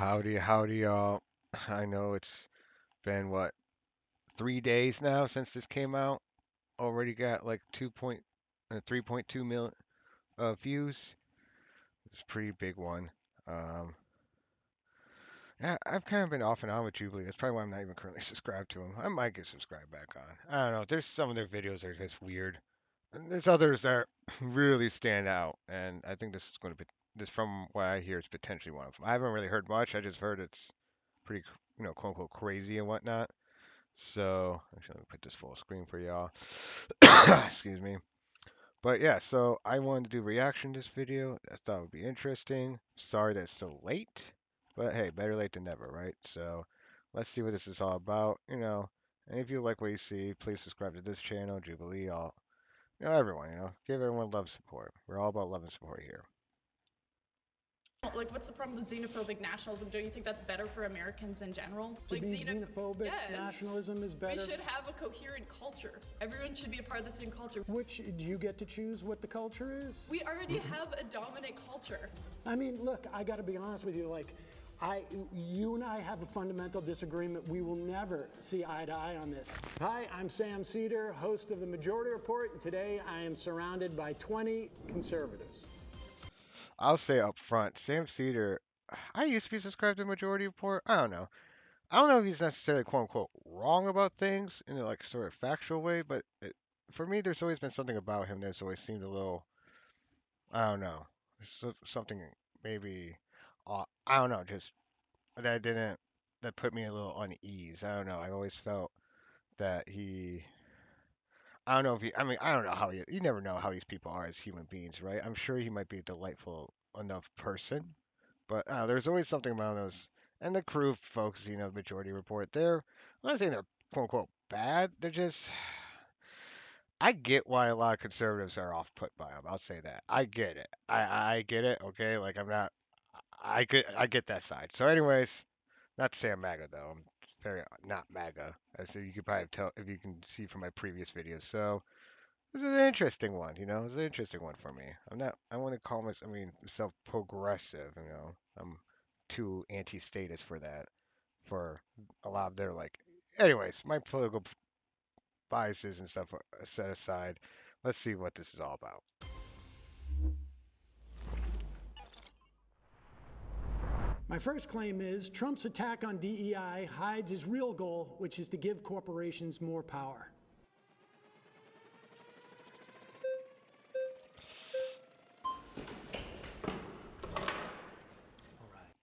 Howdy, y'all. I know it's been what 3 days now since this came out. Already got like 3.2 million views. It's a pretty big one. Um, yeah, I've kind of been off and on with Jubilee. That's probably why I'm not even currently subscribed to them. I might get subscribed back on. I don't know. There's some of their videos that are just weird. And there's others that really stand out, and I think this is going to be this from what I hear is potentially one of them. I haven't really heard much. I just heard it's pretty, quote unquote crazy and whatnot. So actually, let me put this full screen for y'all. Excuse me. But yeah, so I wanted to do reaction to this video. I thought it would be interesting. Sorry that it's so late, but hey, better late than never, right? So let's see what this is all about. And if you like what you see, please subscribe to this channel, Jubilee, all everyone, give everyone love support. We're all about love and support here. Like, what's the problem with xenophobic nationalism? Don't you think that's better for Americans in general? To like be xenophobic nationalism is better. We should have a coherent culture. Everyone should be a part of the same culture. Which, do you get to choose what the culture is? We already have a dominant culture. I mean, look, I gotta be honest with you, like, you and I have a fundamental disagreement. We will never see eye to eye on this. Hi, I'm Sam Seder, host of the Majority Report, and today I am surrounded by 20 conservatives. I'll say up front, Sam Seder, I used to be subscribed to Majority Report. I don't know. I don't know if he's necessarily quote unquote wrong about things in a like sort of factual way, but for me, there's always been something about him that's always seemed a little, I don't know, something maybe, I don't know, just that didn't that put me a little unease. I don't know. I always felt that I don't know if he. I mean, I don't know how he. You never know how these people are as human beings, right? I'm sure he might be a delightful enough person, but there's always something about those. And the crew folks, the Majority Report, I'm not saying they're quote unquote bad. They're just. I get why a lot of conservatives are off put by them. I'll say that. I get it. I get it. Okay, like I'm not. I get that side. So, anyways, not to say I'm MAGA though. I'm very not MAGA, as you could probably tell if you can see from my previous videos. So this is an interesting one. It's an interesting one for me. I'm not. I want to call myself progressive. I'm too anti-statist for that. For a lot of their like. Anyways, my political biases and stuff are set aside. Let's see what this is all about. My first claim is Trump's attack on DEI hides his real goal, which is to give corporations more power.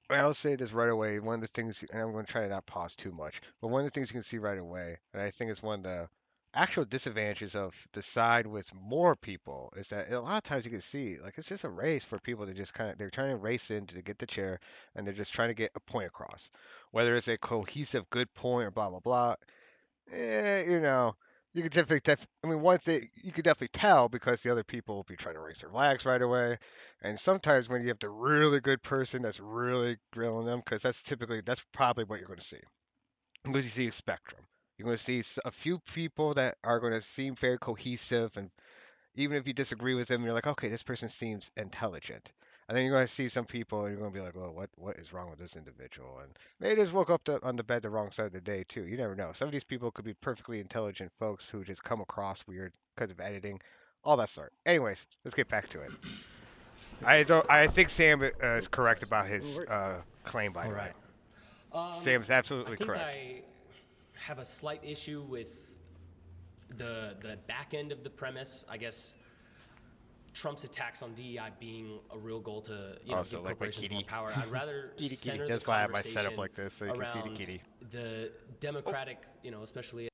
I'll say this right away. One of the things, and I'm going to try to not pause too much, but one of the things you can see right away, and I think it's one of the actual disadvantages of the side with more people, is that a lot of times you can see, like, it's just a race for people to just they're trying to race in to get the chair, and they're just trying to get a point across. Whether it's a cohesive, good point or blah, blah, blah, you could one thing you could definitely tell because the other people will be trying to raise their flags right away. And sometimes when you have the really good person that's really grilling them, because that's probably what you're going to see. You're going to see a spectrum. You're going to see a few people that are going to seem very cohesive, and even if you disagree with them, you're like, okay, this person seems intelligent. And then you're going to see some people, and you're going to be like, well, what is wrong with this individual? And they just woke up on the bed the wrong side of the day too. You never know. Some of these people could be perfectly intelligent folks who just come across weird because of editing, all that sort. Anyways, let's get back to it. I think Sam is correct about his claim, by the way. Sam's absolutely correct. I have a slight issue with the back end of the premise. I guess Trump's attacks on DEI being a real goal to give corporations more power. I'd rather center the conversation like this, so around the Democratic, especially.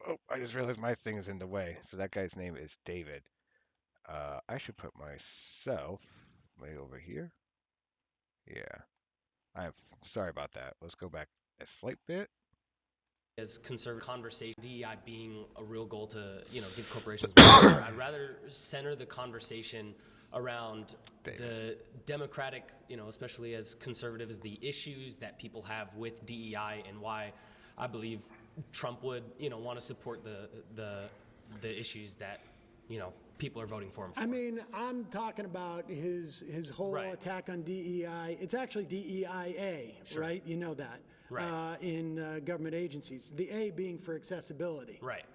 Oh, I just realized my thing is in the way. So that guy's name is David. I should put myself way over here. Yeah. Sorry about that. Let's go back a slight bit. As conservative conversation, DEI being a real goal to, give corporations more power. I'd rather center the conversation around the Democratic, especially as conservatives, the issues that people have with DEI and why I believe Trump would, want to support the issues that, people are voting for him for. I mean, I'm talking about his whole attack on DEI. It's actually DEIA, right? You know that. Right. In government agencies. The A being for accessibility. Right.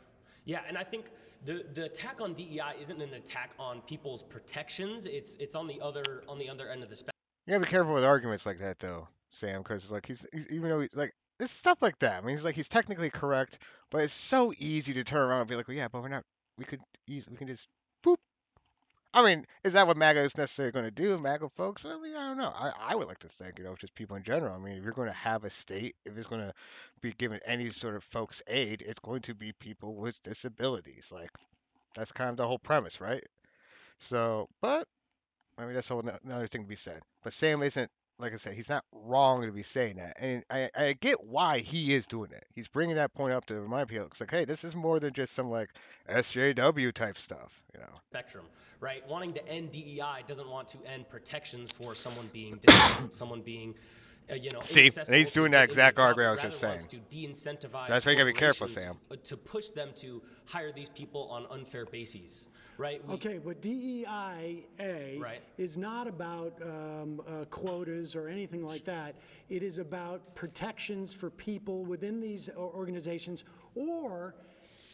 Yeah, and I think the attack on DEI isn't an attack on people's protections. It's on the other end of the spectrum. You gotta be careful with arguments like that, though, Sam, because like he's even though he's like it's stuff like that. I mean, he's technically correct, but it's so easy to turn around and be like, well, yeah, but we're not. We can just boop. I mean, is that what MAGA is necessarily going to do, MAGA folks? I mean, I don't know. I would like to think, just people in general. I mean, if you're going to have a state, if it's going to be given any sort of folks aid, it's going to be people with disabilities. Like, that's kind of the whole premise, right? So, but I mean, that's another thing to be said. But Sam isn't, like I said, he's not wrong to be saying that. And I get why he is doing it. He's bringing that point up to remind people. It's like, hey, this is more than just some, like, SJW type stuff. Spectrum, right? Wanting to end DEI doesn't want to end protections for someone being disabled, someone being See, and inaccessible he's doing to that get into a exact job, argument I was rather just wants saying. to de-incentivize That's why you gotta be careful, corporations, to push them to hire these people on unfair bases, right? Okay, but DEIA is not about quotas or anything like that. It is about protections for people within these organizations, or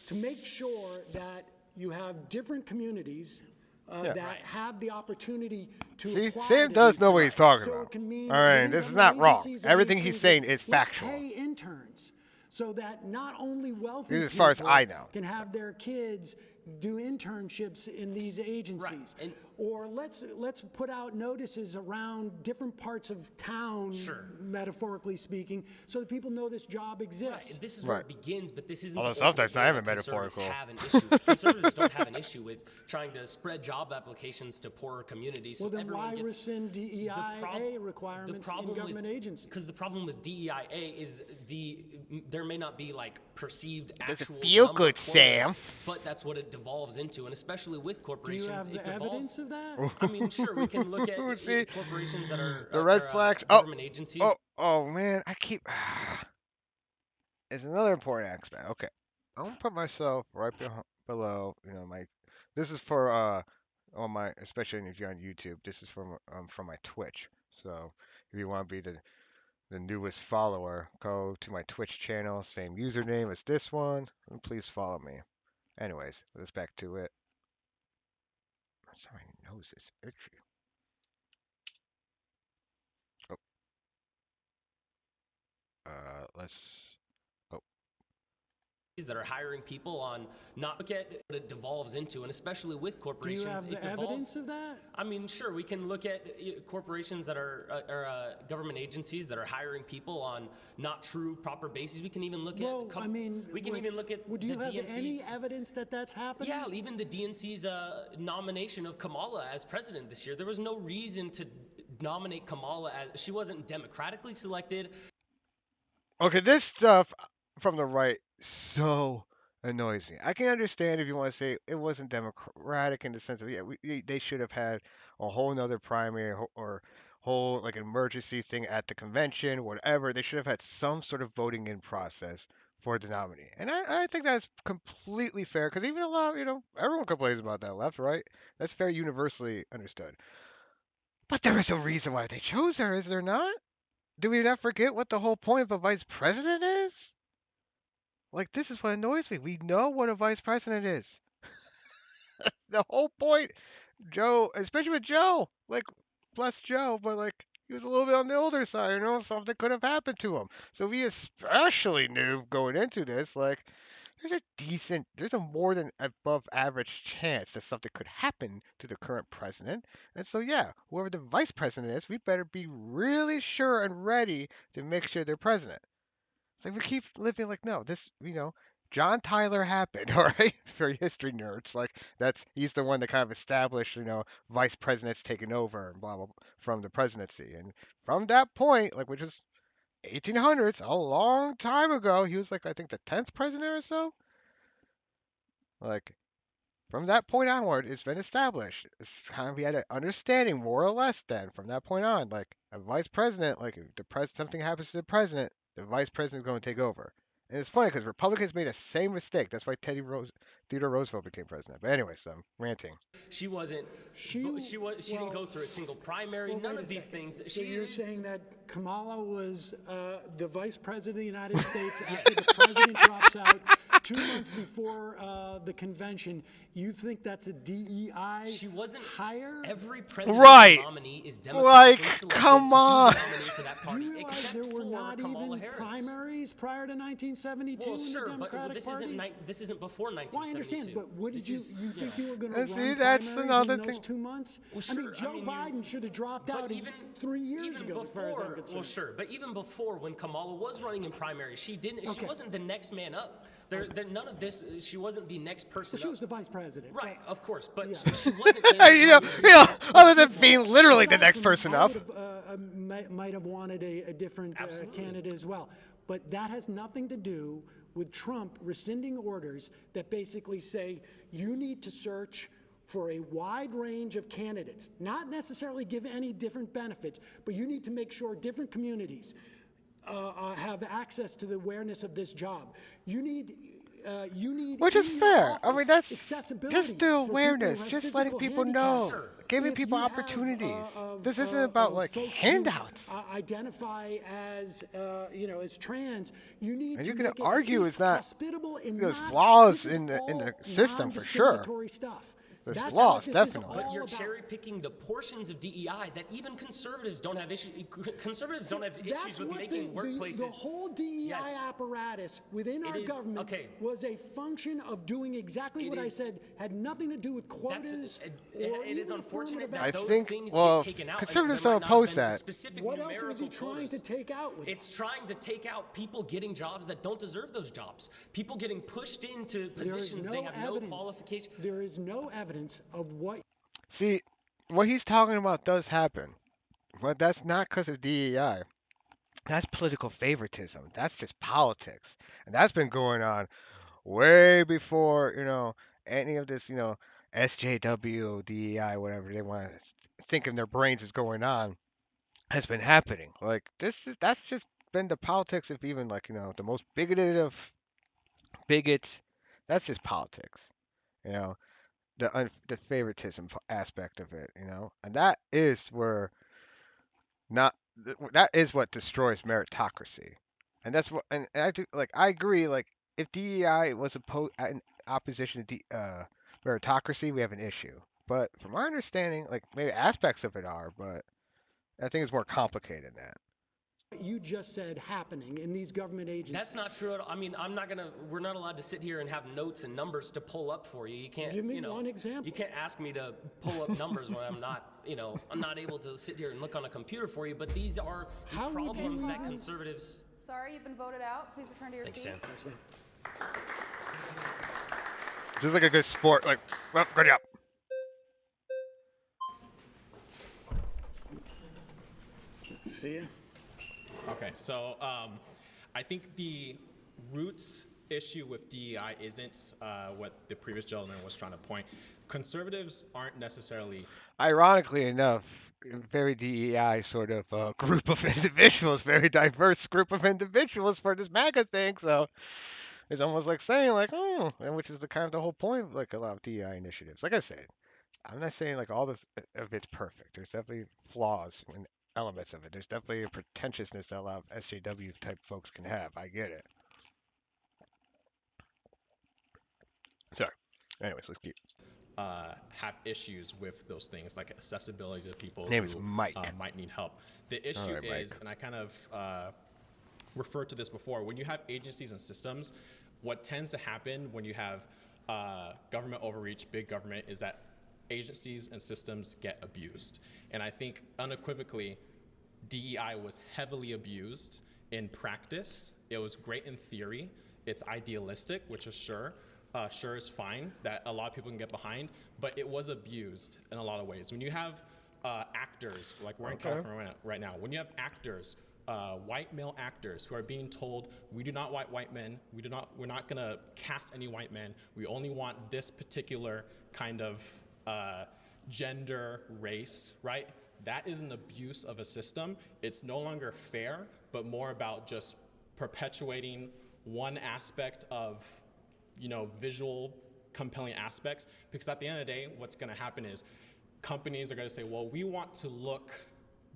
to make sure that you have different communities that have the opportunity to apply Sam to does these know what things. he's talking So about. it can mean All right, within this is government not wrong. agencies, it Everything means he's things saying like, is let's factual. pay interns so that not only wealthy This is as people far as I know. can have their kids do internships in these agencies. And or let's put out notices around different parts of town, metaphorically speaking, so that people know this job exists. Right. This is where it begins, but this isn't Although the ultimate sometimes I am goal a that conservatives metaphorical. have an issue with. Conservatives don't have an issue with trying to spread job applications to poorer communities. Well, so then everyone why gets rescind DEIA requirements in government agencies? Because the problem with DEIA is there may not be like perceived actual feel number good, quotas, Sam. but that's what it devolves into, and especially with Do corporations, you have it the devolves. evidence of that? I mean, sure, we can look at See, corporations that are the red flags. government agencies. Oh man, I keep. It's another important aspect. Okay, I'm gonna put myself right below. My. This is for on my, especially if you're on YouTube. This is from my Twitch. So if you want to be the newest follower, go to my Twitch channel, same username as this one, and please follow me. Anyways, let's back to it. Sorry, my nose is itchy. Oh, let's. Oh, that are hiring people on not look at what it devolves into, and especially with corporations, Do you have the evidence of that? I mean, sure, we can look at corporations that are government agencies that are hiring people on not true proper bases. We can even look at. I mean, we can even look at. Would you the have DNC's, any evidence that that's happening? Yeah, even the DNC's nomination of Kamala as president this year. There was no reason to nominate Kamala as she wasn't democratically selected. okay, this stuff from the right so annoys me. I can understand if you want to say it wasn't democratic in the sense of they should have had a whole nother primary or whole like emergency thing at the convention, whatever. They should have had some sort of voting in process for the nominee, and I think that's completely fair because even a lot everyone complains about that left right. That's very universally understood. But there is a reason why they chose her, is there not? Do we not forget what the whole point of a vice president is? Like, this is what annoys me. We know what a vice president is. The whole point, Joe, especially with Joe, like, bless Joe, but, like, he was a little bit on the older side, something could have happened to him. So we especially knew going into this, like, there's a more than above average chance that something could happen to the current president. And so, yeah, whoever the vice president is, we better be really sure and ready to make sure they're president. It's like we keep living like, no, John Tyler happened, all right? For history nerds, like he's the one that kind of established, vice presidents taking over and blah blah from the presidency, and from that point, like which is 1800s, a long time ago, he was like I think the 10th president or so. Like from that point onward, it's been established. It's kind of we had an understanding more or less then from that point on, like a vice president, like if something happens to the president, the vice president is going to take over. And it's funny because Republicans made the same mistake. That's why Theodore Roosevelt became president. But anyways, I'm ranting. She wasn't. She didn't go through a single primary. Well, none wait a of these second. things. So you're saying that Kamala was the vice president of the United States after Yes. the president drops out 2 months before the convention. You think that's a DEI She wasn't hire? Every presidential Right. nominee is Like, democratically selected come to on. be the nominee for that Do party, you realize except there were for not Kamala even Harris. primaries prior to 1972 Well, in sure, the but Democratic this Party? this isn't before 1972. Well, I understand, but what did This you is- think yeah. you were going to And see, run that's primaries another in those thing. 2 months? Well, I mean, sure, Joe Biden should have dropped out even 3 years even ago, as far as I'm before, concerned. well, sure, but even before, when Kamala was running in primary, she didn't. Okay. She wasn't the next man up. There, none of this. She wasn't the next person. Well, she up. was the vice president. Right, but- of course, but Yeah. she wasn't. Other than being literally the Aside next from, person I up. would have, might have wanted a different Absolutely. candidate as well. But that has nothing to do with Trump rescinding orders that basically say you need to search for a wide range of candidates, not necessarily give any different benefits, but you need to make sure different communities have access to the awareness of this job. You need Which is in your fair. I office mean, that's accessibility just the for people who awareness, have just letting physical people handicaps. know, Sure. giving If people you have, opportunities. This isn't about like folks who, handouts. identify as as trans, you need And to you can make it at argue least it's not- hospitable and there's not, flaws this is in the all system for sure. non-discriminatory stuff. There's That's flaws, what this definitely. is But all you're about. cherry picking the portions of DEI that even conservatives don't have issues. Conservatives don't have issues That's with what making workplaces. the whole DEI Yes. apparatus within It our is- government okay. was a function of doing exactly It what I is- said, had nothing to do with quotas it or is even unfortunate affirmative that I action. those think- things well, get taken out. and conservatives there don't might not have oppose been that. Specific What else was numerical he trying quotas. to take out with It's trying to take out people getting jobs that don't deserve those jobs. People getting pushed into There is positions they have no qualification. There is no evidence of what See, what he's talking about does happen, but that's not because of DEI. That's political favoritism. That's just politics, and that's been going on way before any of this SJW, DEI, whatever they want to think in their brains is going on has been happening. Like that's just been the politics of even like the most bigoted of bigots. That's just politics. You know the favoritism aspect of it, and that is where not that is what destroys meritocracy, and that's what and I do like I agree like if DEI was in opposition to meritocracy, we have an issue. But from my understanding, like maybe aspects of it are, but I think it's more complicated than that. you just said happening in these government agencies. That's not true at all. I mean, we're not allowed to sit here and have notes and numbers to pull up for you. You can't, Give me one example. You can't ask me to pull up numbers when I'm not able to sit here and look on a computer for you, but these are the How would you problems that even- conservatives. Sorry, you've been voted out. Please return to your Thanks, seat. Sam. Thanks, man. This is like a good sport. Like, well, good job. See ya. Okay, so I think the roots issue with DEI isn't what the previous gentleman was trying to point. Conservatives aren't necessarily. Ironically enough, a very DEI sort of group of individuals, very diverse group of individuals for this MAGA thing. So it's almost like saying like, oh, and which is the kind of the whole point of like a lot of DEI initiatives. Like I said, I'm not saying like all this of it's perfect. There's definitely flaws in elements of it. There's definitely a pretentiousness that a lot of SJW type folks can have. I get it. Sorry. Anyways, let's keep. Have issues with those things like accessibility to people Name is who Mike. Might need help. The issue right, Mike. is, and I kind of referred to this before, when you have agencies and systems, what tends to happen when you have government overreach, big government, is that agencies and systems get abused. And I think unequivocally, DEI was heavily abused in practice. It was great in theory. It's idealistic, which is sure is fine, that a lot of people can get behind, but it was abused in a lot of ways. When you have actors, like we're in California right now, when you have actors, white male actors who are being told, we do not want white men, we're not gonna cast any white men, we only want this particular kind of gender, race, right? That is an abuse of a system. It's no longer fair, but more about just perpetuating one aspect of visual compelling aspects, because at the end of the day, what's going to happen is companies are going to say, well, we want to look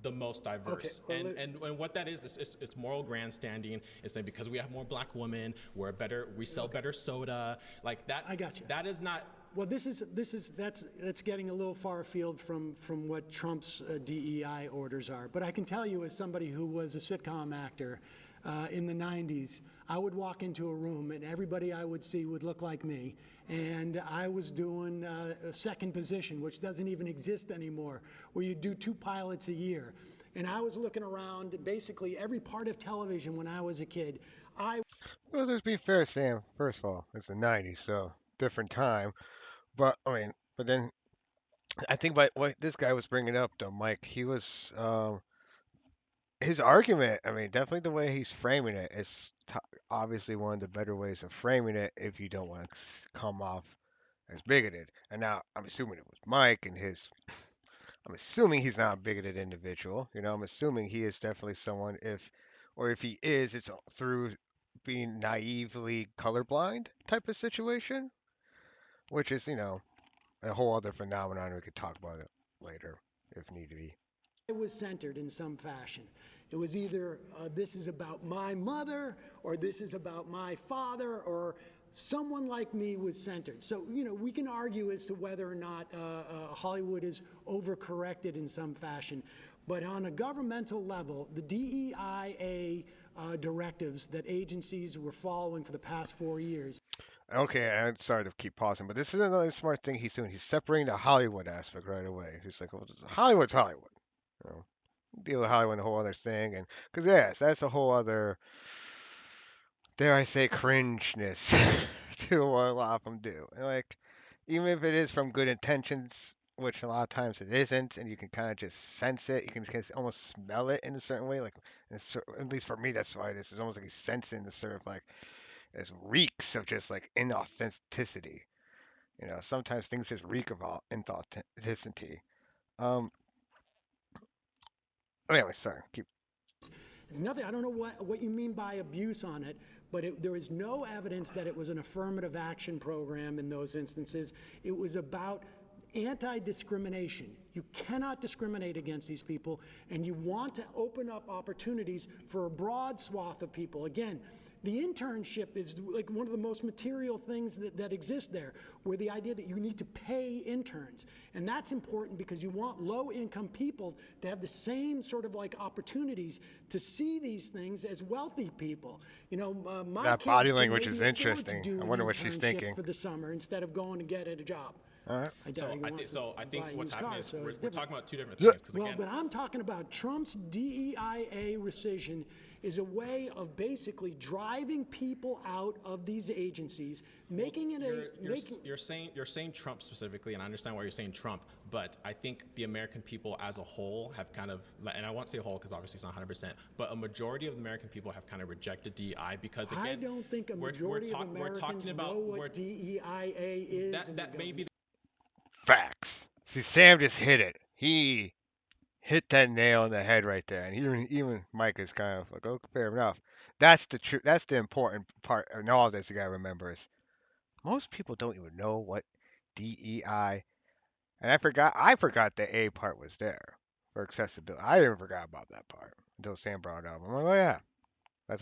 the most diverse. Okay, well, and what that is it's moral grandstanding. It's like because we have more black women, we sell better soda. Like that. I got you. That is not. Well, that's getting a little far afield from what Trump's DEI orders are. But I can tell you, as somebody who was a sitcom actor in the 90s, I would walk into a room and everybody I would see would look like me. And I was doing a second position, which doesn't even exist anymore, where you do 2 pilots a year. And I was looking around basically every part of television when I was a kid. Well, let's be fair, Sam. First of all, it's the '90s, so different time. But I mean, but then I think by what this guy was bringing up, though, Mike, he was his argument. I mean, definitely the way he's framing it is obviously one of the better ways of framing it if you don't want to come off as bigoted. And now I'm assuming it was Mike and his. I'm assuming he's not a bigoted individual. You know, I'm assuming he is definitely someone or if he is, it's through being naively colorblind type of situation, which is a whole other phenomenon. We could talk about it later if need be. It was centered in some fashion. It was either this is about my mother, or this is about my father, or someone like me was centered. So, we can argue as to whether or not Hollywood is overcorrected in some fashion. But on a governmental level, the DEIA directives that agencies were following for the past 4 years. Okay, I'm sorry to keep pausing, but this is another smart thing he's doing. He's separating the Hollywood aspect right away. He's like, well, Hollywood's Hollywood. You know, deal with Hollywood and the whole other thing, and because yes, that's a whole other, dare I say, cringeness to what a lot of them do. And like, even if it is from good intentions, which a lot of times it isn't, and you can kind of just sense it. You can just almost smell it in a certain way. Like, at least for me, that's why this is almost like he's sensing the sort of like as reeks of just like inauthenticity. Sometimes things just reek of inauthenticity. Um. Anyway, sorry. Keep. There's nothing. I don't know what you mean by abuse on it, but there is no evidence that it was an affirmative action program in those instances. It was about anti-discrimination. You cannot discriminate against these people, and you want to open up opportunities for a broad swath of people. Again, the internship is like one of the most material things that exist there, where the idea that you need to pay interns. And that's important because you want low-income people to have the same sort of like opportunities to see these things as wealthy people. My that kids body can language maybe is afford interesting. to do I wonder an what she's internship thinking. for the summer instead of going to get a job. All right. I think what's happening is we're talking about two different Yeah. things. 'Cause Well, again, but I'm talking about Trump's DEIA rescission is a way of basically driving people out of these agencies, making it you're saying Trump specifically, and I understand why you're saying Trump, but I think the American people as a whole have kind of, and I won't say whole because obviously it's not 100%, but a majority of the American people have kind of rejected DEI because again, I don't think a majority of Americans know what DEIA is. That may be Facts. See, Sam just hit it. He hit that nail on the head right there, and even Mike is kind of like, "Oh, fair enough." That's the true. That's the important part in all this. You gotta remember is most people don't even know what DEI. And I forgot the A part was there for accessibility. I even forgot about that part until Sam brought it up. I'm like, oh yeah, that's.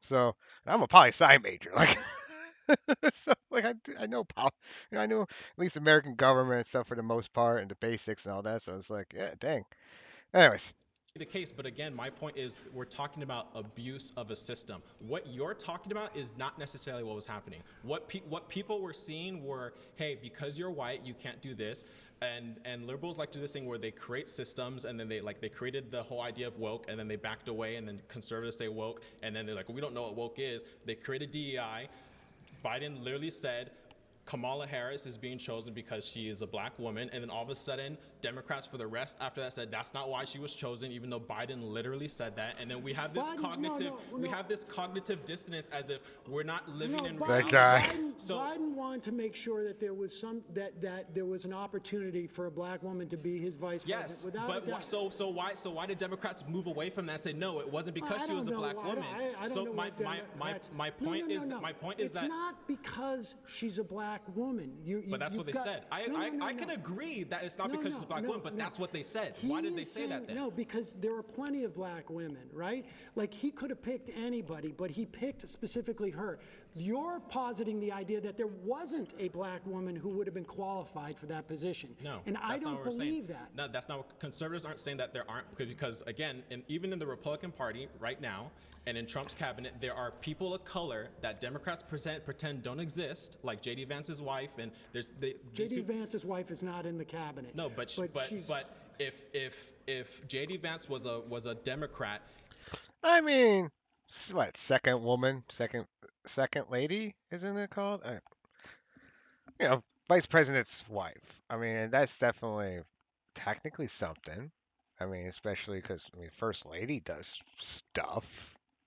So and I'm a poli sci major, like. So like I know I know at least American government and stuff for the most part and the basics and all that. So it's like, yeah, dang. Anyways, the case, but again, my point is we're talking about abuse of a system. What you're talking about is not necessarily what was happening. What people were seeing were, hey, because you're white, you can't do this, and liberals like to do this thing where they create systems and then they created the whole idea of woke and then they backed away and then conservatives say woke and then they're like, we don't know what woke is. They created DEI. Biden literally said, Kamala Harris is being chosen because she is a black woman, and then all of a sudden, Democrats for the rest after that said that's not why she was chosen, even though Biden literally said that. And then we have this cognitive dissonance as if we're not living in reality. Biden wanted to make sure that there was that there was an opportunity for a black woman to be his vice president. Without a doubt. So why did Democrats move away from that and say no, it wasn't because she was a black woman? My point is that it's not because she's a black woman. But that's what they said. I can agree that it's not because she's a black woman, but that's what they said. Why did they say that then? No, because there are plenty of black women, right? Like, he could have picked anybody, but he picked specifically her. You're positing the idea that there wasn't a black woman who would have been qualified for that position. No, and I don't believe that. No, that's not what conservatives aren't saying, that there aren't, because again, even in the Republican Party right now, and in Trump's cabinet, there are people of color that Democrats pretend don't exist, like J.D. Vance's wife, and J.D. Vance's wife is not in the cabinet. No, but if J.D. Vance was a Democrat, I mean, what, second woman, second lady, isn't it called? Vice president's wife. I mean, that's definitely technically something. I mean, especially because first lady does stuff.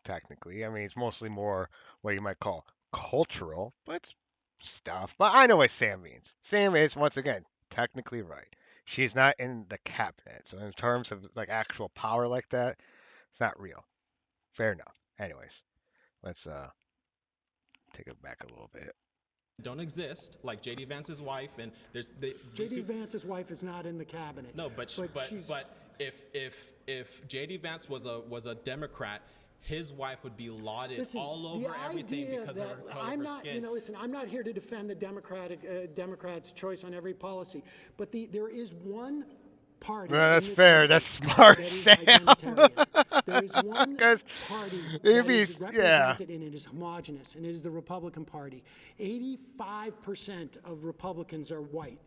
Technically, I mean, it's mostly more what you might call cultural, but it's stuff. But I know what Sam means. Sam is, once again, technically right. She's not in the cabinet, so in terms of like actual power like that, it's not real. Fair enough. Anyways, let's take it back a little bit. Don't exist, like J.D. Vance's wife, and J.D. Vance's wife is not in the cabinet. No, but if J.D. Vance was a Democrat, his wife would be lauded all over everything because of her skin. Listen, I'm not here to defend the Democrats' choice on every policy, but there is one party. No, that's fair. That's smart, that is Sam. There is one party that is represented, and it is homogenous, and it is the Republican Party. 85% of Republicans are white.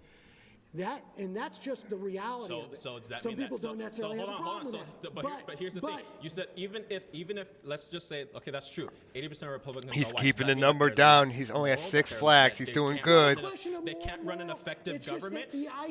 That's just the reality of it. So does that Some mean people that? don't necessarily have a problem with that. But here's the thing. You said even if let's just say, okay, that's true. 80% of Republicans He's are white. keeping the number down. He's only at 6 flags. He's doing good. They can't run an effective government.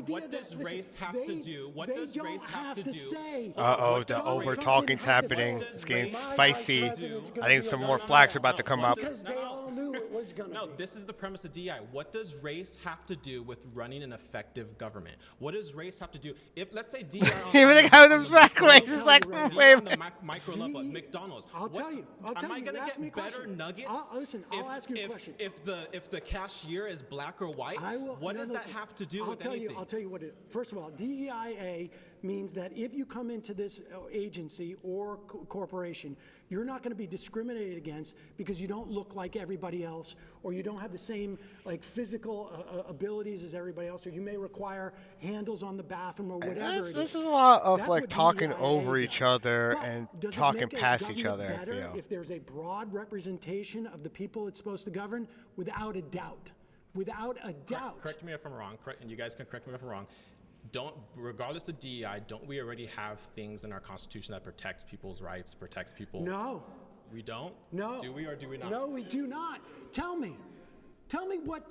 What does race have to do? What does race have to do? Uh-oh, the over-talking's happening. It's getting spicy. I think some more flags are about to come up. Because they all knew it was going to be. No, this is the premise of DI. What does race have to do with running an effective government? What does race have to do? If, let's say, DI on the micro level at McDonald's. I'll tell you. Am I going to get better nuggets? I'll ask you a question. If the cashier is black or white, what does that have to do with anything? I'll tell you what it is. First of all, DEIA means that if you come into this agency or corporation, you're not going to be discriminated against because you don't look like everybody else, or you don't have the same physical abilities as everybody else, or you may require handles on the bathroom or whatever it is. This is a lot of That's what talking DEIA over does. each other But and does it talking make a past each government other. better if there's a broad representation of the people it's supposed to govern? Without a doubt. Without a doubt. Correct me if I'm wrong, and you guys can correct me if I'm wrong. Regardless of DEI, don't we already have things in our Constitution that protect people's rights, protects people? No. We don't? No. Do we or do we not? No, we do not. Tell me what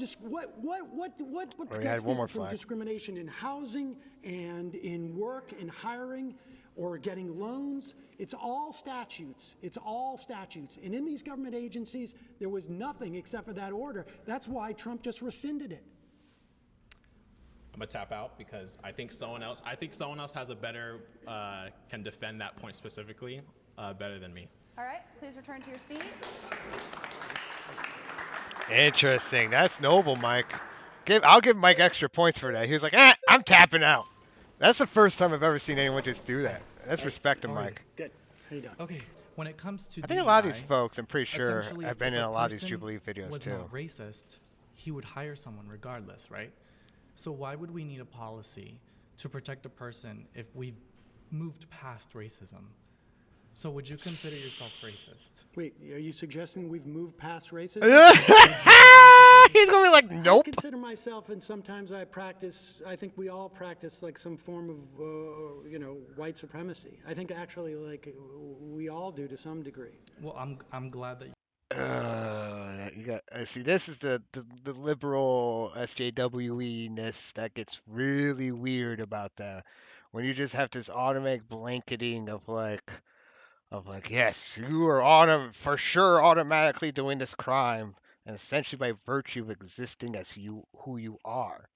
protects people from discrimination in housing and in work and hiring or getting loans. It's all statutes. It's all statutes. And in these government agencies, there was nothing except for that order. That's why Trump just rescinded it. I'm gonna tap out because I think someone else has a better can defend that point specifically better than me. All right, please return to your seat. Interesting. That's noble, Mike. I'll give Mike extra points for that. He was like, I'm tapping out. That's the first time I've ever seen anyone just do that. That's respect to Mike. Good. How you doing? Okay, when it comes to I think a lot of these folks, I'm pretty sure, essentially, have been if in a a lot of these person Jubilee videos was too. not racist, he would hire someone regardless, right? So why would we need a policy to protect a person if we've moved past racism? So would you consider yourself racist? Wait, are you suggesting we've moved past racism? He's gonna be like, nope. I consider myself, and sometimes I think we all practice some form of, white supremacy. I think actually we all do to some degree. Well, I'm glad that You got see this is the liberal SJWE ness that gets really weird about that when you just have this automatic blanketing of like yes you are for sure automatically doing this crime and essentially by virtue of existing as you who you are.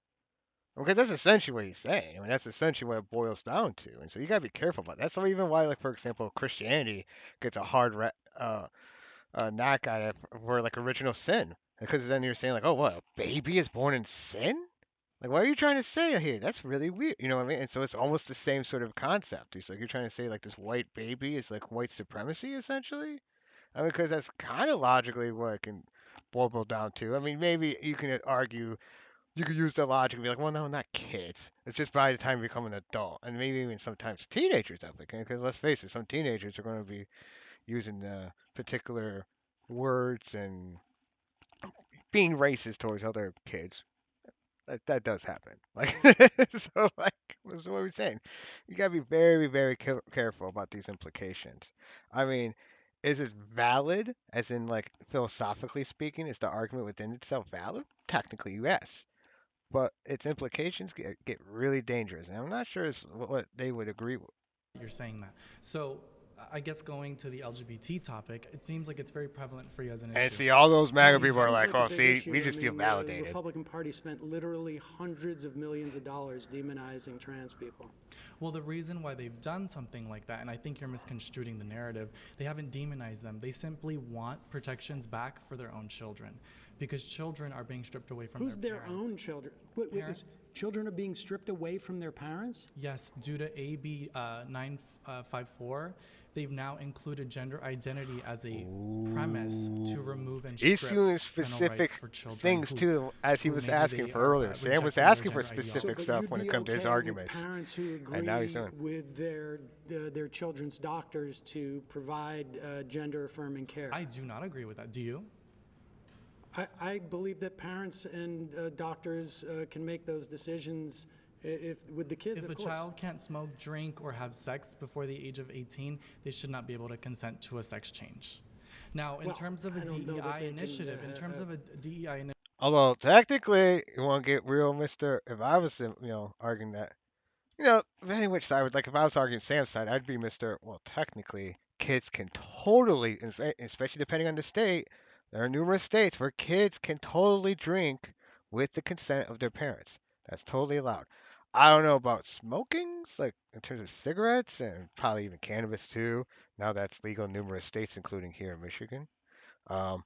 Okay, that's essentially what he's saying. I mean, that's essentially what it boils down to, and so you gotta be careful about that. That's even why, like for example, Christianity gets a hard knock at it for like original sin, because then you're saying like, oh, what, a baby is born in sin? Like, what are you trying to say here? That's really weird. You know what I mean? And so it's almost the same sort of concept. It's like you're trying to say like this white baby is like white supremacy essentially. I mean, because that's kind of logically what it can boil down to. I mean, maybe you can argue you could use the logic and be like, well, no, not kids. It's just by the time you become an adult, and maybe even sometimes teenagers, I think. Because let's face it, some teenagers are going to be using particular words and being racist towards other kids. That does happen. Like so, like that's what we're saying. You gotta be very, very careful about these implications. I mean, is it valid? As in, like philosophically speaking, is the argument within itself valid? Technically, yes. But its implications get really dangerous, and I'm not sure it's what they would agree with. You're saying that. So I guess going to the LGBT topic, it seems like it's very prevalent for you as an And issue. see, all those MAGA Seems people are like, like "Oh, a big see, issue. we I just feel mean, validated." The Republican Party spent literally hundreds of millions of dollars demonizing trans people. Well, the reason why they've done something like that, and I think you're misconstruing the narrative, they haven't demonized them. They simply want protections back for their own children, because children are being stripped away from Who's their their parents. own children? Wait, Parents? children are being stripped away from their parents? Yes, due to AB 954, they've now included gender identity as a premise to remove and He's strip doing parental specific rights for children things who, too, as he who was maybe asking they for are earlier. Sam was rejecting their asking for gender specific But stuff you'd when it be comes to his okay arguments. with parents who And now he's agree doing. with their children's doctors to provide gender-affirming care. I do not agree with that. Do you? I believe that parents and doctors can make those decisions if with the kids. If of a course. child can't smoke, drink, or have sex before the age of 18, they should not be able to consent to a sex change. Now, in Well, terms of a I don't know that DEI they can, initiative, in terms of a DEI initiative, Although technically, you want to get real, Mister. If I was, arguing that, depending which side, like if I was arguing Sam's side, I'd be Mister. Well, technically, kids can totally, especially depending on the state. There are numerous states where kids can totally drink with the consent of their parents. That's totally allowed. I don't know about smoking, like in terms of cigarettes and probably even cannabis too. Now that's legal in numerous states, including here in Michigan. Um,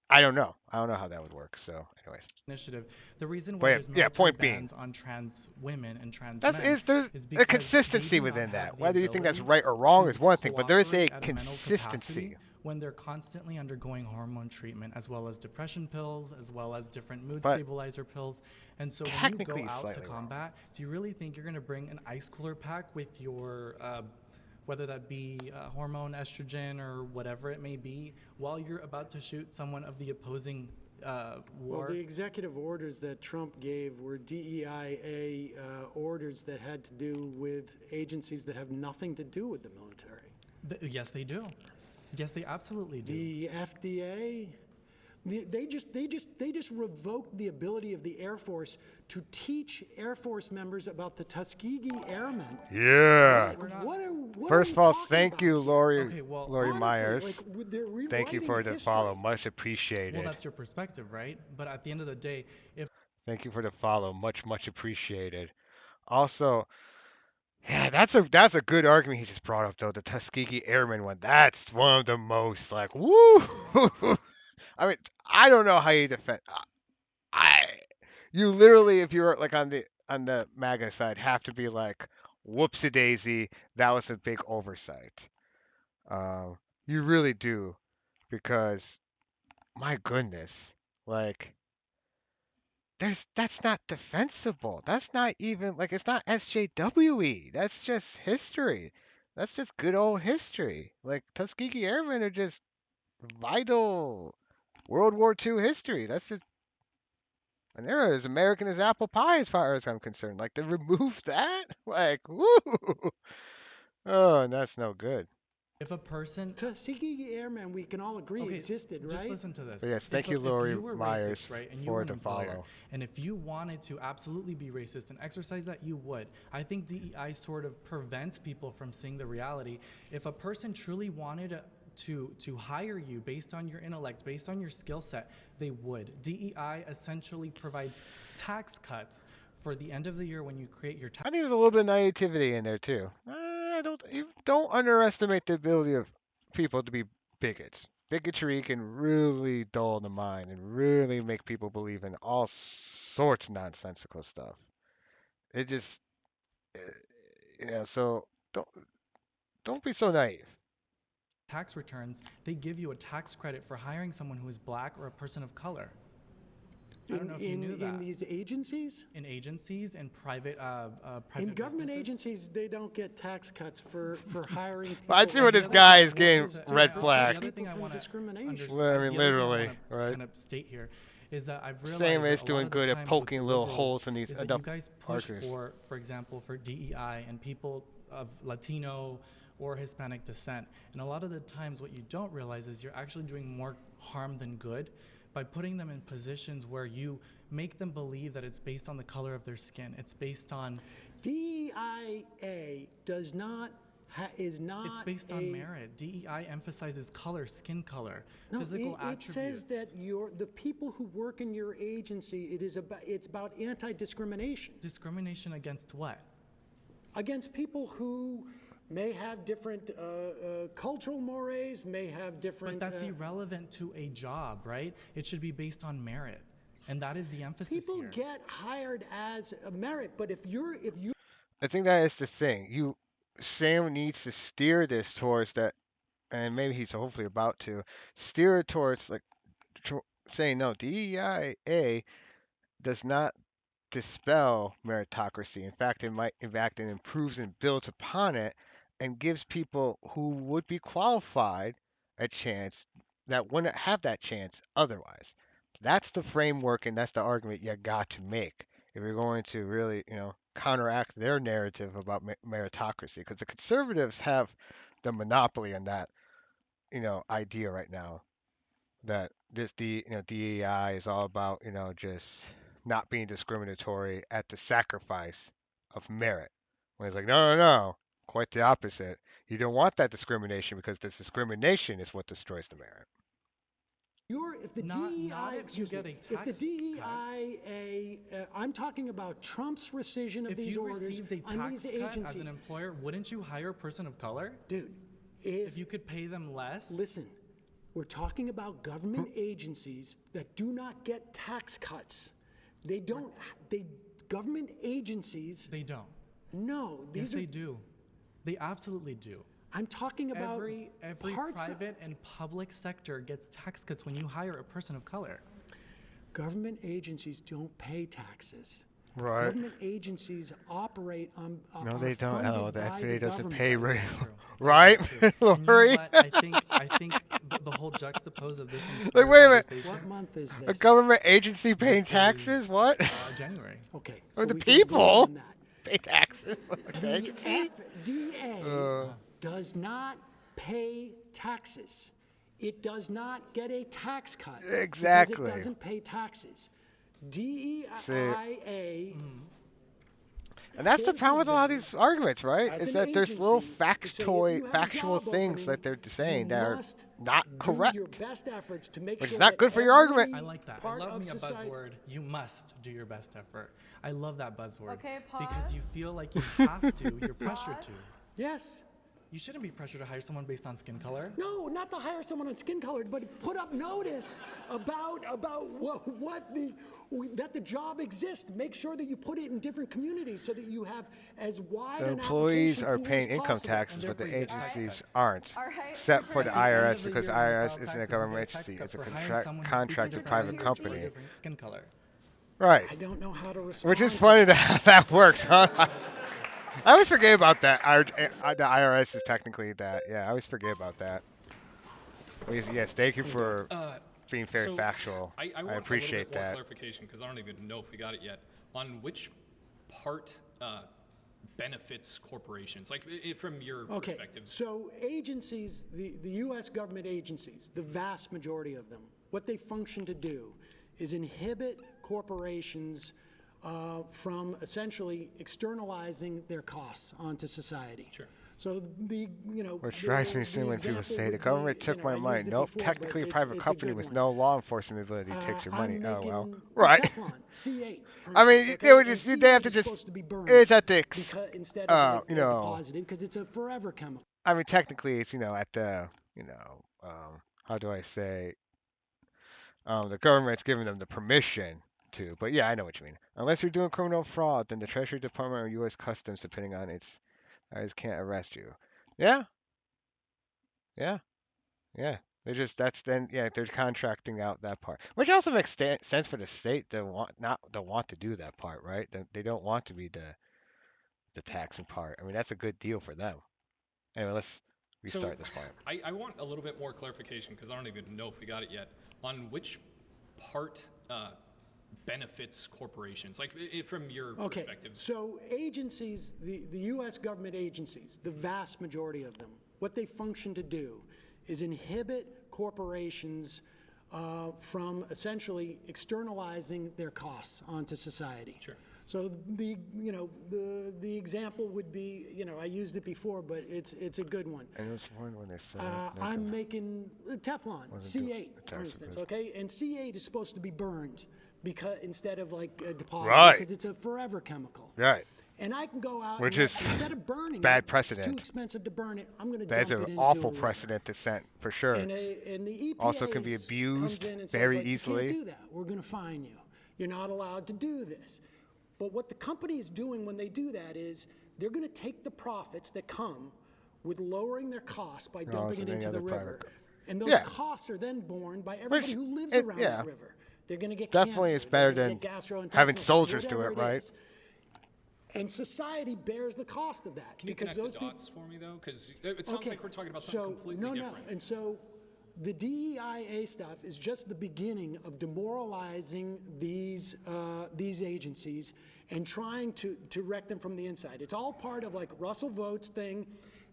I don't know. I don't know how that would work. So, anyways, the reason but why yeah, there's yeah. military Point being, bans on trans women and trans that's men there's is a because they consistency do not within have that. the Whether you think that's ability right or wrong to is one thing, but there is a cooperate at a mental capacity consistency. when they're constantly undergoing hormone treatment, as well as depression pills, as well as different mood But stabilizer pills. And so when you technically, go it's out to slightly wrong. combat, do you really think you're going to bring an ice cooler pack with your whether that be hormone estrogen or whatever it may be, while you're about to shoot someone of the opposing war? Well, the executive orders that Trump gave were DEIA orders that had to do with agencies that have nothing to do with the military. Yes, they do. Yes, they absolutely do. The FDA, they just revoked the ability of the Air Force to teach Air Force members about the Tuskegee Airmen. Yeah. Like, what are First we of all, talking thank about you, here? Lori, Okay, well, Lori Honestly, Myers. like, they're Thank you rewriting for the history. follow. Much appreciated. Well, that's your perspective, right? But at the end of the day, if Thank you for the follow. Much appreciated. Also, yeah, that's a good argument he just brought up though. The Tuskegee Airmen one. That's one of the most like woo. I mean, I don't know how you defend. I you literally, if you're like on the MAGA side, have to be like, whoopsie daisy, that was a big oversight. You really do, because my goodness, like that's not defensible. That's not even like it's not SJWE. That's just history. That's just good old history. Like Tuskegee Airmen are just vital World War II history. That's just an era as American as apple pie, as far as I'm concerned. Like to remove that, like woo, oh, and that's no good. If a person Tuskegee Airmen, we can all agree existed, right? just listen to this. Yes, thank If you, if Lori you were Myers, racist, right, and you for were an the employer, follow. and if you wanted to absolutely be racist and exercise that, you would. I think DEI sort of prevents people from seeing the reality. If a person truly wanted to hire you based on your intellect, based on your skill set, they would. DEI essentially provides tax cuts for the end of the year when you create your tax. I think there's a little bit of naivety in there too. Don't underestimate the ability of people to be bigots. Bigotry can really dull the mind and really make people believe in all sorts of nonsensical stuff. It just, uh, So don't don't be so naive. tax returns, they give you a tax credit for hiring someone who is black or a person of color. I don't know if you knew that. In these agencies? In agencies and private In government businesses. agencies, they don't get tax cuts for hiring people. Well, I see where And this the other guy thing is I getting want to red protect flag. The other thing people I from want to discrimination. Well, I mean, literally, right? kind of state here is that I've realized Sam that is a lot doing of the good at times poking with the little liberals holes in these is that enough you guys push arguments. for example, for DEI and people of Latino or Hispanic descent. And a lot of the times what you don't realize is you're actually doing more harm than good by putting them in positions where you make them believe that it's based on the color of their skin. It's based on DEIA does not is not. It's based on merit. DEI emphasizes color, skin color, No, physical it attributes. says that the people who work in your agency, it's about anti-discrimination Discrimination against what? against people who may have different cultural mores, may have different. But that's irrelevant to a job, right? It should be based on merit. And that is the emphasis people here. get hired as a merit, but if you I think that is the thing. Sam needs to steer this towards that, and maybe he's hopefully about to steer it towards like saying no. DEIA does not dispel meritocracy. In fact, it improves and builds upon it, and gives people who would be qualified a chance that wouldn't have that chance otherwise. That's the framework, and that's the argument you got to make if you're going to really, counteract their narrative about meritocracy, because the conservatives have the monopoly on that, idea right now that DEI is all about just not being discriminatory at the sacrifice of merit. When it's like no, no, no, quite the opposite. You don't want that discrimination because this discrimination is what destroys the merit. if the Not DEI, if you get a if the tax DEIA, I'm talking about Trump's rescission of If these you orders received a on tax these cut agencies. as an employer, wouldn't you hire a person of color? Dude, If you could pay them less? listen, we're talking about government agencies that do not get tax cuts. They don't. Government agencies. They don't. No, Yes, these are. they do. They absolutely do. I'm talking about Every parts private and public sector gets tax cuts when you hire a person of color. government agencies don't pay taxes. Right. Government agencies operate on. No, are they don't. funded Oh, the by FDA the doesn't government. pay That is real. not true. That is Right, not true. And you know Lori? what? I think the whole juxtapose of this entire Like, wait a minute. conversation. What month is A this? government agency paying This taxes? is, What? January. Okay. Or the we can agree people on that. pay taxes. The FDA Uh. does not pay taxes. It does not get a tax cut Exactly. because it doesn't pay taxes. DEIA And that's the problem with a lot of these arguments, right? as Is an that there's little agency to say if you have a factual job things opening, that they're saying you that are must not do correct. your best efforts to make Which is sure not that good for your argument. I like that. I part love of me a society- buzzword. You must do your best effort. I love that buzzword. Okay, Because you pause. feel like you have to. You're pressured to. Yes. You shouldn't be pressured to hire someone based on skin color. No, not to hire someone on skin color, but put up notice about that the job exists. Make sure that you put it in different communities so that you have as wide The an employees application are pool paying as income possible. taxes, but the therefore you get tax agencies cuts. aren't. All right. Except for the attorney. At the end IRS, of the because year, the when you IRS file isn't a taxes, you government get a tax entity. cut It's a for hiring someone who speaks a contracted different private language or a company. different skin color. Right. I don't know how to respond. Which is to funny that. how that works, huh? I always forget about that. The IRS is technically that. Yeah, I always forget about that. Well, yes, thank you for being very So, factual. I want appreciate a little bit more that. clarification because I don't even know if we got it yet. On which part benefits corporations? Like from your Okay, perspective. so agencies, the U.S. government agencies, the vast majority of them, what they function to do is inhibit corporations from essentially externalizing their costs onto society. Sure. So Which drives me insane when people say the government took my money. Nope, technically a private company with no law enforcement ability takes your money. Oh well, right. Teflon, C8, for I mean, instance, they would and just they have C8 to is just supposed to be burned it's ethics. instead of like, You know, deposited because it's a forever chemical. I mean, technically it's at the how do I say the government's giving them the permission to. But yeah, I know what you mean. Unless you're doing criminal fraud, then the Treasury Department or U.S. Customs, depending on its, can't arrest you. Yeah, yeah. Yeah, they're contracting out that part, which also makes sense for the state to want to do that part, right? They don't want to be the taxing part. I mean, that's a good deal for them. Anyway, let's restart this part. I want a little bit more clarification because I don't even know if we got it yet on which part benefits corporations, like from your perspective. So agencies, the U.S. government agencies, the vast majority of them, what they function to do is inhibit corporations from essentially externalizing their costs onto society. Sure. So the example would be, I used it before, but it's a good one. And it was one when they said I'm making Teflon, C8, for instance, okay? And C8 is supposed to be burned because instead of like deposited, because it's a forever chemical. Right. And I can go out Which and is instead of burning bad it, precedent. it's too expensive to burn it. I'm going to That's dump it an into awful a river. precedent to set for sure. And the EPA Also can be abused comes in and very says, like, easily. You can't do that. We're going to fine you. You're not allowed to do this. But what the company is doing when they do that is they're going to take the profits that come with lowering their costs by dumping it into the river. And those costs are then borne by everybody who lives around that river. They're going to get definitely cancer. it's better They're than gonna get gastrointestinal having problems, soldiers do whatever it, right? is. And society bears the cost of that. Can you because connect those the dots for me though? Because it sounds like we're talking about something completely different. And so the DEIA stuff is just the beginning of demoralizing these agencies and trying to wreck them from the inside. It's all part of like Russell Vought's thing,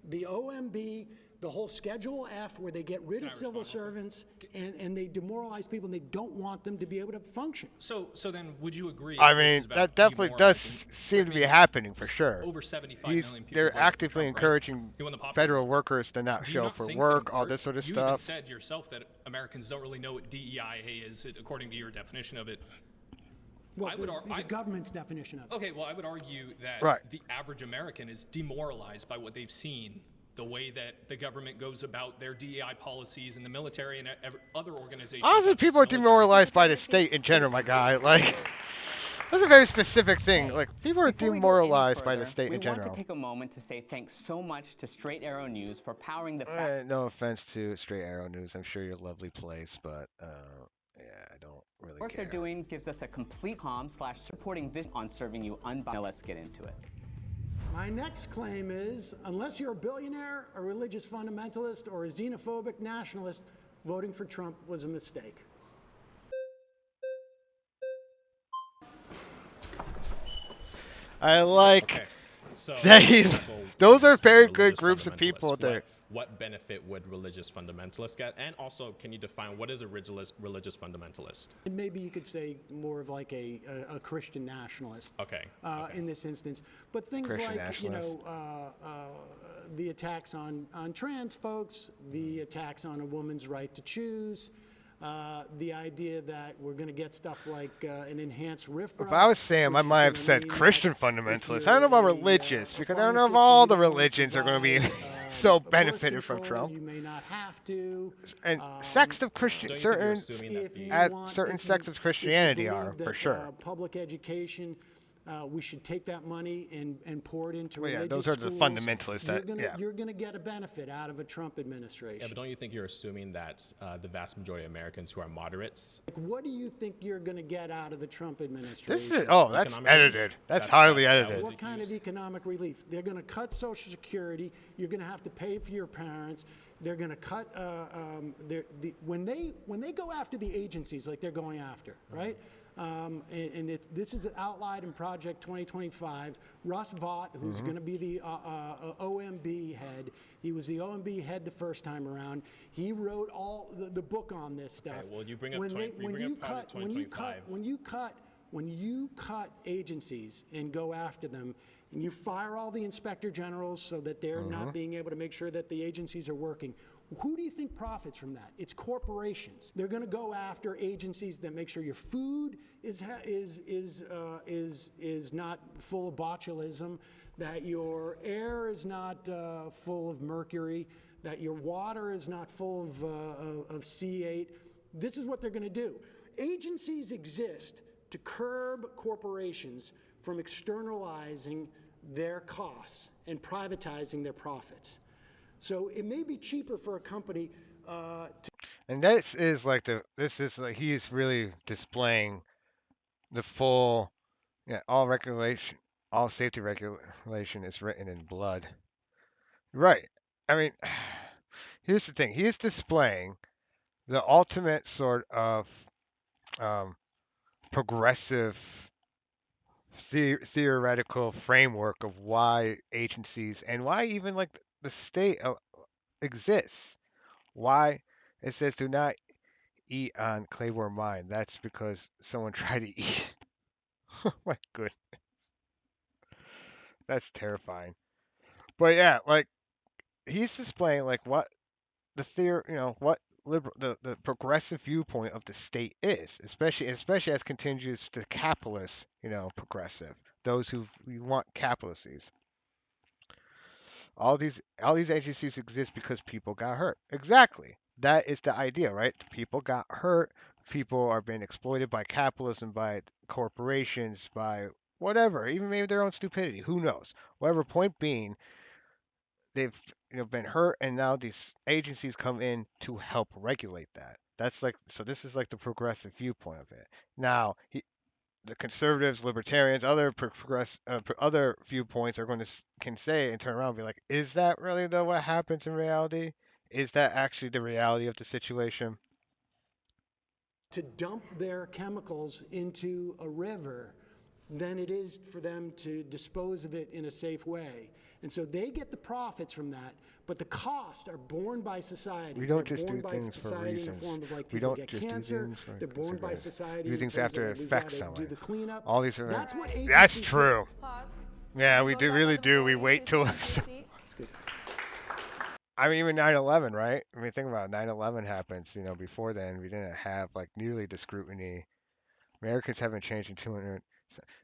the OMB, the whole Schedule F where they get rid of civil servants and they demoralize people and they don't want them to be able to function. So then would you agree? I mean, that definitely does seem to be happening for sure. Over 75 million people. They're actively encouraging federal workers to not show up for work, all this sort of you stuff. You even said yourself that Americans don't really know what DEIA is, according to your definition of it. Well, the government's definition of it. Okay, well, I would argue that the average American is demoralized by what they've seen, the way that the government goes about their DEI policies and the military and other organizations. Honestly, people are demoralized by the state in general, my guy. Like, that's a very specific thing. Like, people are demoralized by the state in general. We want to take a moment to say thanks so much to Straight Arrow News for powering the... no offense to Straight Arrow News. I'm sure you're a lovely place, but... yeah, I don't really work care. They're doing gives us a complete /supporting vision on serving you unbiased. Now let's get into it. My next claim is, unless you're a billionaire, a religious fundamentalist, or a xenophobic nationalist, voting for Trump was a mistake. I like so those are very good groups of people that... What benefit would religious fundamentalists get? And also, can you define what is a religious fundamentalist? And maybe you could say more of like a Christian nationalist. Okay. In this instance, but things Christian like the attacks on trans folks, the attacks on a woman's right to choose. The idea that we're going to get stuff like an enhanced RIF. If I was Sam, I might have said Christian fundamentalists. I don't know about religious, because I don't know if all the religions are going to be so benefited from Trump. You may not have to. And sects of Christian, certain sects of Christianity are, for sure. Public education, we should take that money and pour it into religious those are the schools. fundamentalists. You're going to get a benefit out of a Trump administration. Yeah, but don't you think you're assuming that the vast majority of Americans who are moderates? Like, what do you think you're going to get out of the Trump administration? That's edited. That's highly edited. What kind of economic relief? They're going to cut Social Security. You're going to have to pay for your parents. They're going to cut when they go after the agencies like they're going after, right? and this is outlined in Project 2025. Russ Vaught, who's going to be the OMB head, he was the OMB head the first time around. He wrote all the book on this stuff. Okay, well, you bring up Project 2025. When you cut agencies and go after them, and you fire all the inspector generals so that they're not being able to make sure that the agencies are working, who do you think profits from that? It's corporations. They're going to go after agencies that make sure your food is not full of botulism, that your air is not full of mercury, that your water is not full of C8. This is what they're going to do. Agencies exist to curb corporations from externalizing their costs and privatizing their profits. So it may be cheaper for a company to. And he's really displaying the full, all safety regulation is written in blood. Right. I mean, here's the thing. He is displaying the ultimate sort of progressive theoretical framework of why agencies and why even like the state exists. Why it says do not eat on Claiborne Mine. That's because someone tried to eat. Oh my goodness, that's terrifying. But yeah, like he's displaying like what the theory, what the progressive viewpoint of the state is, especially as continues to capitalist, progressive, those who want capitalists. All these agencies exist because people got hurt. Exactly. That is the idea, right? People got hurt. People are being exploited by capitalism, by corporations, by whatever, even maybe their own stupidity. Who knows? Whatever. Point being, they've been hurt, and now these agencies come in to help regulate that. That's like so. This is like the progressive viewpoint of it. Now, the conservatives, libertarians, other viewpoints are going to can say and turn around and be like, is that really though what happens in reality? Is that actually the reality of the situation? To dump their chemicals into a river than it is for them to dispose of it in a safe way. And so they get the profits from that, but the costs are borne by society. We don't They're just borne do by things society for in the form of reasons. like people get cancer. They're borne by society do things in terms after of it we've got affects to someone. do the cleanup. All these are. That's what agencies That's do. true. Pause. Yeah, we Voted on by really the do. We majority. wait Please till. return to your seat. That's good. I mean, even 9/11, right? I mean, think about it. 9/11 happens. Before then, we didn't have like nearly the scrutiny. Americans haven't changed in 200.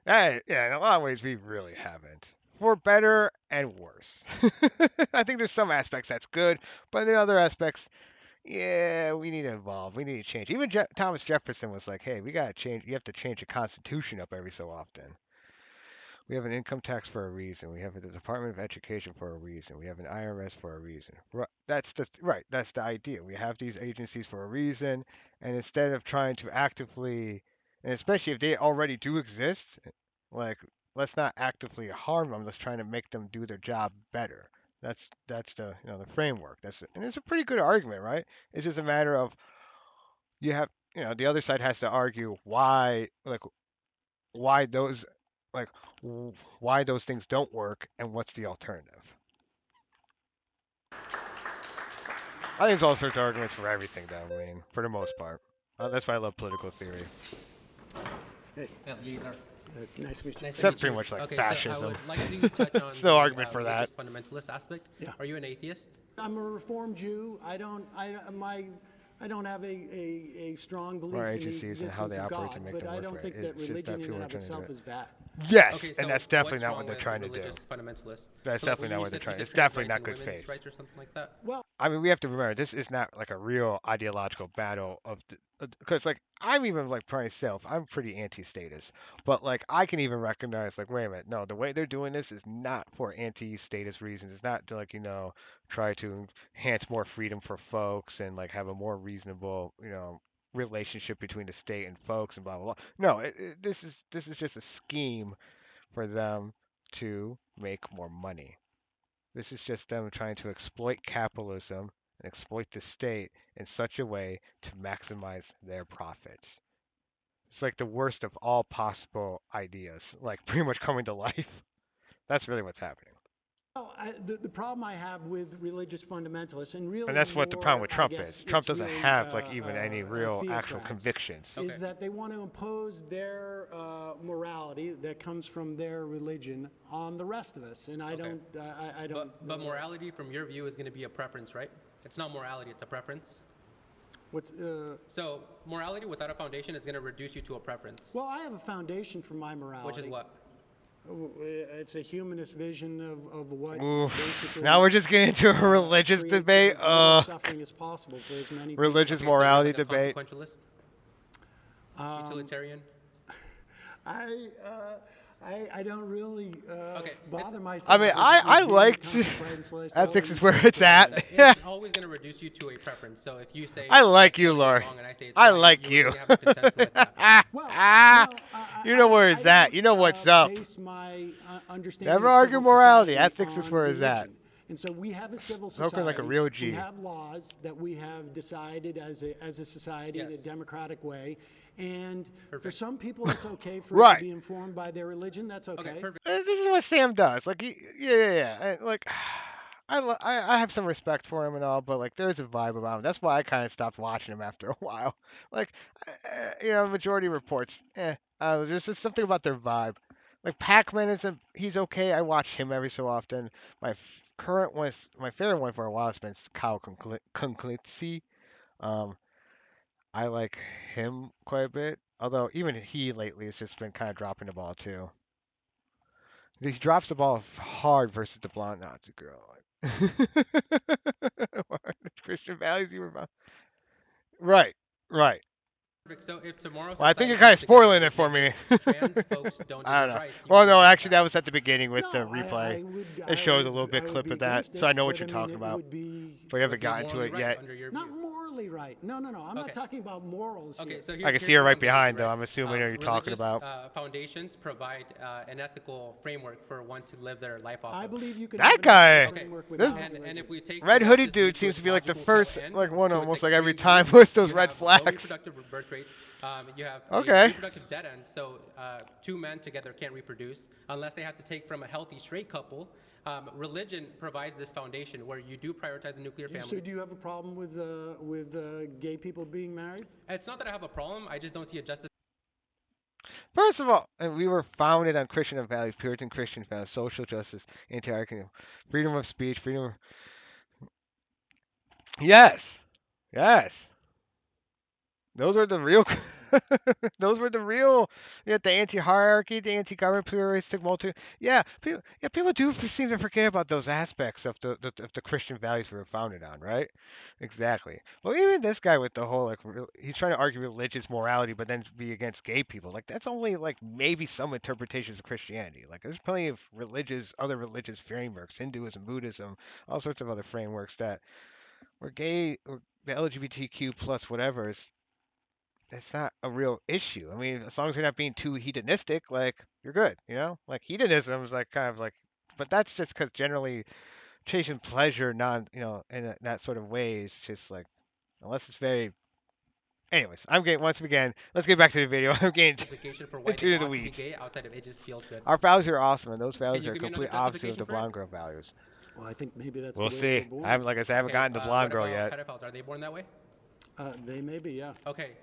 Yeah, in a lot of ways, we really haven't. For better and worse. I think there's some aspects that's good, but in other aspects, yeah, we need to evolve. We need to change. Even Thomas Jefferson was like, "Hey, we gotta change. You have to change the Constitution up every so often. We have an income tax for a reason. We have the Department of Education for a reason. We have an IRS for a reason. That's right. That's the idea. We have these agencies for a reason, and instead of trying to actively, and especially if they already do exist, like let's not actively harm them. Let's try to make them do their job better. That's the the framework. And it's a pretty good argument, right? It's just a matter of you have the other side has to argue why those like why those things don't work and what's the alternative. I think there's all sorts of arguments for everything, though. I mean, for the most part, that's why I love political theory. Hey, it's nice to meet you. That's pretty much like okay, fascism. so I would like to touch on no argument for that. Fundamentalist aspect. Yeah. Are you an atheist? I'm a Reformed Jew. I don't have a strong belief Or in the agencies and how existence they of operate God, to make but them I work don't right. think It's that just religion that in and people of are trying to itself do it. is bad. Yes, Okay, so and that's definitely what's not wrong what they're with trying to do. religious fundamentalist? That's So definitely not you what they're said- trying. you It's said definitely trans not rights good and women's faith. rights or something like that. Well, I mean, we have to remember this is not like a real ideological battle of because like I'm even like myself, I'm pretty anti-statist, but like I can even recognize like wait a minute, no, the way they're doing this is not for anti-statist reasons. It's not to like try to enhance more freedom for folks and like have a more reasonable relationship between the state and folks and blah blah blah. No, this is just a scheme for them to make more money. This is just them trying to exploit capitalism and exploit the state in such a way to maximize their profits. It's like the worst of all possible ideas, like pretty much coming to life. That's really what's happening. Well, the problem I have with religious fundamentalists, and And really that's what the problem more, with I Trump is. guess Trump it's doesn't really have like even any real actual theocrats, convictions. is that they want to impose their morality that comes from their religion on the rest of us, and I don't. But morality, from your view, is going to be a preference, right? It's not morality; it's a preference. So morality without a foundation is going to reduce you to a preference. Well, I have a foundation for my morality. Which is what? It's a humanist vision of what basically. Now we're just getting into a religious debate. As little suffering as possible for as many religious people. morality So you're like a debate. consequentialist? Utilitarian? I don't really bother myself. I mean, I like ethics is where it's at. It's always going to reduce you to a preference. So if you say I like you, Lord. I like you. Really have a contention with that. You know where it's at. You know what's up. Never argue morality. Ethics is where it's at. And so we have a civil society. Like a real G. We have laws that we have decided as a society in a democratic way. And for some people, it's okay for it to be informed by their religion. That's okay. This is what Sam does. Like, yeah. Like, I have some respect for him and all, but like, there's a vibe about him. That's why I kind of stopped watching him after a while. Like, Majority Reports. There's just something about their vibe. Like Pac-Man he's okay. I watch him every so often. My favorite one for a while has been Kyle Conclitzi. I like him quite a bit. Although even he lately has just been kind of dropping the ball too. He drops the ball hard versus the blonde Nazi girl. Christian values you were about. Right. So if tomorrow, I think you're kind of spoiling it for me. Trans folks don't I don't know. rights, Well, no, actually, that was at the begining with the replay. It shows a little bit clip of that, so I know what you're talking about. But you haven't gotten to it yet. Not morally right. No. I'm not talking about morals. Okay, so I can see it right behind, though. I'm assuming you're talking about. Foundations provide an ethical framework for one to live their life off of. I believe you can. That guy. And if we take Red hoodie dude seems to be like the first, like one almost like every time with those red flags. Reproductive birth rates. You have a reproductive dead end, so two men together can't reproduce unless they have to take from a healthy straight couple. Religion provides this foundation where you do prioritize the nuclear family. So do you have a problem with gay people being married? It's not that I have a problem. I just don't see a justification. First of all, we were founded on Christian values, Puritan Christian values, social justice, anti-anarchy, freedom of speech, freedom of... Yes. Those are the real... Those were the real... the anti-hierarchy, the anti-government, pluralistic, people do seem to forget about those aspects of the Christian values we were founded on, right? Exactly. Well, even this guy with the whole, he's trying to argue religious morality, but then be against gay people. Like, that's only, maybe some interpretations of Christianity. Like, there's plenty of other religious frameworks, Hinduism, Buddhism, all sorts of other frameworks that were gay, or the LGBTQ plus whatever is... It's not a real issue. I mean, as long as you're not being too hedonistic, you're good, Like, hedonism is, but that's just because generally chasing pleasure in that sort of way is just, unless it's very... Anyways, once again, let's get back to the video. I'm getting into the weeds. Outside of it just feels good. Our values are awesome, and those values are complete opposite of the blonde girl values. Well, I think maybe that's we'll the way see. they're born. I haven't gotten to blonde girl yet. Pedophiles, are they born that way? They may be, yeah. Okay.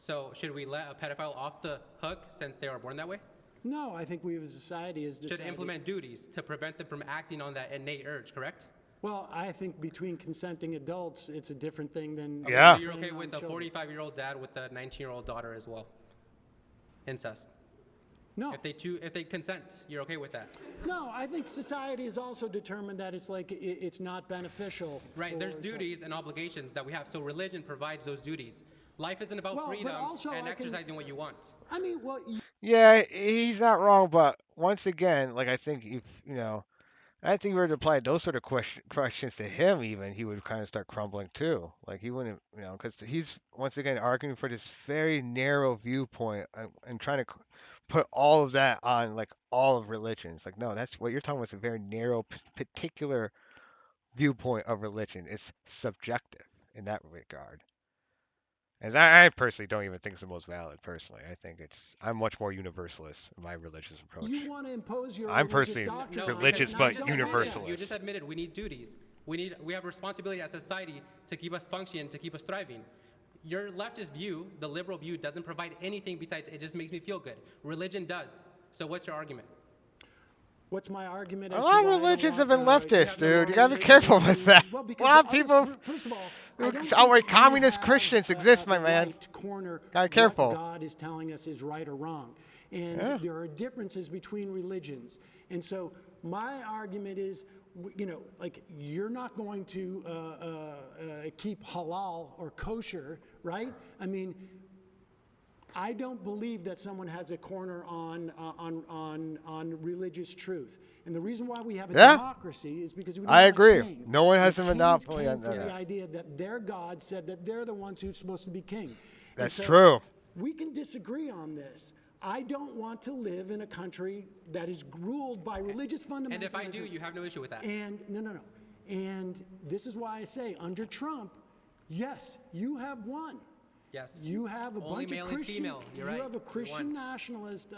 So should we let a pedophile off the hook since they were born that way? No, I think we as a society should implement duties to prevent them from acting on that innate urge, correct? Well, I think between consenting adults, it's a different thing than... Okay, so you're okay with a 45-year-old dad with a 19-year-old daughter as well? Incest? No. If they consent, you're okay with that? No, I think society has also determined that it's not beneficial. Right, there's duties and obligations that we have, so religion provides those duties. Life isn't about freedom and exercising what you want. I mean, yeah, he's not wrong, but once again, I think I think if we were to apply those sort of questions to him, even he would kind of start crumbling too. He wouldn't, because he's once again arguing for this very narrow viewpoint and trying to put all of that on all of religions. No, that's what you're talking about. Is a very narrow, particular viewpoint of religion. It's subjective in that regard. And I personally don't even think it's the most valid. Personally, I think I'm much more universalist in my religious approach. You want to impose your I'm religious personally doctrine religious, on but us, universalist. You just admitted we need duties. We have responsibility as a society to keep us functioning, to keep us thriving. Your leftist view, the liberal view, doesn't provide anything besides it just makes me feel good. Religion does. So what's your argument? What's my argument? A lot of religions have been leftist, dude. You gotta be careful with that. Well, A lot of people, first of all, I don't outright think you communist have, Christians exist, my the man. right to corner Gotta be careful. what God is telling us is right or wrong. And there are differences between religions. And so my argument is, like, you're not going to keep halal or kosher, right? I mean, I don't believe that someone has a corner on religious truth. And the reason why we have a democracy is because we don't have agree. a king. No one has The a kings monopoly came on from that. the idea that their God said that they're the ones who's supposed to be king. That's and so true. We can disagree on this. I don't want to live in a country that is ruled by religious fundamentalism. And if I do, you have no issue with that. And no. And this is why I say, under Trump, yes, you have won. Yes. You have a Only bunch male of and Christian. female. You're right. You have a Christian One. nationalist,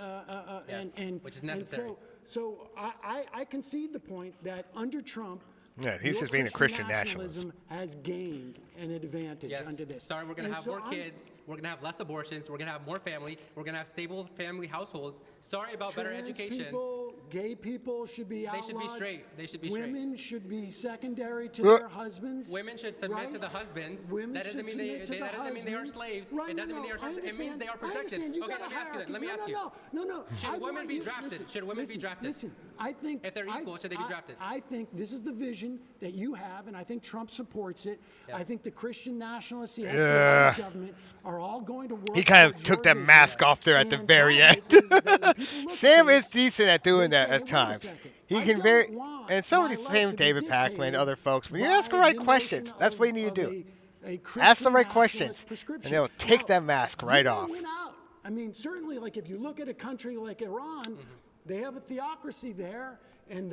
Yes, which is necessary. And so I concede the point that under Trump, Yeah, he's your just being a Christian nationalist. nationalism has gained an advantage Yes. under this. Sorry, we're going to And have so more kids. We're going to have less abortions. We're going to have more family. We're going to have stable family households. Sorry about better Trans education. people, gay people should be outlawed. They should be straight. They should be straight. Women should be secondary to their husbands. Women should submit right? to the husbands. Women that doesn't should mean they submit to the that doesn't mean they are husbands. slaves. Right, It doesn't mean they are I slaves. It means they are understand. protected. I understand. You Okay, got let me ask you then. Let me ask you. No. Should I women want be you- drafted? listen, Should women be drafted? Listen, I think If they're equal, should they be drafted? I think this is the vision that you have, and I think Trump supports it. Yes. I think the Christian nationalists he has throughout his government are all going to work. He kind of towards took your that vision. mask off there at the And very my end. hope is that when people look at Sam this, is decent at doing they that say, at "Wait a times. second, He I can don't very, want and some of my the life same to be David Packman and dictated other folks. When you by ask the right the questions, notion that's what you of need to do. a Ask the Christian right questions, nationalist and prescription. they'll take Now, that mask right you may off. win out. I mean, certainly, like if you look at a country like Iran, they have a theocracy there, and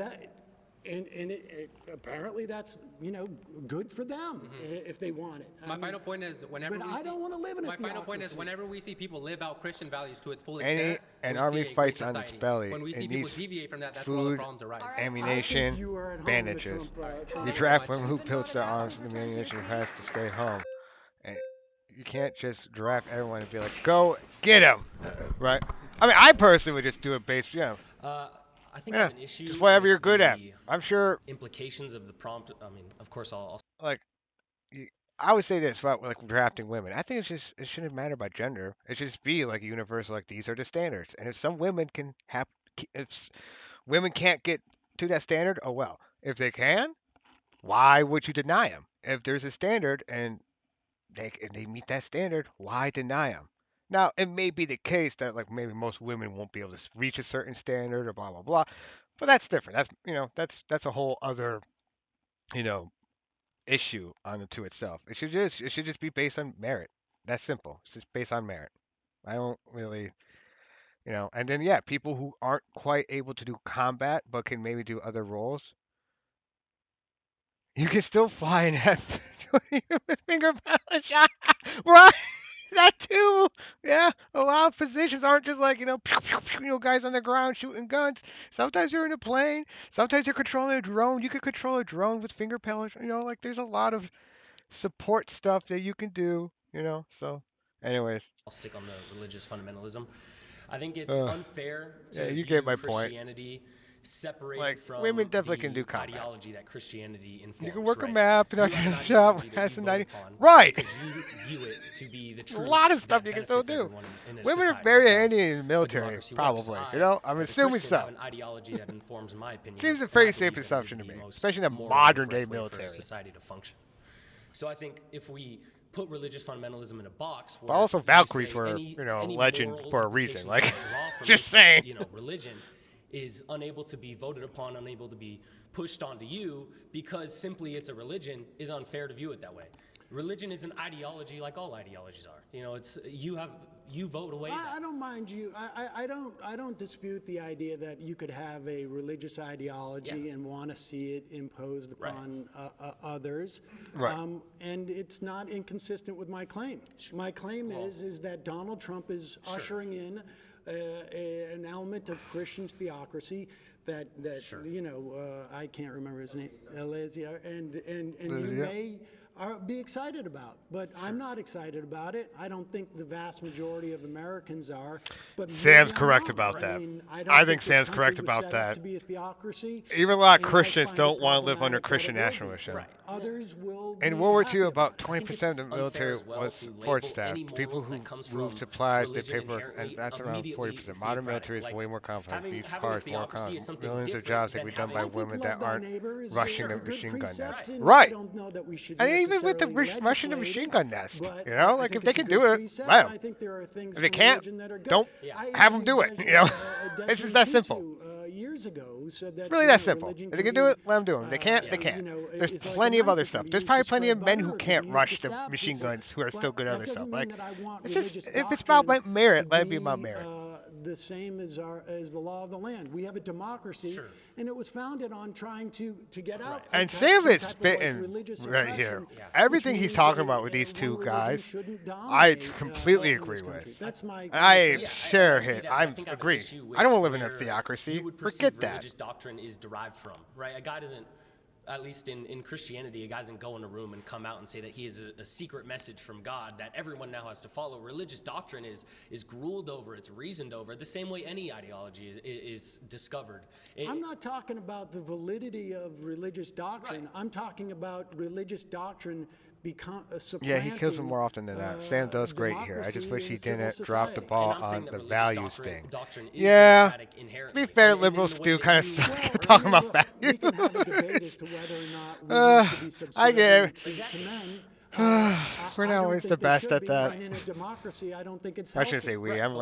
apparently that's good for them if they want it. My final point is whenever but we I don't want to live in a My final point is theocracy. whenever we see people live out Christian values to its full Any- extent, an we army see a fights great on its society. belly. When we It see people needs deviate from that, that's where all the food, problems arise. I think ammunition, you are at home in the bandages. Trump You Thank draft you very women who much. built their Voted out, arms please and return to your ammunition seat. has to stay home. And you can't just draft everyone and be like, go get him, right? I mean, I personally would just do it based, I think I have an issue. just whatever with you're good at. the I'm sure, Implications of the prompt. I mean, of course, I'll like, I would say this about like drafting women. I think it shouldn't matter by gender. It should just be like universal. Like these are the standards, and if some women can have, if women can't get to that standard, oh well. If they can, why would you deny them? If there's a standard and they meet that standard, why deny them? Now, it may be the case that like maybe most women won't be able to reach a certain standard or blah blah blah, but that's different. That's a whole other you know issue unto itself. It should just be based on merit. That's simple. It's just based on merit. I don't really and then yeah, people who aren't quite able to do combat but can maybe do other roles, you can still fly and have with finger pilot shot. Right? That too. Yeah. A lot of positions aren't just like, guys on the ground shooting guns. Sometimes you're in a plane. Sometimes you're controlling a drone. You can control a drone with finger pellets. Like there's a lot of support stuff that you can do, So, anyways. stick on the religious fundamentalism. I think it's Ugh. unfair to Yeah, you view get my point. Christianity separated Like, from women definitely the can do combat. ideology that Christianity informs. You can work right? a map, You have can an shop, ideology that has you some vote idea. upon Right. Because you view it to be the A truth. lot of stuff that you can still benefits do. everyone in a Women are society. very That's how handy in the a military, democracy probably. works. I'm as a assuming Christian, so. have an ideology that informs my opinions. Seems a and I pretty believe safe that it is assumption to the me, most especially in the moral and modern day correct way for military. society to function. So I think if we put religious fundamentalism in a box, But where also you Valkyries say were, any legend moral for a reason. implications Like, that we draw from just this, saying. Religion is unable to be voted upon, unable to be pushed onto you because simply it's a religion, is unfair to view it that way. religion is an ideology like all ideologies are. You know, it's you vote away. I don't mind you. I don't dispute the idea that you could have a religious ideology and want to see it imposed upon others. Right. And it's not inconsistent with my claim. My claim is that Donald Trump is ushering in an element of Christian theocracy that you know, I can't remember his name, Elijah, and you may be excited about, but I'm not excited about it. I don't think the vast majority of Americans are. But Sam's correct about that. I think Sam's correct about that. To be a theocracy, even a lot of Christians don't want to live under Christian nationalism. Right. Others will. In World War II, about 20% of the military was support staff. People who moved supplies, did paperwork, and that's around 40%. Modern military is way more complex. These cars more complex. Millions of jobs that be done by women that aren't rushing the machine gun nest. Right. And even with the rushing the machine gun nest, you know, like if they can do it, let them. If they can't, don't have them do it. You know, it's just that simple. Years ago, who said that really that simple. If they can do it, let them do it. If they can't, they can't. There's plenty of other stuff. There's probably plenty of men who can't rush the machine guns who are still good at other stuff. Like, it's just, if it's about merit, let it be about merit. The same as the law of the land. We have a democracy, and it was founded on trying to get out. And Sam is fitting right here. Everything he's talking about with these two guys, I completely agree with. That's my. I share it. I agree. I don't want to live in a theocracy. Forget that. Religious doctrine is derived from, right? A guy doesn't, at least in Christianity, a guy doesn't go in a room and come out and say that he is a secret message from God that everyone now has to follow. Religious doctrine is ruled over, it's reasoned over, the same way any ideology is discovered. I'm not talking about the validity of religious doctrine. Right. I'm talking about religious doctrine yeah, he kills them more often than that. Sam does great here. I just wish he didn't drop the ball on the values thing. Yeah, to be fair, liberals do kind of suck talking about values. I get it. We're not always the best at that. I shouldn't say we. I'm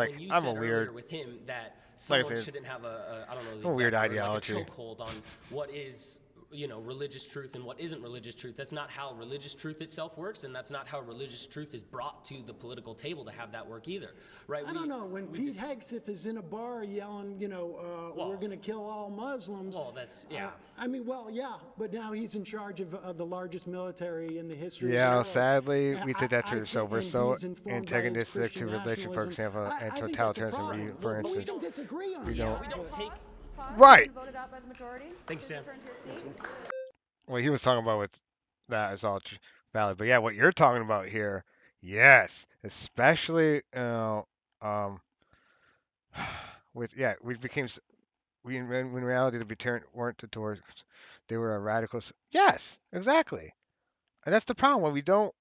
a weird. With him that someone shouldn't have a weird ideology. Like a chokehold on what is, you know, religious truth and what isn't religious truth. That's not how religious truth itself works, and that's not how religious truth is brought to the political table to have that work either, right? I don't know. When Pete Hegseth is in a bar yelling, you know, we're going to kill all Muslims. Well, that's, yeah. I mean, well, yeah, but now he's in charge of the largest military in the history of the world. world. Yeah, sadly, we did that to ourselves. We're so antagonistic to religion, for example, and totalitarianism, for instance. We can disagree on we that. don't take. Right. Voted out by the majority. Thanks, Sam. What he was talking about with that is all valid, but yeah, what you're talking about here, yes, especially with when in reality the weren't the tourists, they were radicals. Yes, exactly, and that's the problem when we don't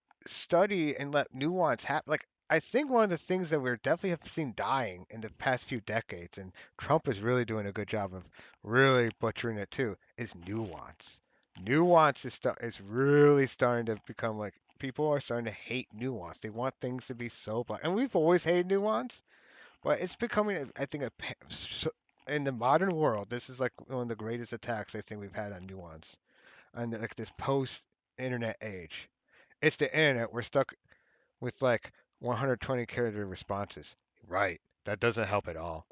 study and let nuance happen. Like, I think one of the things that we're definitely have seen dying in the past few decades, and Trump is really doing a good job of really butchering it too, is nuance. Nuance is really starting to become like, people are starting to hate nuance. They want things to be so black, and we've always hated nuance, but it's becoming, I think, in the modern world, this is like one of the greatest attacks I think we've had on nuance, on like this post-internet age. It's the internet. We're stuck with like 120 character responses. Right. That doesn't help at all.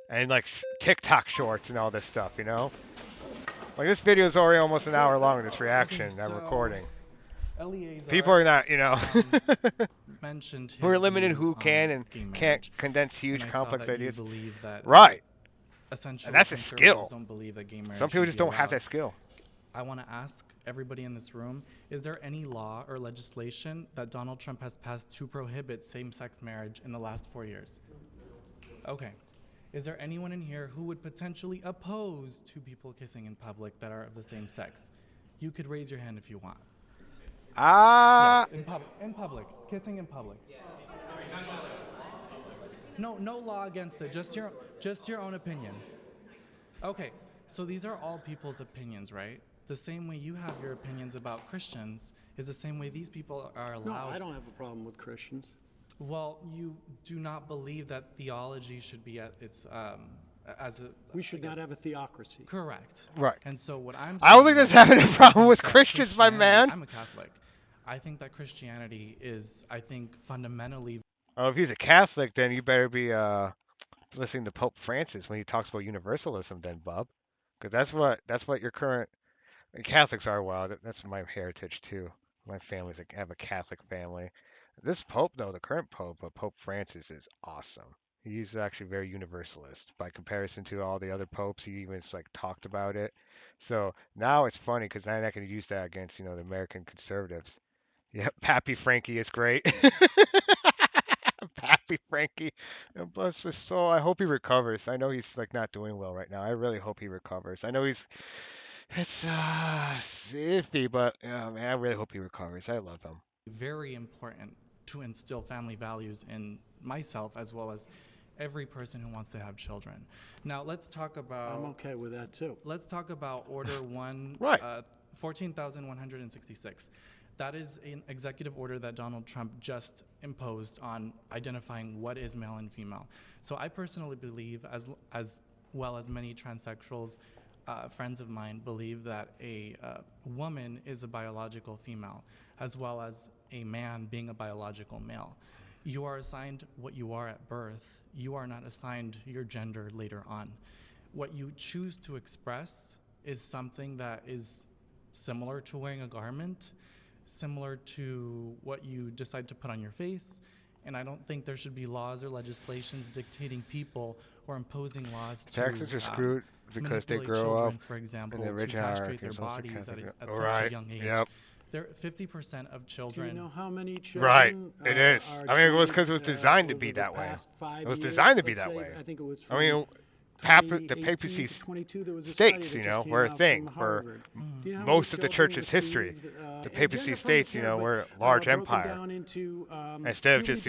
And like TikTok shorts and all this stuff, you know? Like, this video is already almost an hour long, this reaction, that recording. People are not, you know, mentioned we're limited who can and can't condense huge complex ideas. That, right. Essentially, and that's a skill. Don't believe that gay some people just don't have that skill. I want to ask everybody in this room, is there any law or legislation that Donald Trump has passed to prohibit same-sex marriage in the last 4 years? Okay. Is there anyone in here who would potentially oppose two people kissing in public that are of the same sex? You could raise your hand if you want. Yes, in public. Kissing in public. No law against it. Just your own opinion. Okay. So these are all people's opinions, right? The same way you have your opinions about Christians is the same way these people are allowed. No, I don't have a problem with Christians. Well, you do not believe that theology should be at its we should not have a theocracy. Correct. Right. And so what I'm saying, I don't think that's having a problem with Christians, my man. I'm a Catholic. I think that Christianity is, I think, fundamentally. Oh, if he's a Catholic, then you better be listening to Pope Francis when he talks about universalism, then, Bob, because that's what your current and Catholics are wild. That's my heritage too. My family's like, I have a Catholic family. This Pope, though, the current Pope, Pope Francis, is awesome. He's actually very universalist by comparison to all the other popes. He even like talked about it. So now it's funny because now I can use that against the American conservatives. Yep, Pappy Frankie is great. Pappy Frankie, and bless his soul. I hope he recovers. I know he's like not doing well right now. I really hope he recovers. I know it's iffy, but man, I really hope he recovers. I love him. Very important to instill family values in myself as well as every person who wants to have children. Now let's talk about. I'm okay with that too. Let's talk about Order 1, right. 14,166. That is an executive order that Donald Trump just imposed on identifying what is male and female. So I personally believe, as well as many transsexuals, friends of mine believe that a woman is a biological female, as well as a man being a biological male. You are assigned what you are at birth. You are not assigned your gender later on. What you choose to express is something that is similar to wearing a garment, similar to what you decide to put on your face. And I don't think there should be laws or legislations dictating people or imposing laws to Texas are screwed because they grow children, up for example, in the to castrate their bodies at such a young age. Yep. There 50% of children. Do you know how many children? Right, it is. Are I mean, it was treated, because it was designed to be that way. It was designed to be that way. I think it was. I mean, the papacy states, were a thing for most of the church's history. The papacy states, were a large empire. Instead of just,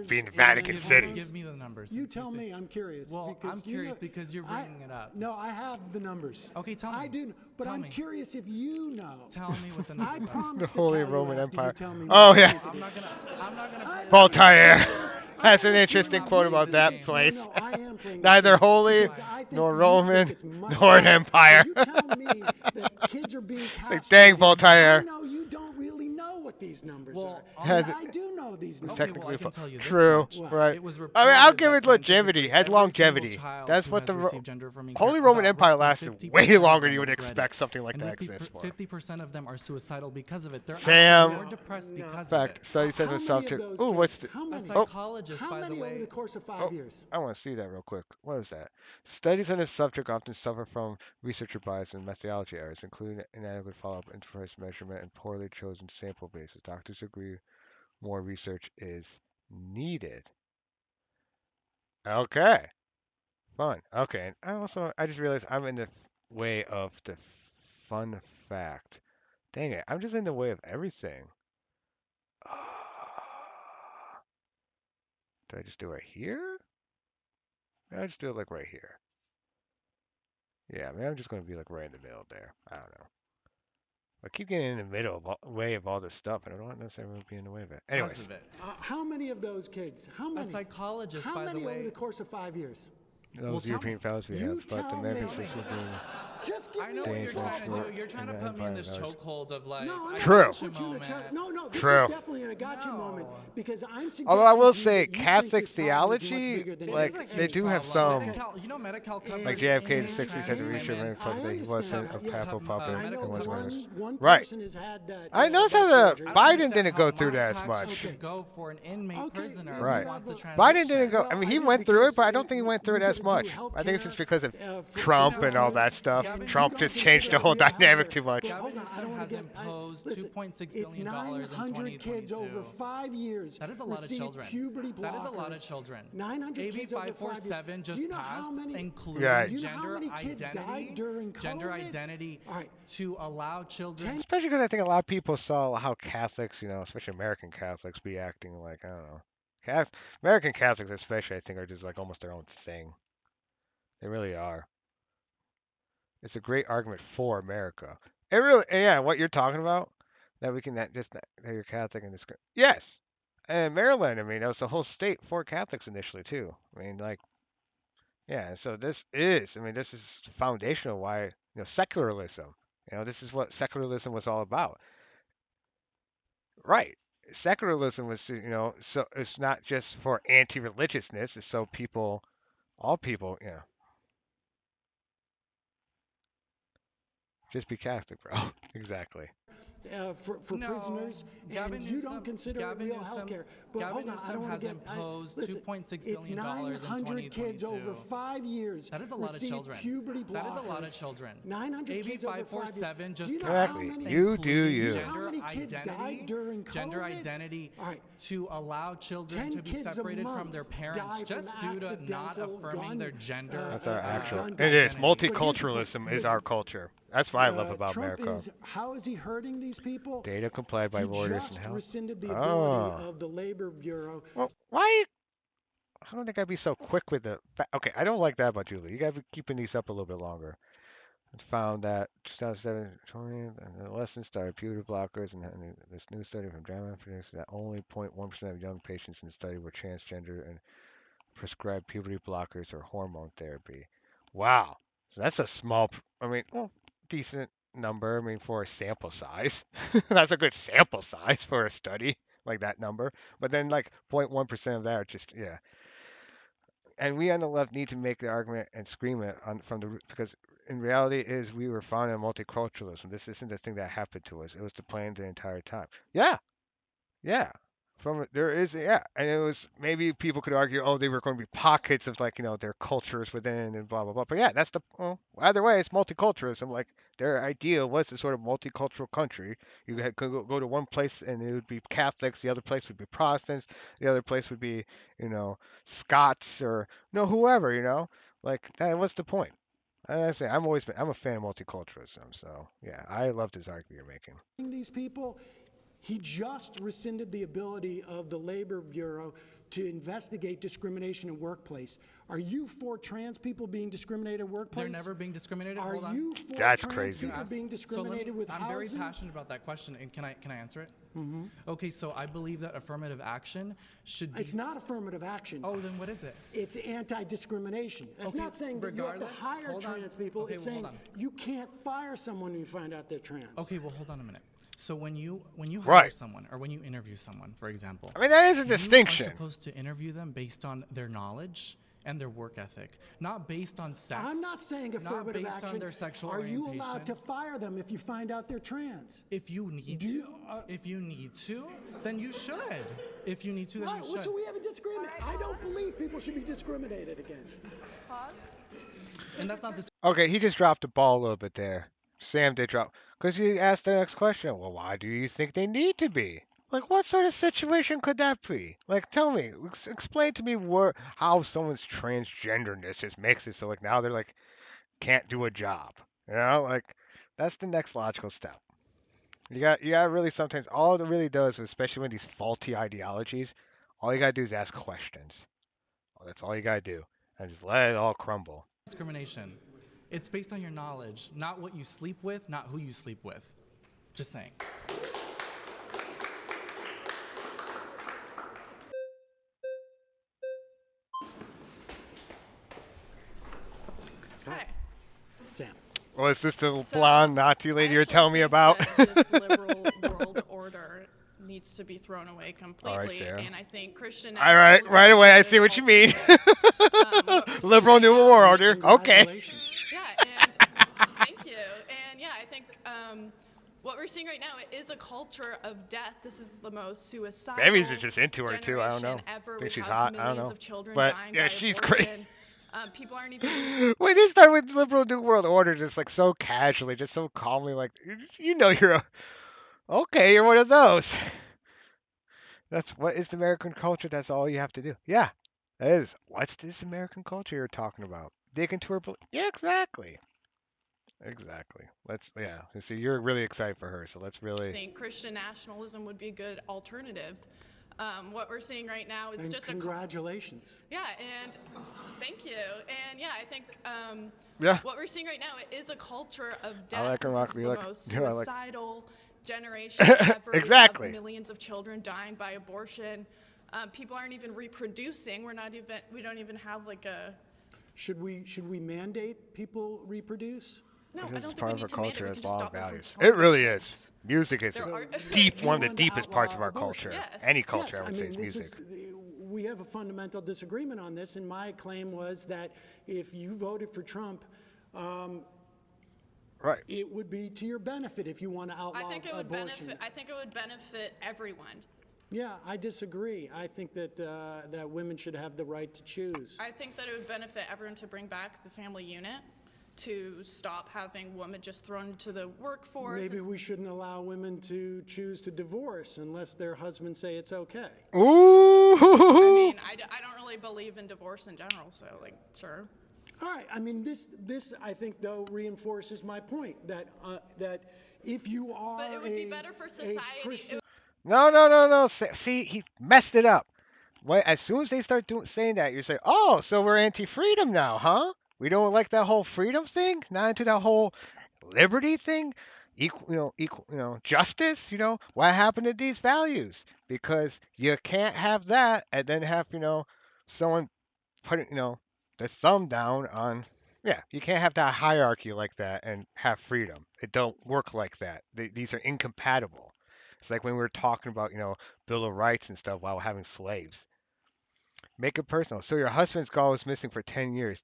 being Vatican City. Give me the numbers. You tell me. I'm curious. Well, I'm curious because you're bringing it up. No, I have the numbers. Okay, tell me. I do, but I'm curious if you know. Tell me what the numbers I are. promise The Holy to tell Roman you after Empire. You tell me Oh, yeah. I'm not gonna. Voltaire. That's an interesting quote about that place. No, I am playing Neither holy, nor Roman, nor an empire. You tell me that kids are being castrated. Dang, Voltaire. I know you don't really know what these numbers are. Has I do know these numbers. Okay, well, I can tell you this True, much. right. It was I mean, I'll reported give that it longevity. scientifically Has every longevity. single child That's who what has the received gender affirming Holy care, Roman about Empire roughly lasted 50% way of longer them than you would regret expect it. something like And that exists for. 50% of them are suicidal because of it. They're Sam. actually more depressed because In fact, of it. study says How itself many of to. those Ooh, kids- what's the? how A many? psychologist, How by the many over way. the course of 5 years? I want to see that real quick. What is that? Studies on this subject often suffer from researcher bias and methodology errors, including inadequate follow-up interface measurement and poorly chosen sample bases. Doctors agree more research is needed. Okay. Fun. Okay. And I just realized I'm in the way of the fun fact. Dang it. I'm just in the way of everything. Did I just do it right here? Maybe I just do it like right here. Yeah, maybe I'm just going to be like right in the middle there. I don't know. I keep getting in the middle way of all this stuff, and I don't want necessarily be in the way of it. Anyway. Because of it. How many of those kids? How many? A psychologist, How by many the way. over the course of 5 years? Those European fellows we have, but the American system Just give I me know a what you're Dang, trying to well, do. You're trying to and put me in this empire chokehold of like, No, I'm I not True. trying gotcha to put you in a moment. No, this True. is definitely a gotcha No. moment because I'm suggesting. Although I will to you say, that you think Catholic this problem is much theology, bigger than it like is. It's a they huge do have problem. some, Medi-Cal, you know, Medi-Cal covers like JFK in any the 60s had a trans research women. and I that he wasn't understand a that, yes. papal I puppet. I know and was one right. person has had that. I know that some of surgery. the I don't Biden understand didn't go how through my that as tax much. should go for an inmate Okay, prisoner you Right. who wants to have transition. Biden didn't go. Well, I mean, I he know went through it, because but I don't think he went through we it as could much. do I think it's just because of for Trump and all prisoners. that stuff. Gavin Trump Newsom just changed the whole considered real dynamic healthcare. too much. But Gavin hold on, I Newsom don't wanna has get- imposed listen, $2.6 it's billion in 900 kids 2022. over 5 years. That is a lot of received children. Puberty blockers. That is a lot of children. 900 AB kids over 5 years. 547 Do just you know passed, how many? including Yeah. Do you know how gender many kids identity, died during gender COVID? identity All right. to allow children. Especially because I think a lot of people saw how Catholics, especially American Catholics, be acting like, I don't know. American Catholics, especially, I think, are just like almost their own thing. They really are. It's a great argument for America. It really, yeah, what you're talking about, that we can that you're Catholic and this. Yes, and Maryland. I mean, that was the whole state for Catholics initially too. I mean, like, yeah. So this is, I mean, this is foundational. Why secularism? This is what secularism was all about. Right. Secularism was, so it's not just for anti-religiousness. It's so people, all people, just be Catholic, bro. Exactly. For No, prisoners, Gavin and you Newsom, don't consider Gavin it real Newsom, health care. But Gavin hold on, I Newsom don't want has to get imposed listen, $2.6 it's billion in 900 kids 2022. over 5 years. That is a lot of receive children. puberty blockers. That is a lot of children. 900 AB kids over 5 years. 547 just Do you know passed, how many? You do you. Do you know how many kids died during COVID? Gender identity All right. to allow children 10 to be kids a separated from month their parents die just from due to not accidental affirming gun, their gender. That's our actual. gun It is. deaths. Multiculturalism is our Listen, culture. That's what I love about Trump America. how is he hurting these people? Data complied by He Reuters and just Health. rescinded the Oh. ability of the Labor Bureau. Well, why? I don't think I'd be so quick with the. Okay, I don't like that about Julie. You gotta be keeping these up a little bit longer. It's found that 2020, adolescents started puberty blockers, and this new study from JAMA predicts that only 0.1% of young patients in the study were transgender and prescribed puberty blockers or hormone therapy. Wow, so that's a small. I mean, well, decent number. I mean, for a sample size, that's a good sample size for a study like that number. But then, like 0.1% of that are just and we on the left need to make the argument and scream it from the because in reality is we were founded in multiculturalism. This isn't the thing that happened to us. It was the plan the entire time. Yeah, yeah. There is and it was maybe people could argue, oh, they were going to be pockets of like their cultures within and blah blah blah. But yeah, that's the either way, it's multiculturalism. Like their idea was a sort of multicultural country. You could go to one place and it would be Catholics, the other place would be Protestants, the other place would be Scots or whoever. Like that. What's the point? I say I'm a fan of multiculturalism. So yeah, I love this argument you're making. These people. He just rescinded the ability of the Labor Bureau to investigate discrimination in workplace. Are you for trans people being discriminated in workplace? They're never being discriminated. Are Hold on. you for That's trans crazy. people being discriminated with I'm housing? very passionate about that question, and can I answer it? Mm-hmm. Okay, so I believe that affirmative action should be. It's not affirmative action. Oh, then what is it? It's anti-discrimination. It's Okay, not saying that you have to regardless, hire hold on. trans people. Okay, It's well, saying hold on. you can't fire someone when you find out they're trans. Okay, well, hold on a minute. So when you hire Right. someone or when you interview someone, for example, I mean that is a distinction. You are supposed to interview them based on their knowledge and their work ethic, not based on sex. I'm not saying affirmative not based action. on their sexual Are you orientation. allowed to fire them if you find out they're trans? If you need to, then you should. If you need to, then All you right, should. so we have a disagreement. All right, I don't believe people should be discriminated against. Pause. And that's not Okay, he just dropped the ball a little bit there. Sam did drop because he asked the next question. Well, why do you think they need to be? Like, what sort of situation could that be? Like, tell me, explain to me how someone's transgenderness just makes it so like now they're like can't do a job. Like that's the next logical step. You got really sometimes all it really does, especially when these faulty ideologies, all you gotta do is ask questions. That's all you gotta do, and just let it all crumble. discrimination. It's based on your knowledge, not what you sleep with, not who you sleep with. Just saying. Hi. Sam. Well, is this the So, blonde Nazi I lady you're actually telling me think about? that this liberal world order needs to be thrown away completely, Sarah. and I think Christian. All right, nationalism right would away. be I a see good what you mean. alternative. What we're seeing Liberal right New now World is- Order. Okay. Congratulations. Yeah, and thank you. And yeah, I think what we're seeing right now is a culture of death. This is the most suicidal Maybe he's just into her too. I don't know. generation ever. Think We she's have hot. I don't millions know. of children But dying yeah, by she's abortion. great. People aren't even. When you start with liberal New World Order, just like so casually, just so calmly, like you're okay. You're one of those. That's what is American culture. That's all you have to do. Yeah, that is. What's this American culture you're talking about? Dig into her. Yeah, exactly. Exactly. See, you're really excited for her, so let's I really. think Christian nationalism would be a good alternative. What we're seeing right now is And just congratulations. and thank you. And yeah, I think Yeah. what we're seeing right now is a culture of I death. like her This rock is music. the most Yeah, I like- suicidal generation ever. Exactly. We have millions of children dying by abortion. People aren't even reproducing. We don't even have like a. Should we mandate people reproduce? No, I This is don't think part we of our need to mandate. culture We as can just long stop them from values. It killing their really is. kids. Music is There are deep, You one of the want to deepest parts outlaw of our abortion. culture. Yes. Any culture, Yes, I would say, is this music. we have a fundamental disagreement on this, and my claim was that if you voted for Trump, Right. it would be to your benefit if you want to outlaw I think it would abortion. benefit. I think it would benefit everyone. Yeah, I disagree. I think that that women should have the right to choose. I think that it would benefit everyone to bring back the family unit, to stop having women just thrown into the workforce. Maybe we shouldn't allow women to choose to divorce unless their husbands say it's okay. Ooh. I mean, I don't really believe in divorce in general, so like, sure. All right. I mean, this I think though reinforces my point that that if you are But it would be better for society. No. See, he messed it up. As soon as they start saying that, you say, "Oh, so we're anti-freedom now, huh? We don't like that whole freedom thing. Not into that whole liberty thing, justice. What happened to these values? Because you can't have that and then have someone putting the thumb down on. Yeah, you can't have that hierarchy like that and have freedom. It don't work like that. These are incompatible. It's like when we were talking about, Bill of Rights and stuff while having slaves. Make it personal. So your husband's was missing for 10 years.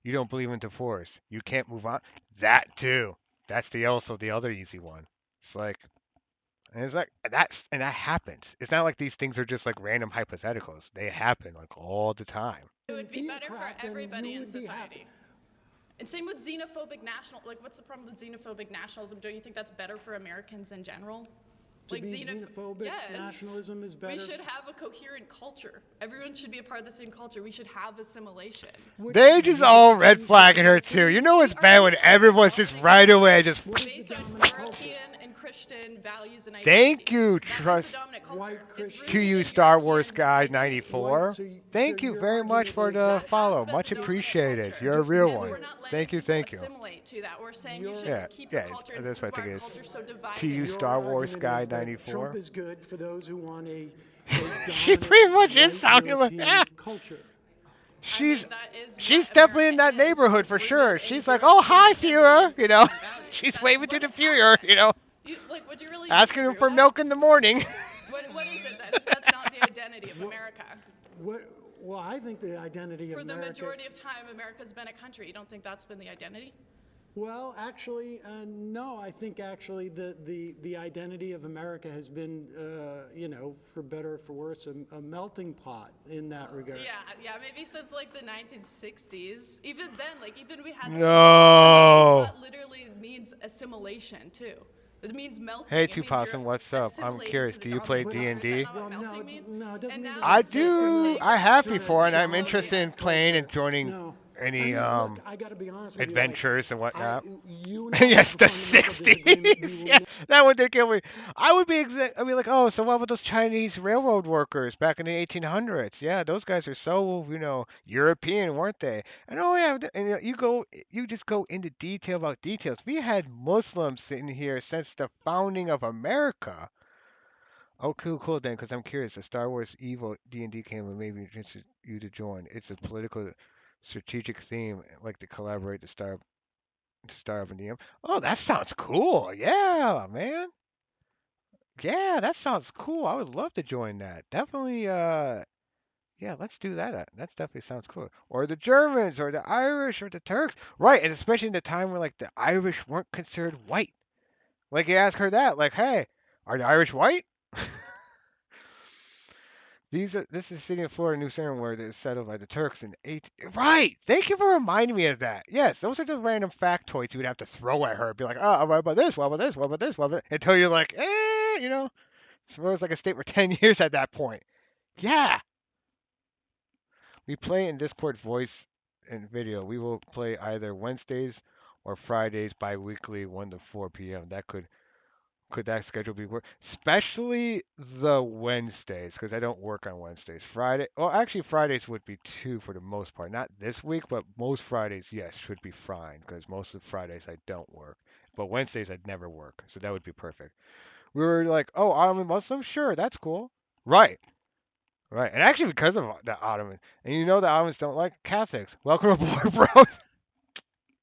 You don't believe in divorce. You can't move on. That too. That's also the other easy one. It's like, and it's like that happens. It's not like these things are just like random hypotheticals. They happen like all the time. It would be better for everybody in society. And same with xenophobic what's the problem with xenophobic nationalism? Don't you think that's better for Americans in general? Xenophobic nationalism is better. We should have a coherent culture. Everyone should be a part of the same culture. We should have assimilation. They just all red flagging her too. You know it's bad when everyone's just right away just. Based on European and Christian values and Thank identity. you, Trust. To you, Star Wars Guy 94. Thank you very much for the follow. Much appreciated. You're a real one. Thank you. Assimilate to that. We're saying you should keep your culture, and this is why our culture's so divided. To you, Star Wars Guy 94. Trump is good for those who want a she pretty much is sounding like that. Culture. She's definitely in that neighborhood for sure. She's like, "Oh, hi, Führer," She's waving to the Führer, Would you really asking him for milk in the morning. What is it then if that's not the identity of America? Well, I think the identity of America. For the majority of time, America's been a country. You don't think that's been the identity? Well, actually, no. I think actually the identity of America has been, for better or for worse, a melting pot in that regard. Yeah, maybe since like the 1960s. Even then, even we had this No. melting pot literally means assimilation too. It means melting. Hey, Tupac, what's up? I'm curious. Do you play D&D? No, it doesn't mean I do. I have before, and I'm interested in playing and joining any I gotta be honest with adventures and whatnot. Yes, the 60s. Yeah, that would kill me. I would be like, oh, so what about those Chinese railroad workers back in the 1800s? Yeah, those guys are so European, weren't they? And and you just go into detail about details. We had Muslims sitting here since the founding of America. Oh, cool then, because I'm curious. The Star Wars Evo D&D game would maybe interest you to join. It's a political strategic theme, like to collaborate to Star of DM. Oh, that sounds cool. Yeah, man. Yeah, that sounds cool. I would love to join that. Definitely, yeah, let's do that. That definitely sounds cool. Or the Germans, or the Irish, or the Turks. Right, and especially in the time where, the Irish weren't considered white. Like, you ask her that, hey, are the Irish white? This is city of Florida, New Salem, where it is settled by the Turks in Right. Thank you for reminding me of that. Yes, those are just random factoids you would have to throw at her. Be like, oh, what about this? What about this? What about this? What about this? Until you're like, So it was like a state for 10 years at that point. Yeah. We play in Discord voice and video. We will play either Wednesdays or Fridays bi-weekly, 1 to 4 p.m. Could that schedule be work? Especially the Wednesdays, because I don't work on Wednesdays. Actually, Fridays would be too for the most part. Not this week, but most Fridays, yes, should be fine, because most of Fridays I don't work. But Wednesdays I'd never work, so that would be perfect. We were like, oh, I'm a Muslim? Sure, that's cool. Right. And actually, because of the Ottoman, and the Ottomans don't like Catholics. Welcome aboard, bro.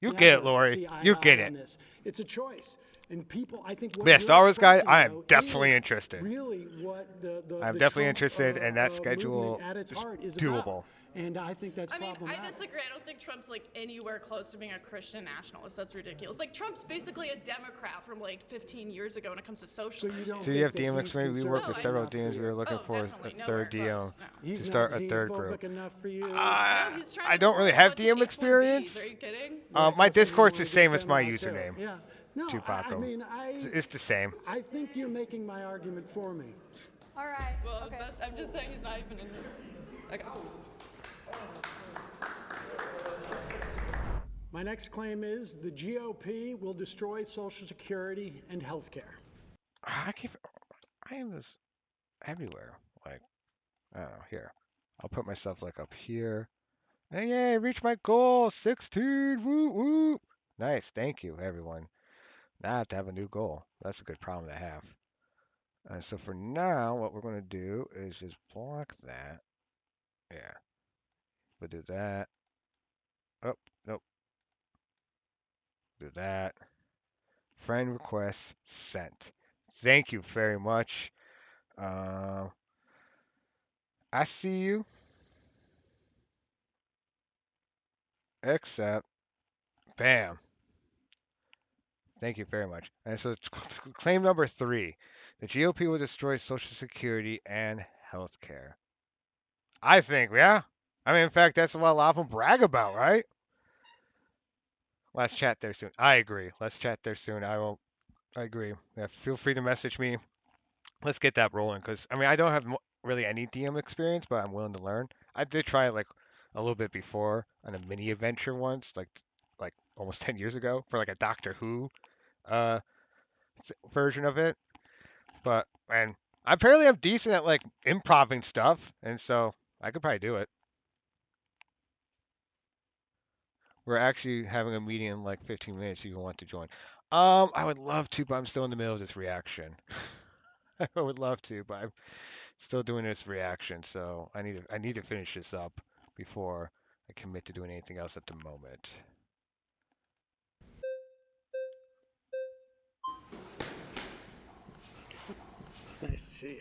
You get it, Lori. see eye You to get eye it. on this. It's a choice. And people, I think what Yeah, you're Star Wars guy, expressing, I am though, definitely is interested. really what I'm the definitely Trump, interested, and that schedule movement at its heart is doable. about. And I think that's problematic. I disagree. I don't think Trump's like anywhere close to being a Christian nationalist. That's ridiculous. Like Trump's basically a Democrat from like 15 years ago when it comes to socialism. So you don't So you have think that DMX, he's maybe we work with several conservative DMs. We were looking for a third DM He's to not start a third group. xenophobic enough for you. No, he's trying I to don't really grow a have bunch of DM H-1Bs. experience. Are you kidding? My so you Discord's wanna the get same as them my out too. username. Yeah. No, I mean, It's the same. I think you're making my argument for me. All right. Well, okay. I'm just saying he's not even in here. Okay. My next claim is the GOP will destroy Social Security and health care. I am this everywhere. Like, I don't know, here. I'll put myself like up here. Hey, yay, reach my goal, 16, woo, woo. Nice, thank you, everyone. Now I have to have a new goal. That's a good problem to have. And so for now, what we're going to do is just block that. Yeah. We'll do that. Oh, nope. Do that. Friend request sent. Thank you very much. I see you. Accept. Bam. Thank you very much. And so it's claim number 3. The GOP will destroy Social Security and health care. I think, yeah. I mean, in fact, that's what a lot of them brag about, right? Let's chat there soon. I agree. Let's chat there soon. I agree. Yeah, feel free to message me. Let's get that rolling because I mean I don't have really any DM experience, but I'm willing to learn. I did try it like a little bit before on a mini adventure once, like almost 10 years ago for like a Doctor Who uh version of it. But and apparently I'm decent at like improving stuff, and so I could probably do it. We're actually having a meeting in like 15 minutes if you want to join. I would love to, but I'm still in the middle of this reaction. I would love to, but I'm still doing this reaction, so I need to finish this up before I commit to doing anything else at the moment. Nice to see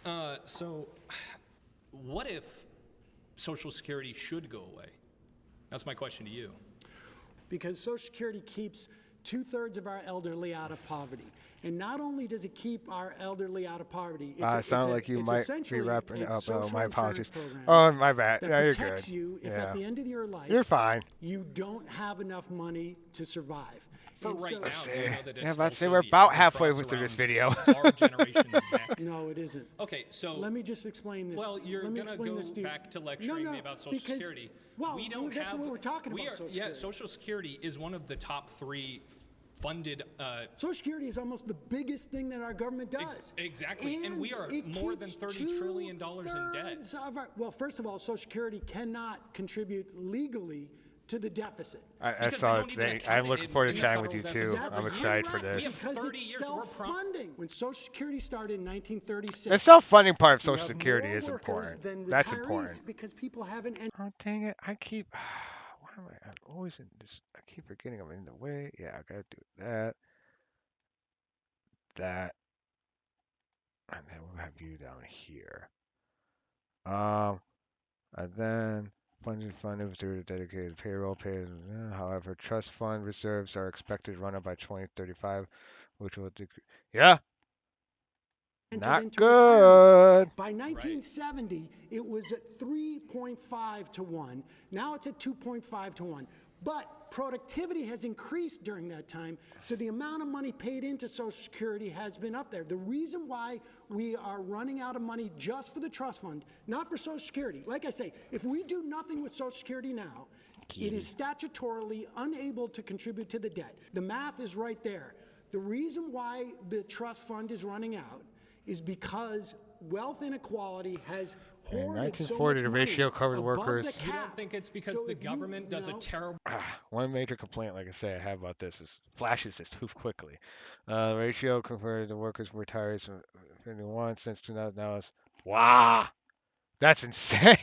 you. So, what if Social Security should go away? That's my question to you. Because Social Security keeps 2/3 of our elderly out of poverty. And not only does it keep our elderly out of poverty, It sounds like you might be wrapping up. Oh, my apologies. Program Oh, my bad. that No, you're protects good. you if Yeah. at the end of your life You're fine. you don't have enough money to survive. For And right so- now, do you know that it's Yeah, but also we're the about halfway albatross through this around video. our generation's neck? No, it isn't. Okay, so Let me just explain this. Well, you're Let me gonna explain go this to you. back to lecturing no, me about Social because, Security. Well, we don't that's have. what we're talking we about. are, Social yeah, Security. Social Security is one of the top 3 funded. Social Security is almost the biggest thing that our government does. Exactly, and we are it more than keeps $30 trillion in debt. 2/3 of our, well, first of all, Social Security cannot contribute legally to the deficit. I Because they saw don't it even today. account I'm it looking in- forward in to the chatting with federal you too. deficit. I'm You're excited for right, this. We have because 30 it's years, we're self-funding. When Social Security started in 1936, The self-funding part of you Social have Security more is workers important. than That's retirees important. because people haven't. Oh dang it! I keep. Why am I'm always in this. I keep forgetting I'm in the way. Yeah, I gotta do that. That. And then we'll have you down here. And then funded through dedicated payroll pays. However, trust fund reserves are expected to run up by 2035, which will decrease. Yeah, not Into good. retirement. By 1970, it was at 3.5 to 1. Now it's at 2.5 to 1. But productivity has increased during that time, so the amount of money paid into Social Security has been up there. The reason why we are running out of money just for the trust fund, not for Social Security, like I say, if we do nothing with Social Security now, it is statutorily unable to contribute to the debt. The math is right there. The reason why the trust fund is running out is because wealth inequality has hoarded so much the money ratio covered above workers. the You don't cap. think it's because So the if you- government does a no. terrible? One major complaint, like I say, I have about this is flashes just too quickly. Ratio compared to workers and retirees from 51 since 2000 now is wow. That's insane.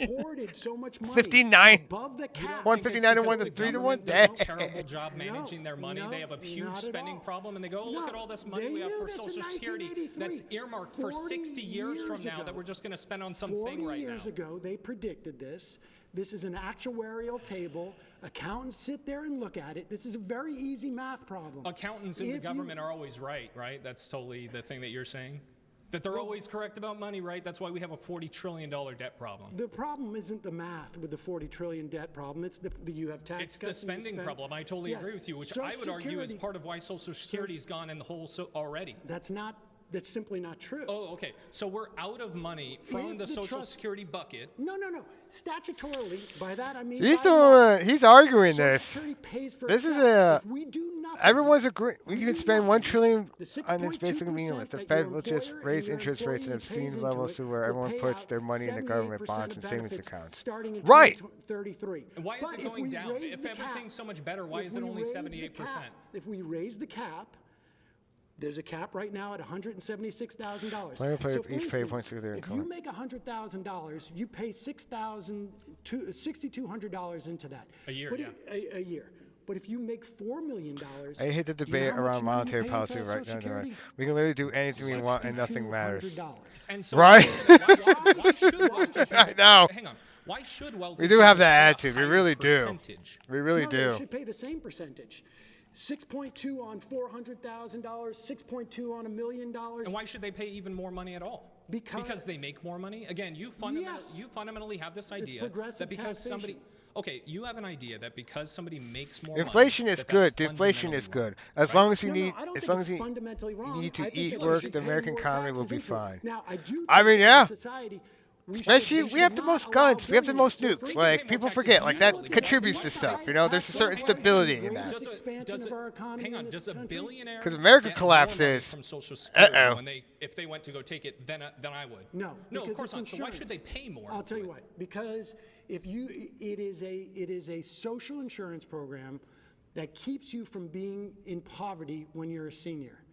Hoarded so much money 59. above the cap. 159 to 1 to 3 to 1. Does a terrible job managing their money. They have a huge spending all. problem, and they go, oh, look at all this money we have for Social Security that's earmarked for 60 years from now that we're just going to spend on something right now. 40 years ago, they predicted this. This is an actuarial table. Accountants sit there and look at it. This is a very easy math problem. Accountants in the government are always right? That's totally the thing that you're saying? That they're always correct about money, right? That's why we have a $40 trillion debt problem. The problem isn't the math with the $40 trillion debt problem. It's the you have tax It's cuts the spending problem. I totally agree with you, which I would argue is part of why Social Security's gone in the hole already. That's simply not true. Oh, okay. So we're out of money from the Social Security bucket. No. Statutorily, by that I mean He's arguing Social this. Security pays for This is itself. If we do nothing, everyone's agreeing. We can spend $1 trillion the on this basically meaningless. The Fed will just raise interest rates and obscene levels to where everyone puts their money in the government bonds and savings accounts. Starting in Right. 2033. And why is it going down? If everything's so much better, why is it only 78%? If we raise the cap, there's a cap right now at $176,000. So for instance, their if you make $100,000, you pay $6,200 into that. A year, A year. But if you make $4 million, I hate the debate around monetary policy right now. We can literally do anything we want and nothing matters. And so right? why should I know. Hang on. Why should wealthy We do have people that pay a attitude. We higher really do. percentage? We really No, do. they should pay the same percentage. 6.2 on $400,000, 6.2 on $1 million. And why should they pay even more money at all? Because they make more money? Again, you fundamentally have this idea that because somebody... Okay, you have an idea that because somebody makes more inflation money... is good. Deflation is good. As long as you need to eat, work, the American economy will be fine. Now, I do society, we have the most guns. We have the most nukes. Like, people forget. Like, that contributes to stuff. You know, there's a certain stability in that. Hang on, does a billionaire because America collapses. From Social Security when if they went to go take it, then I would. No, of course not. So why should they pay more? I'll tell you why. Because it is a social insurance program that keeps you from being in poverty when you're a senior.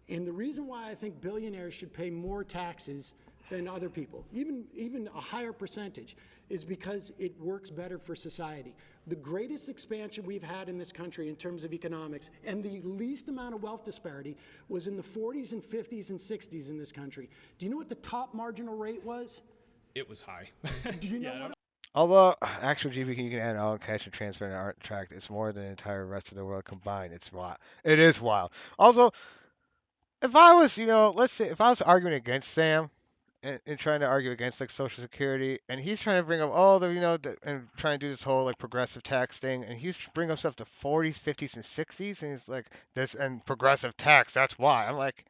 And the reason why I think billionaires should pay more taxes than other people, even a higher percentage, is because it works better for society. The greatest expansion we've had in this country in terms of economics and the least amount of wealth disparity was in the 40s and 50s and 60s in this country. Do you know what the top marginal rate was? It was high. Do you know what? Although actual GDP you can add all cash and transfer and art tract, it's more than the entire rest of the world combined. It's wild. It is wild. Also, if I was, let's say if I was arguing against Sam, and trying to argue against like Social Security, and he's trying to bring up all the and trying to do this whole like progressive tax thing, and he's bringing up stuff to 40s, 50s, and 60s, and he's like this and progressive tax. That's why I'm like,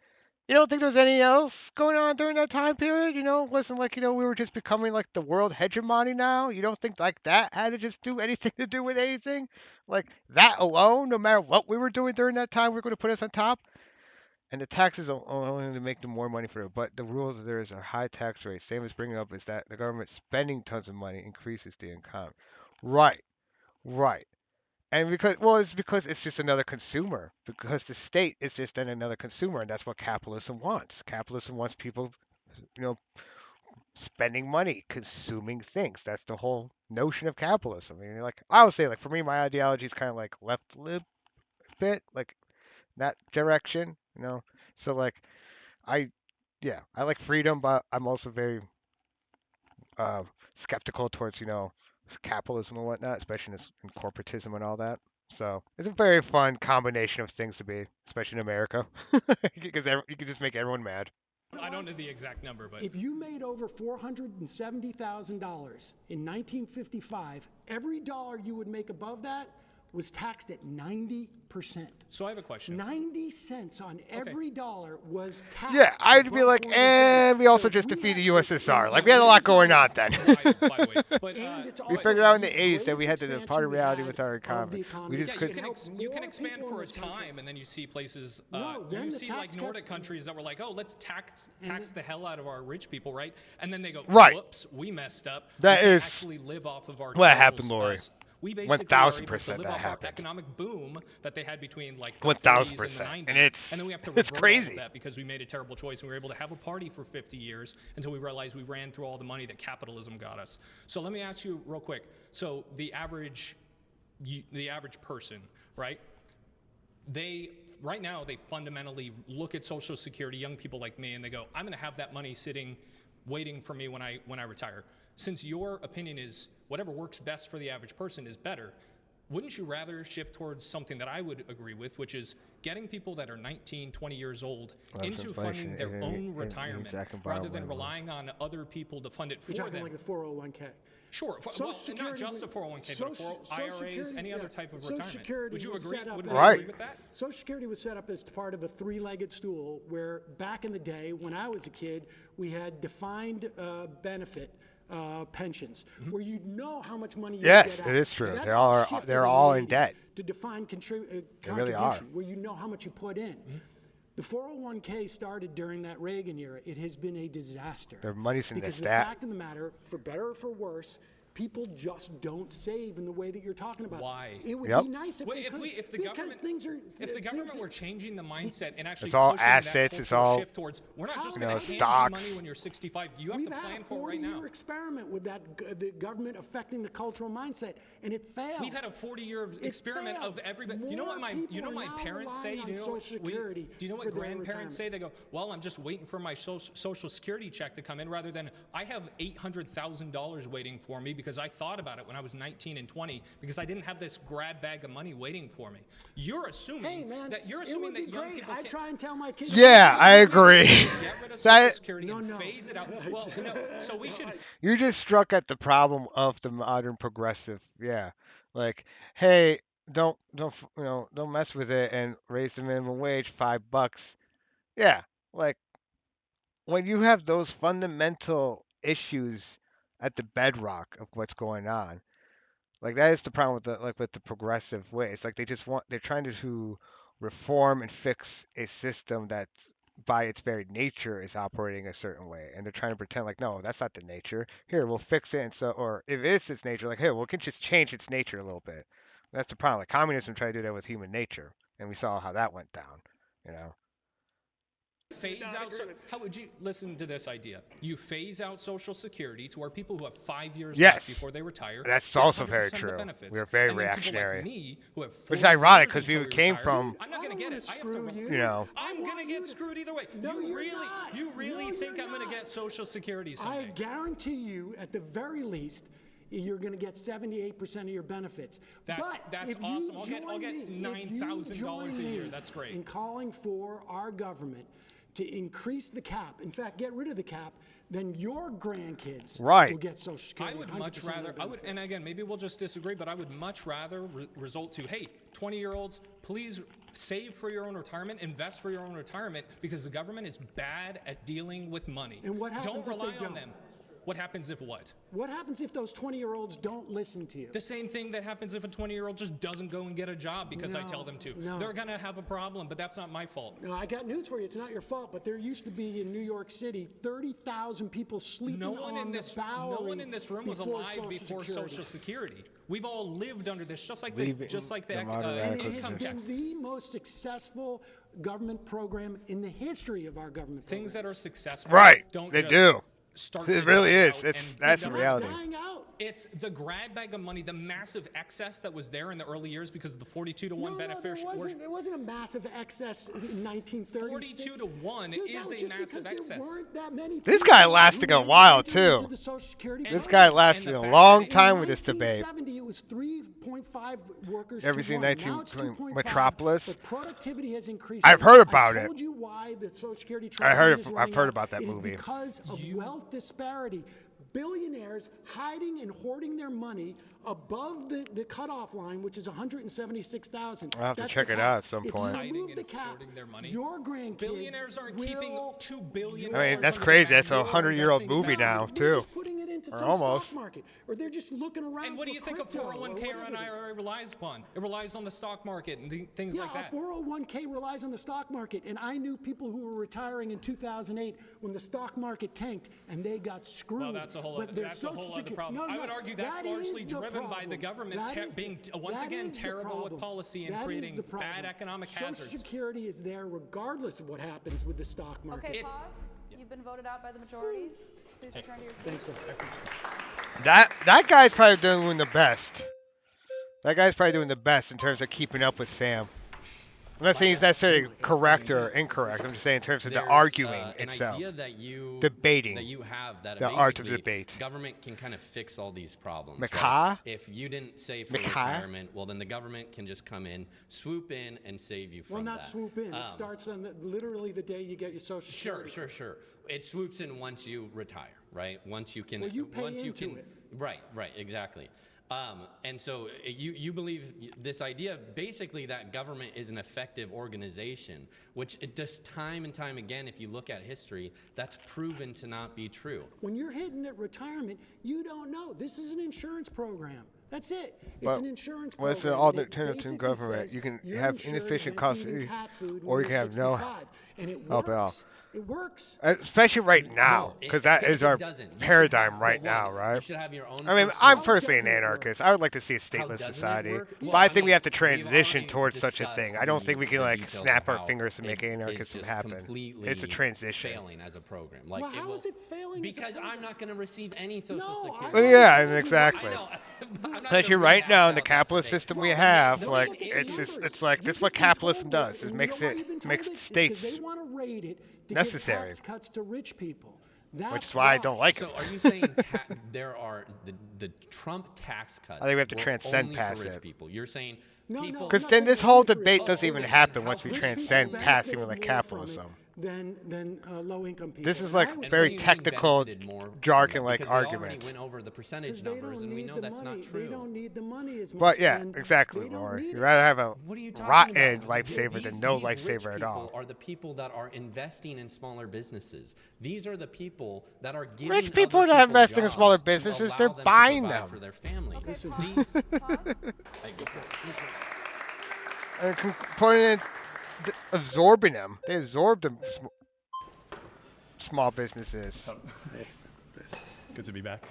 you don't think there's anything else going on during that time period? Wasn't like we were just becoming like the world hegemony now. You don't think like that had to just do anything to do with anything? Like that alone, no matter what we were doing during that time, we're going to put us on top. And the taxes are only to make them more money for it. But the rules there is a high tax rate. Same as bringing up is that the government spending tons of money increases the income. Right. And it's because it's just another consumer. Because the state is just then another consumer, and that's what capitalism wants. Capitalism wants people, spending money, consuming things. That's the whole notion of capitalism. I mean, I would say, for me, my ideology is kind of like left lib bit, like that direction. So I like freedom, but I'm also very skeptical towards capitalism and whatnot, especially in corporatism and all that. So it's a very fun combination of things to be, especially in America, because you can just make everyone mad. I don't know the exact number, but if you made over $470,000 in 1955, every dollar you would make above that was taxed at 90%. So I have a question. 90 cents on every dollar was taxed. Yeah, I'd be like, and we also just defeated the USSR. We had a lot going on then. We figured out in the 80s that we had to part of reality with our economy. We just you can expand for a time, and then you see places, you see Nordic countries that were like, oh, let's tax the hell out of our rich people, right? And then they go, whoops, we messed up. That we is can't actually live off of our what happened, Lori. We basically are able to 1000% live that off our happened. economic boom that they had between like the 1000%. 40s and the 90s. And then we have to it's revert all crazy. of that because we made a terrible choice. And we were able to have a party for 50 years until we realized we ran through all the money that capitalism got us. So let me ask you real quick. So the average person, right? Right now, they fundamentally look at Social Security, young people like me, and they go, I'm going to have that money sitting, waiting for me when I retire. Since your opinion is whatever works best for the average person is better, wouldn't you rather shift towards something that I would agree with, which is getting people that are 19, 20 years old into funding their own retirement rather than relying on other people to fund it for You're talking them? like the 401k. Sure. Well, not just a 401k, but IRAs, any other type of retirement. Security Would you was agree? set up Would as you Right. agree with that? Social Security was set up as part of a three-legged stool where back in the day when I was a kid, we had defined benefit pensions where you'd know how much money you Yes, would get out. it is true. That shifted They're in the all in 80s debt. to define really contribution are. where you know how much you put in. The 401k started during that Reagan era. It has been a disaster. Their money's in the because the stat. fact of the matter, for better or for worse, people just don't save in the way that you're talking about. Why? It would Yep. be nice if Well, they if could. the because government, things are, if the government things- were changing the mindset and actually It's all pushing that assets, it's cultural all, shift towards, we're not just you going know, to hand stocks. you money when you're 65. You have We've to had plan a for it right now. 40-year experiment with that, the government affecting the cultural mindset, and it failed. We've had a 40-year experiment failed. of everybody. You know what More my people are now parents say? relying You on know what Social Security do you know what for their grandparents say? They go, "Well, I'm just waiting for my social security check to come in," rather than I have $800,000 waiting for me because I thought about it when I was 19 and 20 because I didn't have this grab bag of money waiting for me. You're assuming Hey man, that you're it assuming would be that young great. people I can't. try and tell my kids. Yeah, I agree. Get rid of That- Social Security and No. phase it out. Well, no. So we should. You just struck at the problem of the modern progressive. Yeah, like, hey, don't mess with it and raise the minimum wage $5. Yeah, like when you have those fundamental issues at the bedrock of what's going on, like that is the problem with the progressive way. It's like they're trying to reform and fix a system that by its very nature is operating a certain way, and they're trying to pretend like no, that's not the nature. Here, we'll fix it, and so or if it is its nature, like here, we can just change its nature a little bit. That's the problem. Like communism tried to do that with human nature, and we saw how that went down. You know. Phase out. How would you listen to this idea? You phase out Social Security to where people who have 5 years Yes. left before they retire. That's get also 100% very of the true. benefits. We are very and then reactionary. People like me, who have Which is 40 ironic years because until we came retire, from. I'm not going to get it. I have to. You know. I'm going to get screwed either way. No, you you're really, not. you really No, think you're I'm going to not. get Social Security I someday? guarantee you, at the very least, you're going to get 78% of your benefits. That's if you awesome. I'll join get me- if you $9,000 a join year. me That's great. In calling for our government to increase the cap, in fact, get rid of the cap, then your grandkids Right. will get Social Security. I would 100% much of their rather, and benefits. again, maybe we'll just disagree, but I would much rather result to, hey, 20-year-olds, please save for your own retirement, invest for your own retirement, because the government is bad at dealing with money. And what happens Don't if they rely on don't? them. What happens if what? What happens if those 20-year-olds don't listen to you? The same thing that happens if a 20-year-old just doesn't go and get a job because I No, tell them to. no. They're going to have a problem, but that's not my fault. No, I got news for you. It's not your fault, but there used to be in New York City 30,000 people sleeping No one on in the this Bowery room was alive before Social Security. We've all lived under this, just like the modern And it radical has income been tax. the most successful government program in the history of our government. Things that are programs. successful Right. don't They just do. start It to really die is. out It's and that's die the They're out. not reality. dying out. It's the grab bag of money, the massive excess that was there in the early years because of the 42-1 No, beneficiary. there wasn't a massive excess in 1936. 42-1 Dude, is that was a just massive because excess. There weren't that many This people guy who lasting a were while, entered too. into the Social Security This program. guy lasted the a fact long that time with this debate. In 1970, it was 3.5 workers Ever to seen one. Now it's 19 2.5. Metropolis? But productivity has increased. I've heard about I've it. told you why the Social Security I Trust heard Fund is it- I've running heard out. about that It is movie. because of wealth disparity. Billionaires hiding and hoarding their money above the cutoff line, which is 176,000. I'll have to That's check the it cap. out at some If point. you Hiding remove and the cap, hoarding their money. your grandkids Billionaires aren't keeping will- $2 billion. I mean, that's under the crazy. back That's door a 100-year-old investing in movie now, We're too. just putting it into Or some almost. stock market, or they're just looking around. And what do you think a crypto 401k or an whatever it is. IRA relies upon? It relies on the stock market and things like that. Yeah, a 401k relies on the stock market, and I knew people who were retiring in 2008 when the stock market tanked and they got screwed. Well, that's a whole But other, their that's a Social whole other Secu- problem. No, I no, would argue that's that is largely the driven by the problem. government That is being the- once that again is the terrible with problem. policy and That is creating the problem. bad economic Social hazards. Security is there regardless of what happens with the stock market. Okay, pause. You've been voted out by the majority. Please return to your seat. That guy's probably doing the best. That guy's probably doing the best in terms of keeping up with Sam. I'm not saying he's necessarily correct or incorrect. I'm just saying in terms of the arguing an itself. idea that you Debating. that you have that The basically art of debate. government can kind of fix all these problems. Macaw? If you didn't save for Macaw? retirement, well then the government can just come in, swoop in, and save you from Well, not that. swoop in. It starts on literally the day you get your Social Security. Sure. It swoops in once you retire, right? Once you can. Well, you pay once you into can, it. Right, exactly. And so you believe this idea, basically, that government is an effective organization, which it just time and time again, if you look at history, that's proven to not be true. When you're hitting at retirement, you don't know. This is an insurance program. That's it. It's an insurance program. Well, it's an and it alternative to basically government. says You can you're have insured inefficient against costs, eating cat food or when you you're can have no 65. And it help at all. works. It works. Especially right now, No, because that is it our doesn't. You should paradigm have- right well, now, one, right? You should have your own. I mean, personal- I'm personally an doesn't it work? anarchist. I would like to see a How stateless doesn't it society. work? But Well, I I think mean, we have to we've transition already towards such a discussed thing. I don't think we can, like, details snap of our how fingers and make it is anarchism just happen. completely It's a transition. failing as a program. Like, Well, how will- is it failing as a Because I'm program? not going to receive any Social No, Security. Well, I yeah, told you exactly. I know. I'm not Especially gonna right rehash now in the out that capitalist debate. system Well, we then have, look like at the it's numbers. like You've this is what just been told capitalism this, does. It and makes you know why you've been makes told it? It's states 'cause they want to rate it to necessary. get tax cuts to rich people. That's which is why I don't like it. So are you saying there are the Trump tax cuts? I think we have to were transcend only past for rich it. people. You're saying No, people. I'm Because not then saying this they're whole only for debate rich doesn't people. even then happen how once we Rich transcend people past benefited even like more capitalism. from it than low-income people. This is And like I would very say- What do you mean technical benefited more from jargon that? like Because they already arguments. went over the percentage 'cause they numbers, don't and we need know the that's money. not true. They don't need the money as much. But yeah, and exactly, they don't Rory. need You'd it. rather have a What are you talking rotten about? lifesaver These- than no these rich lifesaver at all. people are the people that are investing in smaller businesses. These are the people that are giving Rich people other are not people investing in smaller jobs to businesses, allow they're them to buying provide them. for their family. Okay, Listen, pause. Pause. And putting in, absorbing them. They absorb them. Small businesses. So, good to be back.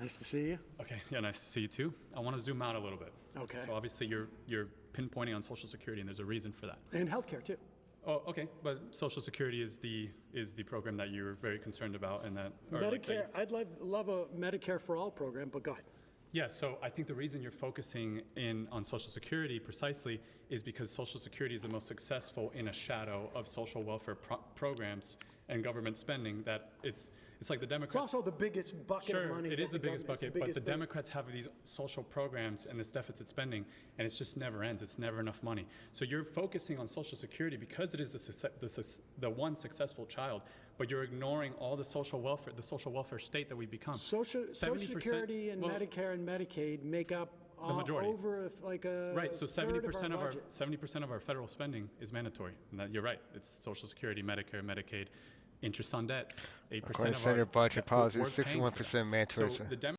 Nice to see you. Okay, yeah, nice to see you too. I want to zoom out a little bit. Okay. So obviously you're pinpointing on Social Security, and there's a reason for that. And healthcare too. Oh, okay, but Social Security is the program that you're very concerned about, and that. or like Medicare. that- I'd love a Medicare for all program, but go ahead. Yeah, so I think the reason you're focusing in on Social Security precisely is because Social Security is the most successful in a shadow of social welfare programs and government spending. That it's like the It's Democrats. also the biggest bucket Sure, of money. it that is the biggest government- it's bucket, but the biggest thing. Democrats have these social programs and this deficit spending, and it just never ends. It's never enough money. So you're focusing on Social Security because it is the one successful child, but you're ignoring all the social welfare state that we've become. Social 70%. Security and well, Medicare and Medicaid make up the majority. over like a Right, so third 70% of our budget. 70% of our federal spending is mandatory, and that you're right. It's Social Security, Medicare, Medicaid, interest on debt. 8% of our budget policy we're is paying for that. 61% mandatory. So the Dem-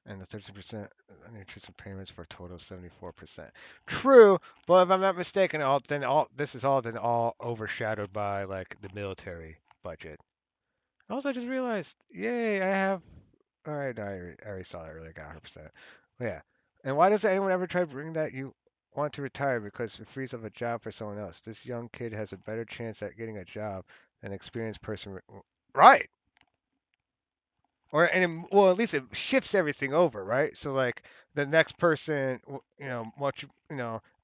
and the 30% interest and payments for a total of 74%. True, but if I'm not mistaken, this is all overshadowed by like the military budget. Also, I just realized, yay, I have. All right, no, I already saw that earlier. I got 100%. Well, yeah. And why doesn't anyone ever try to bring that you want to retire because it frees up a job for someone else? This young kid has a better chance at getting a job than an experienced person. Right. Or well, at least it shifts everything over, right? So like the next person, much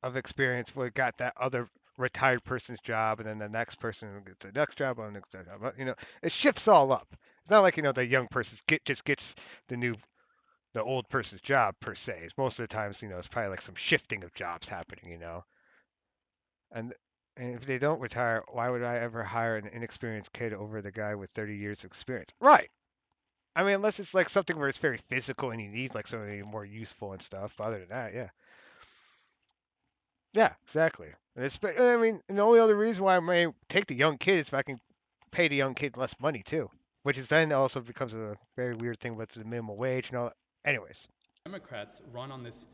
of experience would got that other retired person's job, and then the next person gets the next job on the next job. It shifts all up. It's not like the young person just gets the old person's job per se. It's most of the times it's probably like some shifting of jobs happening. And if they don't retire, why would I ever hire an inexperienced kid over the guy with 30 years of experience? Right. I mean, unless it's like something where it's very physical and you need like something more useful and stuff. But other than that, yeah. Yeah, exactly. And and the only other reason why I may take the young kid is if I can pay the young kid less money too. which is then also becomes a very weird thing with the minimum wage and all. Anyways, Democrats run on this.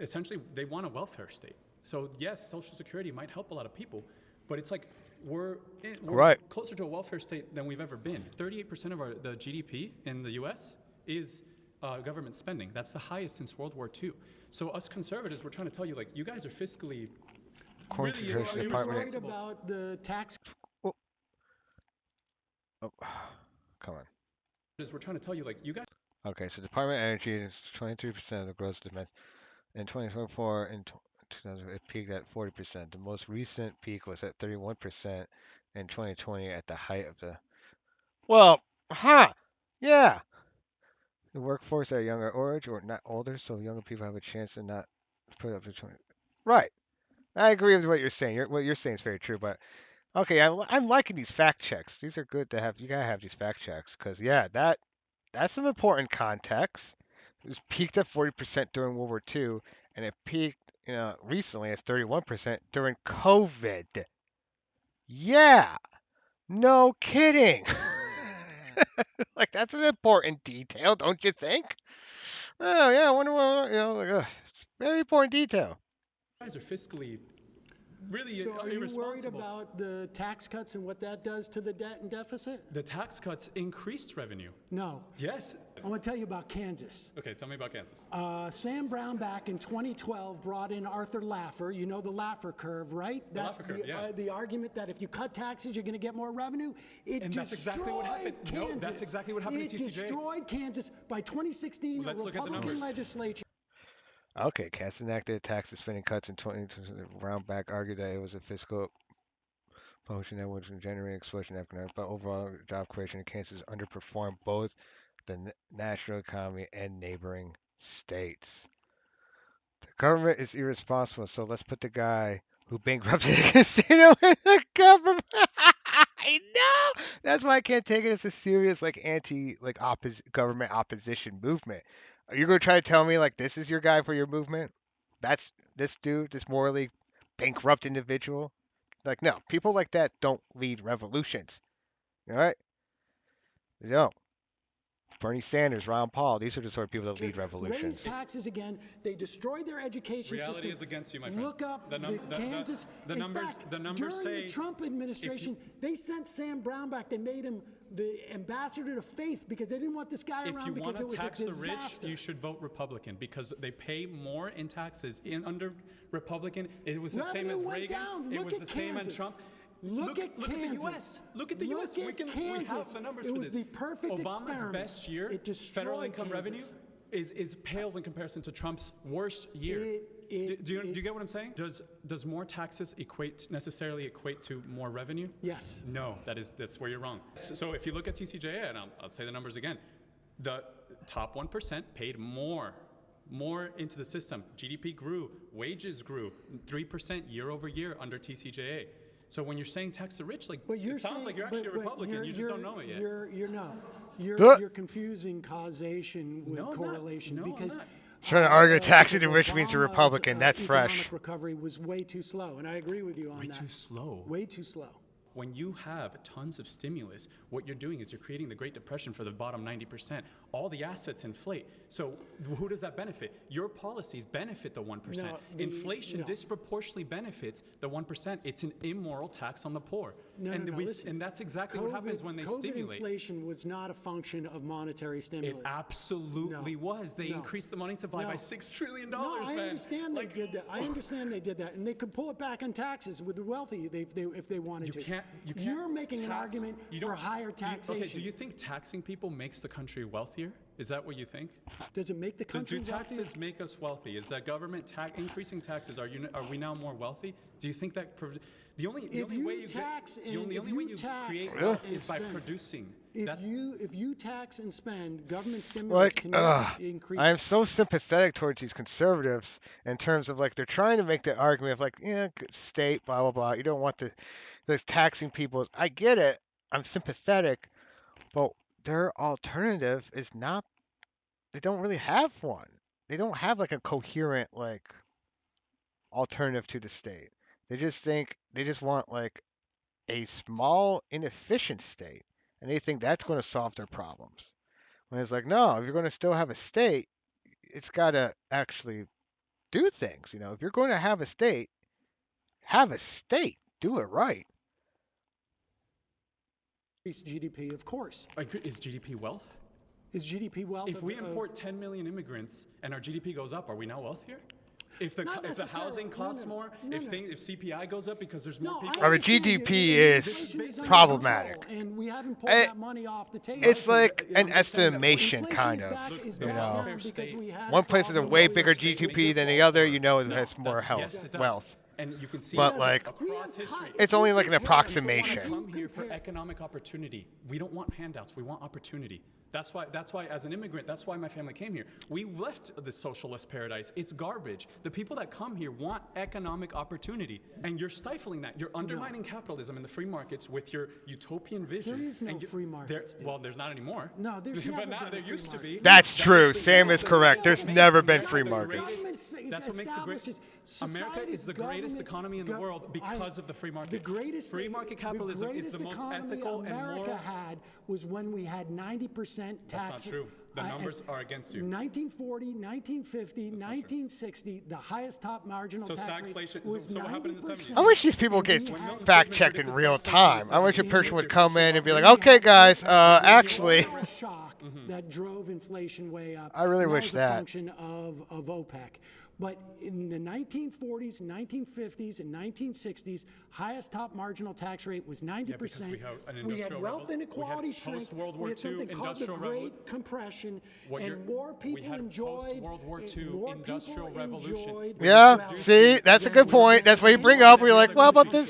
Essentially, they want a welfare state. So yes, Social Security might help a lot of people, but it's like we're right. closer to a welfare state than we've ever been. 38% of the GDP in the U.S. is government spending. That's the highest since World War II. So us conservatives, we're trying to tell you, like, you guys are fiscally really Are you worried about the tax? Oh, come on. We're trying to tell you, like, you guys. Okay, so Department of Energy is 23% of the gross demand. In 2024, in 2000, it peaked at 40%. The most recent peak was at 31% in 2020 at the height of the. Well, yeah. The workforce at a younger age or not older, so younger people have a chance to not put up to 20. Right. I agree with what you're saying. What you're saying is very true, but okay, I'm liking these fact checks. These are good to have. You gotta have these fact checks because yeah, that's some important context. It was peaked at 40% during World War II, and it peaked recently at 31% during COVID. Yeah, no kidding. Like that's an important detail, don't you think? Oh yeah, I wonder what it's a very important detail. You guys are fiscally really So are you worried irresponsible. about the tax cuts and what that does to the debt and deficit? The tax cuts increased revenue. No. Yes. I want to tell you about Kansas. Okay, tell me about Kansas. Sam Brown back in 2012 brought in Arthur Laffer. You know the Laffer curve, right? That's Laffer curve, yeah. The argument that if you cut taxes, you're going to get more revenue. That's exactly what happened. Kansas. No, that's exactly what happened to TCJ. It destroyed Kansas. By 2016, Let's a look at the Republican numbers. legislature. Okay, Cass enacted tax and spending cuts in 20. Brownback argued that it was a fiscal function that would generate explosion economic, but overall job creation in Kansas underperformed both the national economy and neighboring states. The government is irresponsible, so let's put the guy who bankrupted a casino in the government. I know. That's why I can't take it as a serious government opposition movement. Are you gonna try to tell me like this is your guy for your movement? That's this dude, this morally bankrupt individual? Like no, people like that don't lead revolutions. All right? They don't. Bernie Sanders, Ron Paul, these are the sort of people that lead revolutions. Raise taxes again. They destroyed their education Reality system. is against you, my friend. Look up Kansas. The In numbers. fact, The numbers during say the Trump administration, they sent Sam Brown back. They made him the ambassador to faith because they didn't want this guy if around you because want it to was tax a the disaster. rich, you should vote Republican because they pay more in taxes under Republican. It was the same as Revenue went Reagan. down. It Look was at the same as Kansas. Trump. Look at the Kansas. U.S. Look at the U.S. Look at We have Kansas. the numbers It for was this. the perfect Obama's experiment. best year, It destroyed federal income Kansas. revenue, is pales in comparison to Trump's worst year. Do you get what I'm saying? Does more taxes necessarily equate to more revenue? Yes. No, that's where you're wrong. So if you look at TCJA, and I'll say the numbers again, the top 1% paid more into the system. GDP grew, wages grew 3% year over year under TCJA. So when you're saying tax the rich, it sounds like you're actually a Republican. You just don't know it yet. You're not. You're confusing causation with correlation because. I'm not. Trying to argue taxing the because rich means a Obama's, Republican. That's fresh. Economic recovery was way too slow, and I agree with you on that. Way too slow. Way too slow. When you have tons of stimulus, what you're doing is you're creating the Great Depression for the bottom 90%. All the assets inflate. So who does that benefit? Your policies benefit the 1%. No, Inflation disproportionately benefits the 1%. It's an immoral tax on the poor. Listen, and that's exactly what happens when they COVID stimulate. inflation was not a function of monetary stimulus. It absolutely was. They increased the money supply by $6 trillion, No, I man. understand they did that. I understand they did that, and they could pull it back on taxes with the wealthy if they wanted to. You're making an argument for higher taxation. Okay, do you think taxing people makes the country wealthier? Is that what you think? Does it make the country Do wealthier? taxes make us wealthy? Is that government increasing taxes? Are we now more wealthy? Do you think that the only way you create wealth is by producing? If you tax and spend, government stimulus can increase. I'm so sympathetic towards these conservatives in terms of they're trying to make the argument of state blah blah blah. You don't want the taxing people. I get it. I'm sympathetic, but their alternative is not. They don't really have one. They don't have a coherent alternative to the state. They just want a small inefficient state. and they think that's going to solve their problems. When it's like, no, if you're going to still have a state, it's got to actually do things. If you're going to have a state, have a state. Do it right. Increase GDP, of course. Is GDP wealth? Is GDP wealth? If we import 10 million immigrants and our GDP goes up, are we now wealthier? If the housing costs more, if CPI goes up because there's more people, Our GDP is problematic. And we haven't pulled that money off the table. It's like an estimation, kind of. One place with a way bigger GDP than the other, it has more wealth. And you can see but across history. It's only like an approximation. We come here for economic opportunity. We don't want handouts. We want opportunity. That's why, as an immigrant, that's why my family came here. We left the socialist paradise. It's garbage. The people that come here want economic opportunity, and you're stifling that. You're undermining capitalism and the free markets with your utopian vision. There is no free markets. Well, there's not anymore. No, there's never but now been there a free used to be. That's true. Sam is correct. There's never been free markets. That's what makes the great. America is the greatest economy in the world because of the free market. The greatest free market capitalism is the most ethical and moral. America had was when we had 90% tax. That's not true. The numbers are against you. 1940, 1950, 1960, the highest top marginal tax rate was 90%. I wish these people get fact-checked in real time. I wish a person would come in and be like, okay, guys, actually. Shock that drove inflation way up. I really wish that. was a function of OPEC. But in the 1940s, 1950s, and 1960s, highest top marginal tax rate was 90%. We had wealth inequality shrink. We had something called the Great Compression, and more people enjoyed. World War II industrial revolution. Yeah, see, that's a good point. That's what you bring up. We're like, well, about this.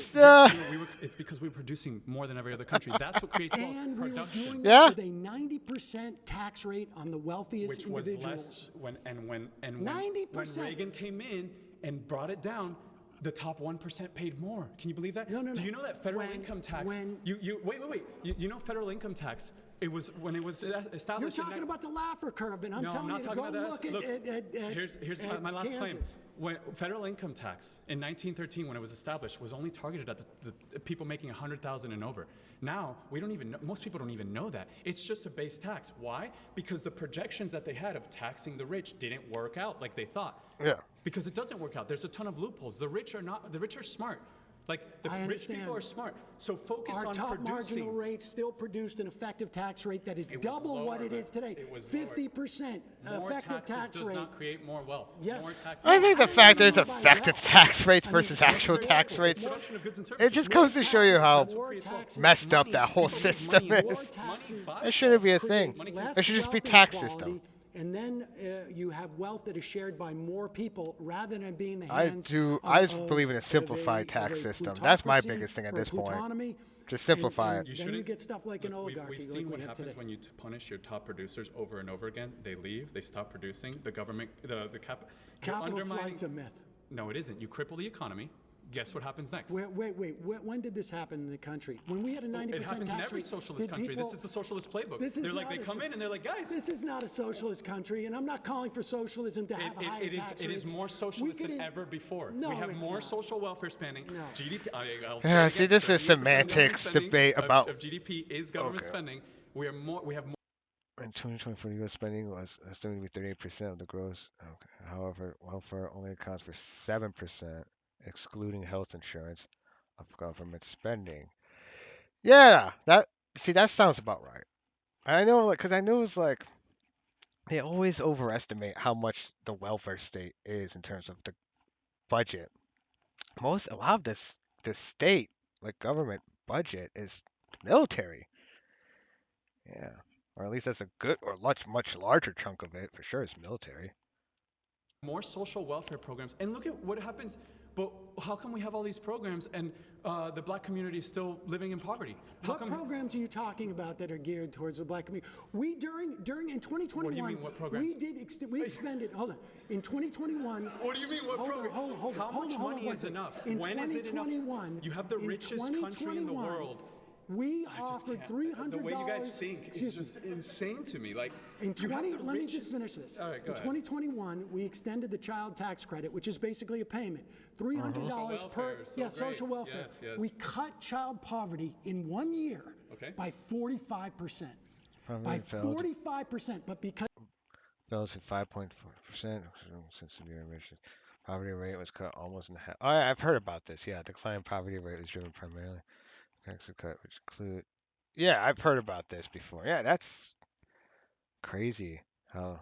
It's because we're producing more than every other country. That's what creates wealth. And we were doing that with a 90% tax rate on the wealthiest individuals. Which was less when 90%. Reagan came in and brought it down, the top 1% paid more. Can you believe that? No. Do you know that federal income tax? Wait. You know federal income tax? It was when it was established. You're talking about the Laffer curve, and I'm telling you to go look at here's my last Kansas. claim. When federal income tax in 1913, when it was established, was only targeted at the people making $100,000 and over. Now we don't even know, most people don't even know that. It's just a base tax. Why? Because the projections that they had of taxing the rich didn't work out like they thought. Yeah. Because it doesn't work out. There's a ton of loopholes. The rich are smart. Like the rich people are smart. So focus on our top producing. marginal rate still produced an effective tax rate that is double what it is today. 50% effective tax rate. Does not create more wealth. Yes. More taxes. I think the fact there's effective tax rates versus actual tax rates, it just goes to show you how messed up that whole system is. It shouldn't be a thing. It should just be tax system. And then you have wealth that is shared by more people rather than being in the hands I believe in a simplified tax system. That's my biggest thing at this point. Just simplify it. Then you get stuff like an oligarchy. We've seen what happens when you punish your top producers over and over again. They leave. They stop producing. The government, capital flight's a myth. No, it isn't. You cripple the economy. Guess what happens next? Wait. When did this happen in the country? When we had a 90% tax rate? It happens in every socialist country. This is the socialist playbook. They come in and they're like, guys. This is not a socialist country, and I'm not calling for socialism to have higher tax rates. It is more socialist than ever before. No, we have more social welfare spending. No. GDP. See, this is semantics debate about of GDP is government spending. We have more. In 2024, U.S. spending was estimated to be 38% of the gross. Okay. However, welfare only accounts for 7%. Excluding health insurance of government spending. Yeah, that sounds about right. I know, because I know it's like they always overestimate how much the welfare state is in terms of the budget. A lot of this state, like government budget, is military. Yeah, or at least that's a good or much larger chunk of it for sure is military. More social welfare programs, and look at what happens. But how come we have all these programs and the black community is still living in poverty? What programs are you talking about that are geared towards the black community? We during in 2021. What do you mean, what programs? We expended. Hold on. In 2021. What do you mean, what program? Hold on. How much money is enough? When is it enough? You have the richest country in the world. We offered $300. The way you guys think is just insane to me. Like, let me just finish this. All right, go ahead. 2021, we extended the child tax credit, which is basically a payment, $300 per social welfare. Yes. We cut child poverty in 1 year Okay. by 45%. By 45%, but because Bills at 5.4% since the new emissions. Poverty rate was cut almost in half. Oh, yeah, I've heard about this. Yeah, decline in poverty rate was driven primarily. Taxes cut, which include. Yeah, I've heard about this before. Yeah, that's crazy how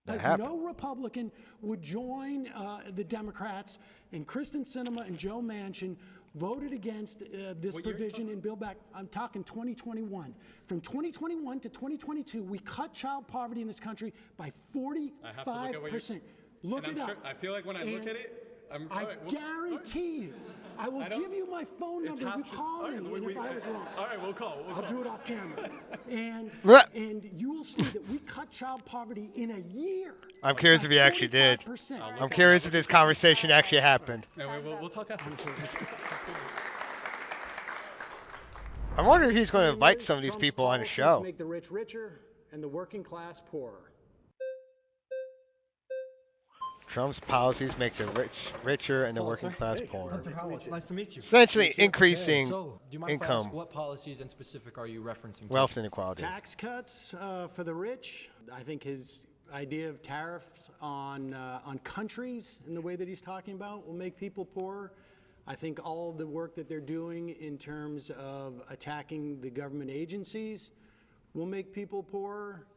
that happened. no Republican would join the Democrats, and Kristen Sinema and Joe Manchin voted against this provision in Bill back. I'm talking 2021. From 2021 to 2022, we cut child poverty in this country by 45%. Look it up. I feel like when I look at it, I guarantee you, I will give you my phone number. You call me, and if I was wrong. All right, we'll call. I'll do it off camera. And you will see that we cut child poverty in a year. I'm curious if he actually did. I'm curious if this conversation actually happened. We'll talk after. I wonder if he's going to invite some of these people on his show. Make the rich richer and the working class poorer. Trump's policies make the rich richer and the working class poorer. Hunter Howell, it's nice to meet you. Essentially increasing So, do you mind if I income, ask what policies in specific are you referencing? wealth inequality. Tax cuts for the rich. I think his idea of tariffs on countries in the way that he's talking about will make people poorer. I think all of the work that they're doing in terms of attacking the government agencies will make people poorer.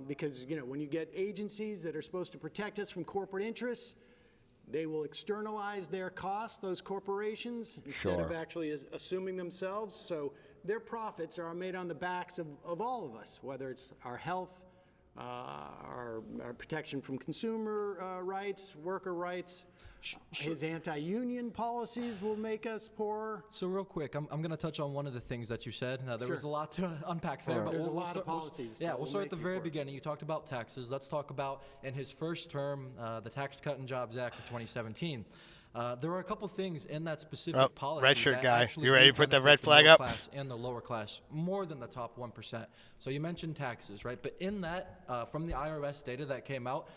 Because, when you get agencies that are supposed to protect us from corporate interests, they will externalize their costs, those corporations, instead of actually assuming themselves. So their profits are made on the backs of all of us, whether it's our health, our protection from consumer rights, worker rights. His anti-union policies will make us poorer. So real quick, I'm going to touch on one of the things that you said. Now, there was a lot to unpack there. But there's a lot of policies. We'll start at the very beginning. You talked about taxes. Let's talk about, in his first term, the Tax Cut and Jobs Act of 2017. There were a couple things in that specific policy red shirt that guy. actually You ready to did put the red benefit flag middle up? Class and the lower class more than the top 1%. So you mentioned taxes, right? But in that, from the IRS data that came out,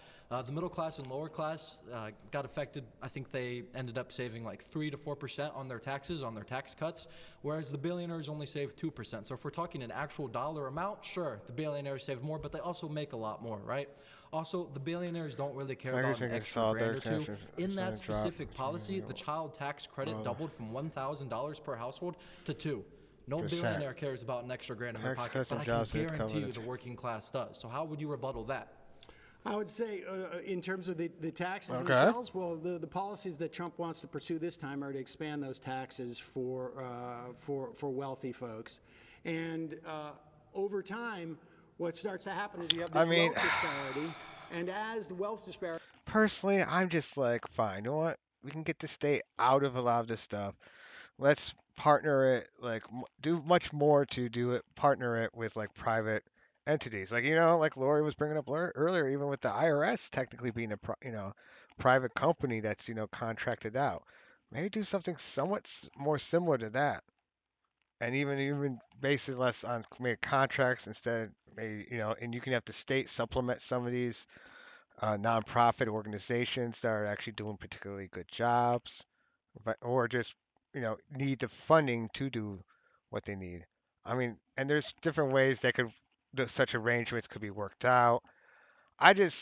the middle class and lower class got affected. I think they ended up saving like 3 to 4% on their taxes, on their tax cuts, whereas the billionaires only saved 2%. So if we're talking an actual dollar amount, sure, the billionaires saved more, but they also make a lot more, right? Also, the billionaires don't really care about an extra grand or two. In that specific policy, the child tax credit doubled from $1,000 per household to $2,000. No billionaire cares about an extra grand in their pocket, but I can guarantee you the working class does. So how would you rebuttal that? I would say, in terms of the taxes themselves, well, the policies that Trump wants to pursue this time are to expand those taxes for wealthy folks, and over time, what starts to happen is you have this wealth disparity, and as the wealth disparity. Personally, I'm just like, fine. You know what? We can get the state out of a lot of this stuff. Let's partner it, do much more to do it. Partner it with private entities, like Lori was bringing up earlier, even with the IRS technically being a private company that's contracted out. Maybe do something somewhat more similar to that, and even base it less on maybe contracts instead. Maybe and you can have the state supplement some of these nonprofit organizations that are actually doing particularly good jobs, or just need the funding to do what they need. I mean, and there's different ways such arrangements could be worked out. I think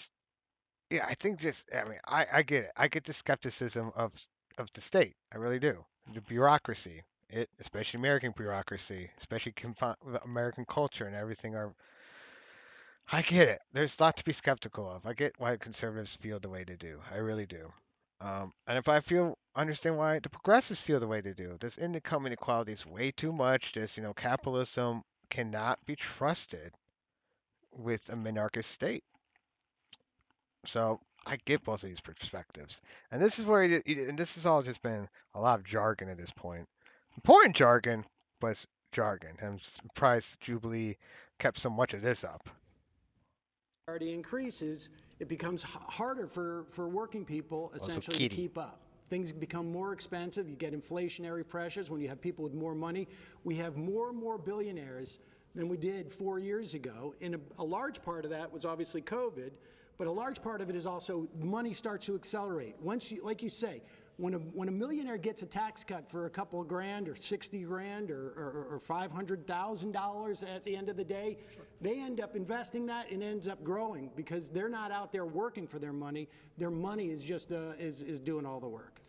I get it. I get the skepticism of the state. I really do. The bureaucracy, especially American bureaucracy, especially American culture and everything. I get it. There's a lot to be skeptical of. I get why conservatives feel the way they do. I really do. And if I understand why the progressives feel the way they do. This income inequality is way too much. This, capitalism cannot be trusted with a monarchist state. So I get both of these perspectives, and this is where and this has all just been a lot of jargon at this point. Important jargon, but it's jargon. I'm surprised Jubilee kept so much of this up. Increases, it becomes harder for working people essentially to keep up. Things become more expensive. You get inflationary pressures when you have people with more money. We have more and more billionaires than we did 4 years ago. And a large part of that was obviously COVID, but a large part of it is also money starts to accelerate. Once you, like you say, when a millionaire gets a tax cut for a couple of grand or 60 grand or $500,000 at the end of the day, they end up investing that and ends up growing because they're not out there working for their money. Their money is just is doing all the work.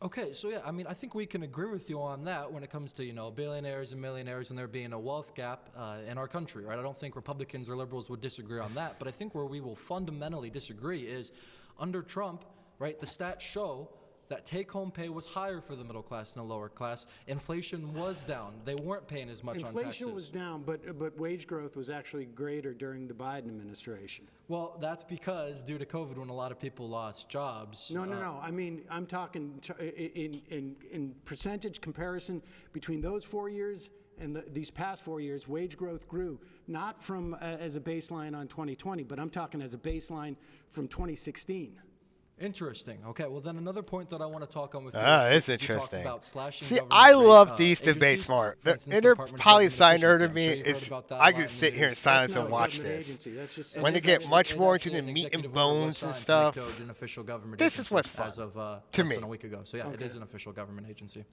Okay, so yeah, I mean, I think we can agree with you on that when it comes to, billionaires and millionaires and there being a wealth gap in our country, right? I don't think Republicans or liberals would disagree on that, but I think where we will fundamentally disagree is under Trump, right, the stats show that take-home pay was higher for the middle class and the lower class. Inflation was down. They weren't paying as much on taxes. Inflation was down, but wage growth was actually greater during the Biden administration. Well, that's because due to COVID, when a lot of people lost jobs. No. I mean, I'm talking in percentage comparison between those 4 years and these past 4 years, wage growth grew, not from as a baseline on 2020, but I'm talking as a baseline from 2016. Interesting. Okay, well then another point that I want to talk on with you. It's interesting. You talked interesting. about slashing See, I love these agencies. debates more. For The instance, inner Department of poli Government sci nerd of Efficiency. me I'm sure you've is heard about that I a lot could in the sit here in news. silence That's not and a watch government this. agency. That's just When they it's get actually- much It's more actually into the an meat and executive order was bones and signed to stuff, make DOGE an official government this agency is what's fun as of to less me. than a week ago. So yeah, it Okay. is an official government agency.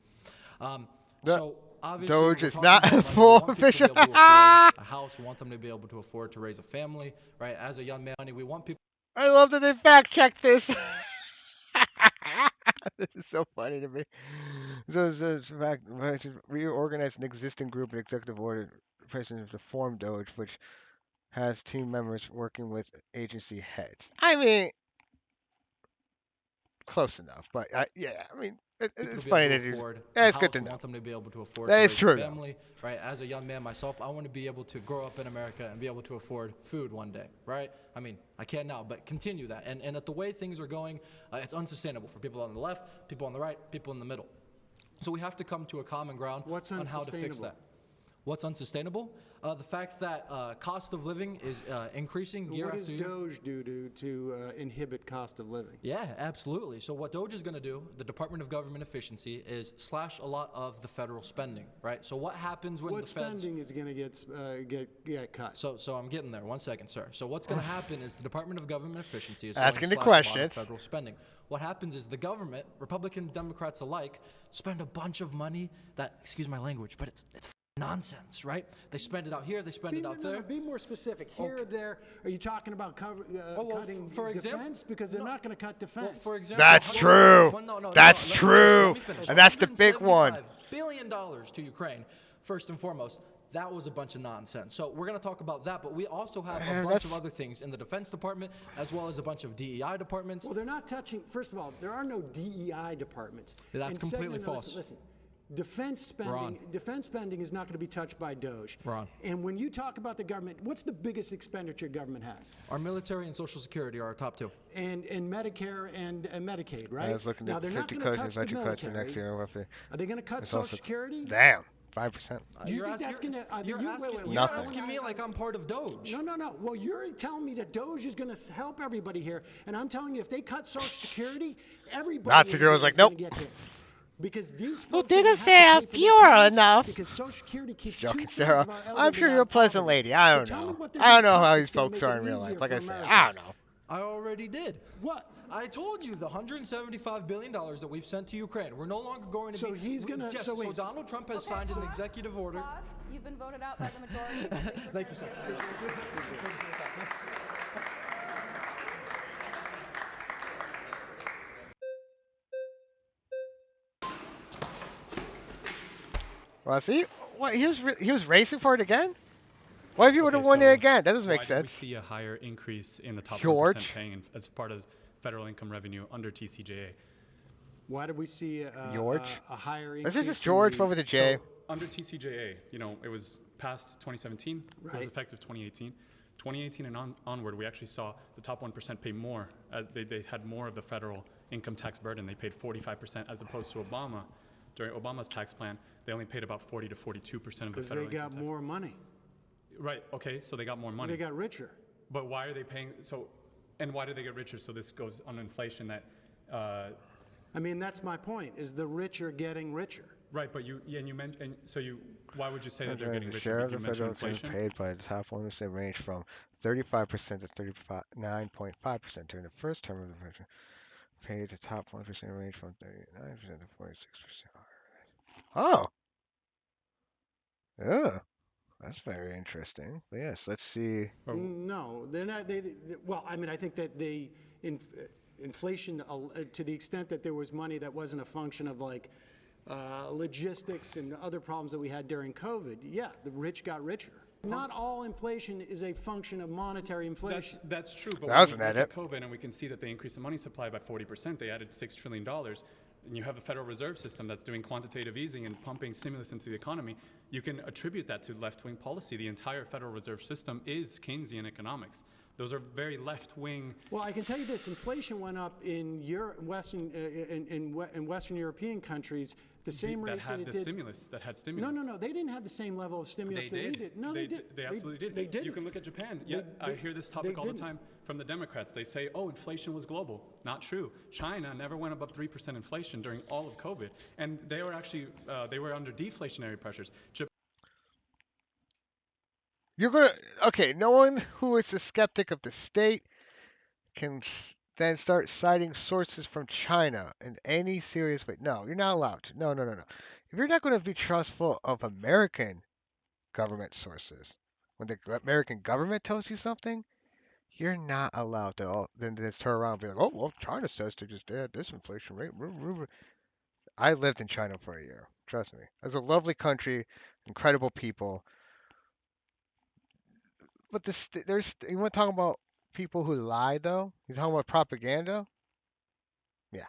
The So obviously, Doge we're is talking not about money. We full want people to be able to official. afford a house. We want them to be able to afford to raise a family, right? As a young man, we want people. I love that they fact checked this. This is so funny to me. So in fact, reorganize an existing group and executive order president to form Doge, which has team members working with agency heads. I mean, close enough, but I mean, People it's to be funny able that to you. afford Yeah, a it's good house, to we know. want them to be able to afford That to is raise true, a though. family, right? As a young man myself, I want to be able to grow up in America and be able to afford food one day, right? I mean, I can now, but continue that. And at the way things are going, it's unsustainable for people on the left, people on the right, people in the middle. So we have to come to a common ground on how to fix that. What's unsustainable? The fact that cost of living is increasing year after year. What does Doge do to inhibit cost of living? Yeah, absolutely. So what Doge is going to do, the Department of Government Efficiency, is slash a lot of the federal spending, right? So what happens when What the feds... spending is going to get cut? So I'm getting there. 1 second, sir. So what's going to happen is the Department of Government Efficiency is Asking going the to slash a lot question. of federal spending. What happens is the government, Republicans, Democrats alike, spend a bunch of money that, excuse my language, but it's nonsense, right? They spend it out here, they spend it out there. Be more specific. Here or there? Are you talking about cutting for example, defense? Because they're not going to cut defense. Well, for example, That's true. That's let me true. finish. And that's the big one. $175 billion to Ukraine, first and foremost. That was a bunch of nonsense. So we're going to talk about that, but we also have a bunch of other things in the Defense Department, as well as a bunch of DEI departments. Well, they're not touching. First of all, there are no DEI departments. That's And completely second, false. Listen, defense spending is not going to be touched by Doge. Ron. And when you talk about the government, what's the biggest expenditure government has? Our military and Social Security are our top two. And Medicare and Medicaid, right? I was looking now at they're not 50 going to cuts touch and the veteran cuts for military. next year. Roughly. Are they going to cut It's Social also- Security? Damn, 5%. Do you think that's going to? You're asking Nothing. me like I'm part of Doge. No. Well, you're telling me that Doge is going to help everybody here, and I'm telling you, if they cut Social Security, everybody Nazi in girl was here like, is gonna nope. get hit. Because these Well, folks are didn't gonna say have to if pay for you their are parents enough. because Social Security keeps Joking, 2/3 Sarah. of our I'm elderly sure out you're a of pleasant poverty. lady. I So don't tell me know. what they're I don't gonna know cut how that's these gonna folks make are it in real life. easier Like for I said, I Americans. don't know. I already did. What? I told you the $175 billion that we've sent to Ukraine. We're no longer going to So be. he's gonna- Yes, so wait. Donald Trump has signed an executive order. Boss, you've been voted out by the majority. Please Thank you, return sir. to your seat. Well, see, what he was racing for it again. What if you would have Okay, won it so again? That doesn't make why did we sense. see a higher increase in the top George? 1% paying as part of federal income revenue under TCJA? Why did we see George? a higher This increase? is just in George the- over the J. So under TCJA, it was passed 2017. It was Right. effective 2018. 2018 and onward, we actually saw the top 1% pay more. They had more of the federal income tax burden. They paid 45% as opposed to Obama. During Obama's tax plan, they only paid about 40 to 42% of the Because federal they got income tax. more money. Right. Okay. So they got more money. They got richer. But why are they paying? And why did they get richer? So this goes on inflation that. I mean, that's my point. Is the rich are getting richer? Right. But you mentioned. Why would you say that they're getting The richer? share Did of you the mention federal income inflation? paid by the top 1% range from 35% to 39.5% during the first term of the version. paid the top 1% range from 39% to 46%. Oh, yeah, that's very interesting. But yes, let's see. No, they're not. Well, I mean, I think that inflation, to the extent that there was money that wasn't a function of like logistics and other problems that we had during COVID. Yeah, the rich got richer. Not all inflation is a function of monetary inflation. That's true, but when we look at COVID and we can see that they increased the money supply by 40%, they added $6 trillion, and you have a Federal Reserve System that's doing quantitative easing and pumping stimulus into the economy, you can attribute that to left-wing policy. The entire Federal Reserve System is Keynesian economics. Those are very left-wing. Well, I can tell you this: inflation went up in Western European countries the same rates that it did. That had stimulus. No. They didn't have the same level of stimulus that we did. No, they did. They absolutely did. They did. You can look at Japan. Yeah, I hear this topic all the time from the Democrats. They say, "Oh, inflation was global." Not true. China never went above 3% inflation during all of COVID, and they were actually they were under deflationary pressures. Okay, no one who is a skeptic of the state can then start citing sources from China in any serious way. No, you're not allowed to. No. If you're not going to be trustful of American government sources, when the American government tells you something, you're not allowed to then just turn around and be like, oh, well, China says to just add this inflation rate. I lived in China for a year. Trust me. It's a lovely country, incredible people. But you want to talk about people who lie, though? You talking about propaganda? Yeah.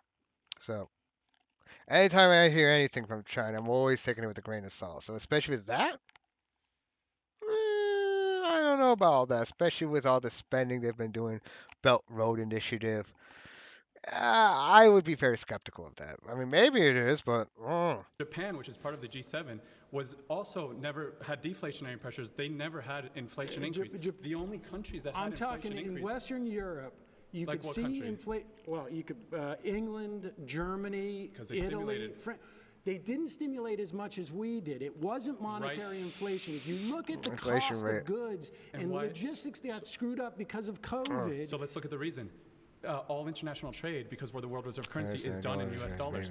So, anytime I hear anything from China, I'm always taking it with a grain of salt. So, especially with that, I don't know about all that. Especially with all the spending they've been doing, Belt Road Initiative. I would be very skeptical of that. I mean, maybe it is, but Japan, which is part of the G7, was also never had deflationary pressures. They never had inflation increase. The only countries that had inflation increase. I'm talking in Western Europe. You could see inflation. Well, you could England, Germany, Italy, France. They didn't stimulate as much as we did. It wasn't monetary inflation. If you look at the cost of goods and logistics got screwed up because of COVID. So let's look at the reason. All international trade, because we're the world reserve currency, is done in U.S. dollars.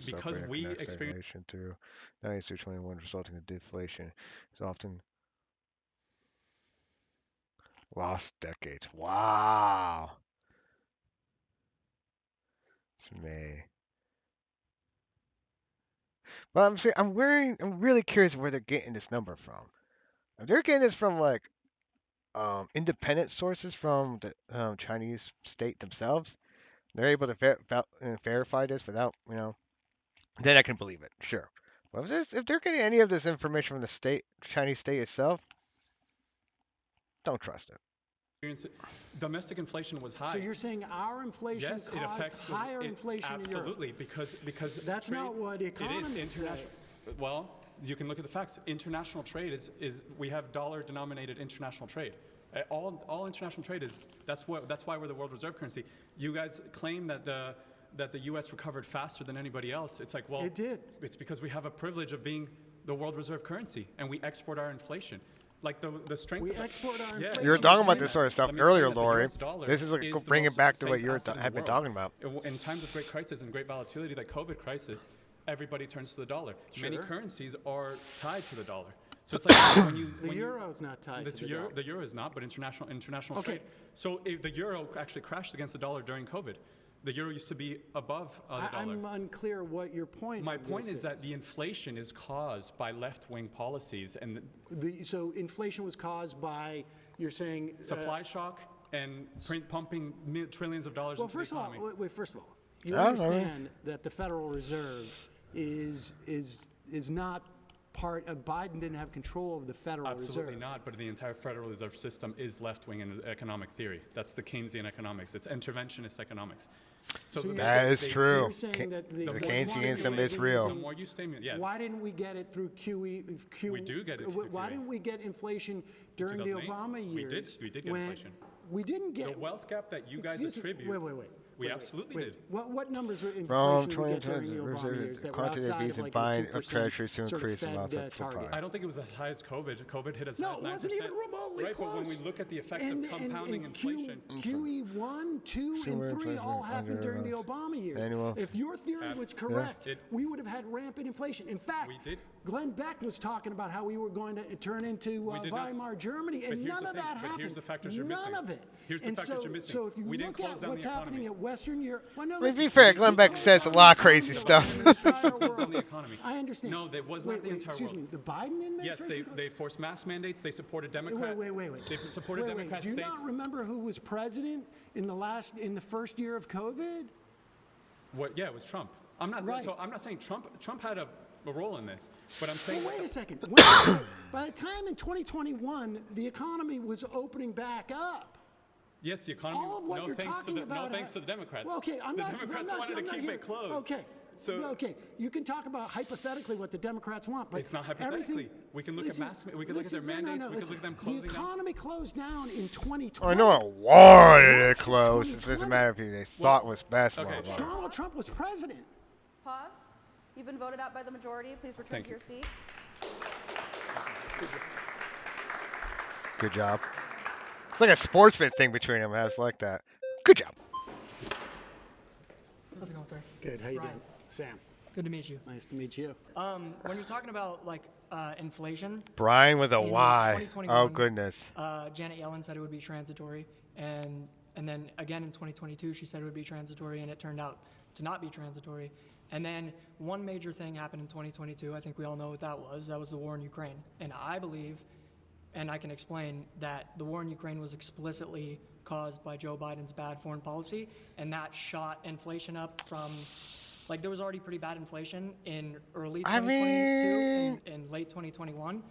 Because we experience through 1921, resulting in deflation, is often lost decades. Wow. It's May. But I'm really curious where they're getting this number from. If they're getting this from like independent sources from the Chinese state themselves, they're able to verify this without, then I can believe it, sure. But if they're getting any of this information from the Chinese state itself, don't trust it. Domestic inflation was high. So you're saying our inflation caused higher inflation in Europe? Absolutely, because that's trade, not what economists say. Well, you can look at the facts. International trade is we have dollar-denominated international trade. All international trade is that's why we're the world reserve currency. You guys claim that the U.S. recovered faster than anybody else. It's like, well, it did. It's because we have a privilege of being the world reserve currency, and we export our inflation. Like the strength. We export our inflation. You were talking about this sort of stuff earlier, Lori. This is bringing back to what you have been talking about. In times of great crisis and great volatility, like COVID crisis, everybody turns to the dollar. Sure. Many currencies are tied to the dollar. So it's like the euro is not tied to the dollar. The euro is not, but international trade. So if the euro actually crashed against the dollar during COVID. The euro used to be above the dollar. I'm unclear what your point is. My point is that the inflation is caused by left-wing policies. So inflation was caused by, you're saying... supply shock and pumping trillions of dollars into the economy. First of all, you understand that the Federal Reserve is not part of... Biden didn't have control of the Federal Reserve. Absolutely not, but the entire Federal Reserve System is left-wing in economic theory. That's the Keynesian economics. It's interventionist economics. So that is true. So you're saying that the Keynesianism is real. The more you stimulate, yeah. Why didn't we get it through QE? We do get it through QE. Why didn't we get inflation during the Obama years? We did get inflation. We didn't get... The wealth gap that you guys attribute... Wait. We absolutely did. What numbers of From inflation did we get during the Obama years that were outside of like buying the 2% treasuries to sort of increase the amount Fed of target? I don't think it was as high as COVID. COVID hit as No, high as 9%. it wasn't even remotely right, close. But when we look at the effects of compounding inflation, QE1, 2, and 3 all happened during the Obama years. If your theory was correct, we would have had rampant inflation. In fact, Glenn Beck was talking about how we were going to turn into Weimar Germany, and none of that happened. Here's the factors you're none missing. of it. Here's the factors you're missing. So if you we look didn't close at down what's the happening economy. at Western Europe, well, no, To be fair, Glenn Beck says a lot of crazy stuff. I understand. No, that was not the entire excuse world. me, the Biden administration? Yes, they forced mask mandates. They supported Democrats. Wait. They supported Democrat Do you states. not remember who was president in the first year of COVID? What? Yeah, it was Trump. I'm not. Right. So I'm not saying Trump had a role in this, but I'm saying. Well, wait a second. By the time in 2021, the economy was opening back up. Yes, the economy. All of what you're talking about. No thanks to the Democrats. Well, okay, the Democrats wanted to keep it closed. Okay. Okay, you can talk about hypothetically what the Democrats want, but it's not hypothetically. We can look at we can look at their mandates. We can look at them closing down. The economy closed down in 2020. I know it wanted it closed. It doesn't matter if they thought it was best. Donald Trump was president. Pause. You've been voted out by the majority. Please return to your seat. Good job. It's like a sportsman thing between them. It's like that. Good job. How's it going, sir? Good. How you Brian. doing? Sam. Good to meet you. Nice to meet you. When you're talking about like inflation, Brian with a in Y. 2021, Oh goodness. Janet Yellen said it would be transitory, and then again in 2022 she said it would be transitory, and it turned out to not be transitory. And then one major thing happened in 2022. I think we all know what that was. That was the war in Ukraine, and I believe, and I can explain that the war in Ukraine was explicitly caused by Joe Biden's bad foreign policy, and that shot inflation up from. Like, there was already pretty bad inflation in early 2022 and late 2021,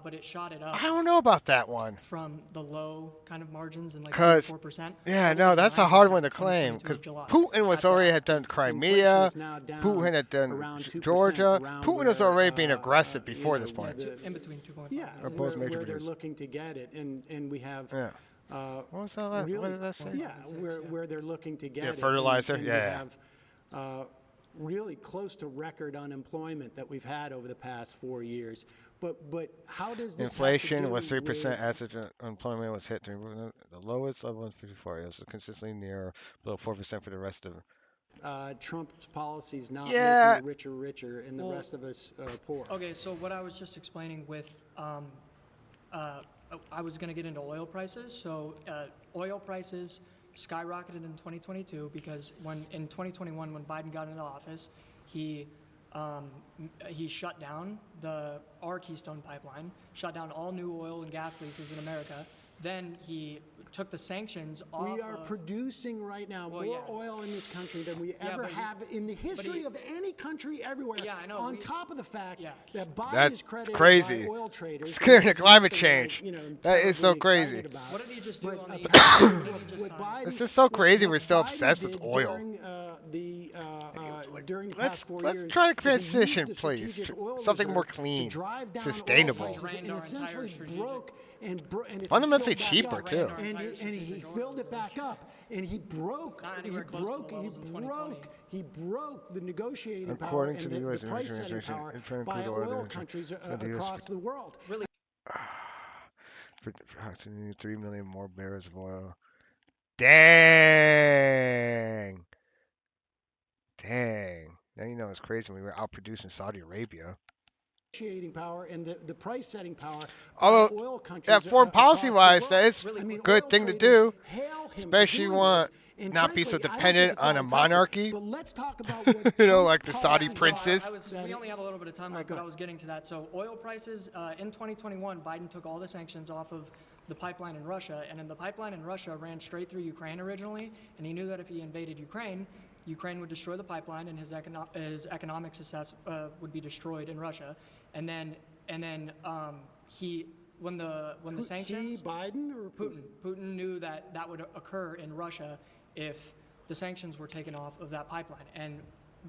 but it shot it up. I don't know about that one. From the low kind of margins and like 4%. Yeah, no, that's a hard one to claim because Putin was already had done Crimea, Putin had done Georgia. Putin was already being aggressive before this point. In between 2.5. Yeah, where they're looking to get it, and we have. Yeah. What was that? Really, what did that say? Yeah, where they're looking to get it. Fertilizer. And yeah. We have, really close to record unemployment that we've had over the past 4 years. But how does this inflation was 3% as unemployment was hit during the lowest level in 54 years, so consistently near below 4% for the rest of Trump's policies not making the richer richer and the rest of us poor. Okay, so what I was just explaining with I was going to get into oil prices. So oil prices skyrocketed in 2022 because in 2021 when Biden got into office, he shut down our Keystone pipeline, shut down all new oil and gas leases in America. Then he took the sanctions off. We are producing right now more oil in this country than we ever have in the history of any country everywhere. Yeah, I know. On top of the fact that Biden is credited crazy. by oil traders. Scared of climate change. That is so crazy. What did he just do on the East Coast? It's just so crazy. We're still obsessed with oil. During the past 4 years, let's try to transition, please. Something more clean, sustainable. And essentially broke and fundamentally cheaper too. And he filled it back up, and he broke the negotiating power and the price setting power by oil countries across the world. Really. For 3 million more barrels of oil. Dang. Now you know it's crazy. We were outproducing Saudi Arabia. Negotiating power and the price setting power. Although, oil countries foreign policy wise, that is I mean, a good oil thing to traders do. hail him Especially for you doing want this. And not be so frankly, I don't think dependent it's on that a impressive. monarchy. But let's talk about what you know, Trump's like the Saudi policies princes. We only have a little bit of time left, but I was getting to that. So oil prices in 2021, Biden took all the sanctions off of the pipeline in Russia, and then the pipeline in Russia ran straight through Ukraine originally, and he knew that if he invaded Ukraine would destroy the pipeline, and his economic success would be destroyed in Russia. And then when the sanctions, Biden or Putin knew that would occur in Russia if the sanctions were taken off of that pipeline. And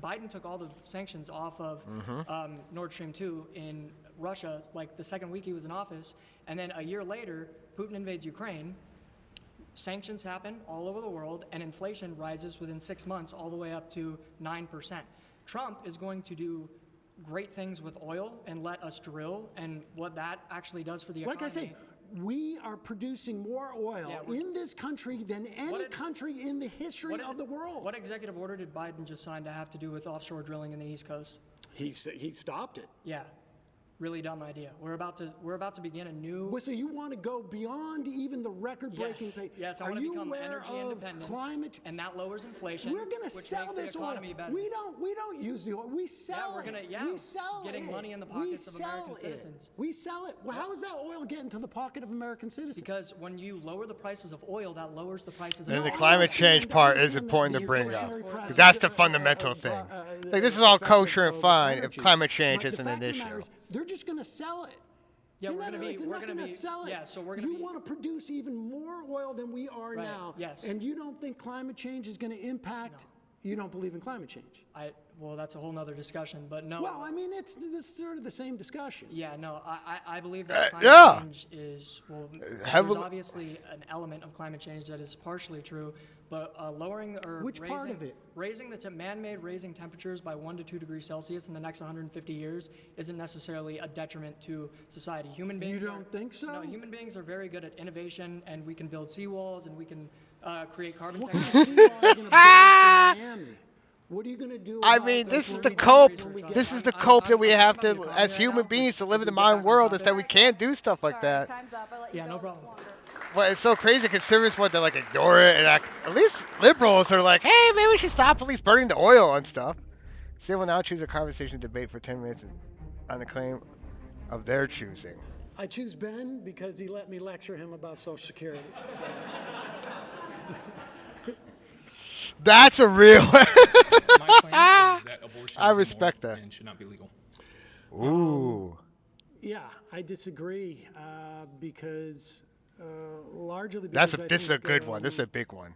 Biden took all the sanctions off of Nord Stream 2 in Russia, like the second week he was in office. And then a year later, Putin invades Ukraine, sanctions happen all over the world, and inflation rises within 6 months all the way up to 9%. Trump is going to do great things with oil and let us drill, and what that actually does for the economy. Like I say, we are producing more oil in this country than any country in the history of the world. What executive order did Biden just sign to have to do with offshore drilling in the East Coast? He stopped it. Yeah. Really dumb idea. We're about to begin a new. Well, so you want to go beyond even the record-breaking thing? Yes, I Are want to you become aware energy of independent, climate? and that lowers inflation. We're going to which sell makes this the economy oil. better. We don't use the oil. We sell we sell getting it. money in the pockets of American citizens. We sell it. Well, how is that oil getting to the pocket of American citizens? Because when you lower the prices of oil, that lowers the prices of And oil. the climate change part is important to bring up. 'Cause that's the fundamental thing. Like, this is all kosher and fine if climate change isn't an issue. They're just going to sell it. Yeah, They're we're not going to sell it. Yeah, so we're going to You want to produce even more oil than we are now. Yes. And you don't think climate change is going to impact. You don't believe in climate change. Well, that's a whole nother discussion, but no. Well, I mean, it's sort of the same discussion. Yeah, no, I believe that climate change is, well, there's obviously an element of climate change that is partially true, but lowering or Which raising, part of it? Raising the man-made raising temperatures by 1 to 2 degrees Celsius in the next 150 years isn't necessarily a detriment to society. Human beings. You don't think so? No, human beings are very good at innovation, and we can build seawalls, and we can create carbon What technology. kind of seawall are you going to build for Miami? What are you going to do? I mean, this is the cope. This is the cope that we have to, as human beings, to live in the modern world, is that we can't do stuff like that. Time's up. I let you Yeah, go no problem. longer. But it's so crazy. Conservatives want to like ignore it, and at least liberals are like, hey, maybe we should stop at least burning the oil and stuff. So they will now choose a conversation debate for 10 minutes on the claim of their choosing. I choose Ben because he let me lecture him about Social Security. So. That's a real. My claim is that abortion I is respect immoral that. and should not be legal. Ooh. Yeah, I disagree because largely because This is a good one. This is a big one.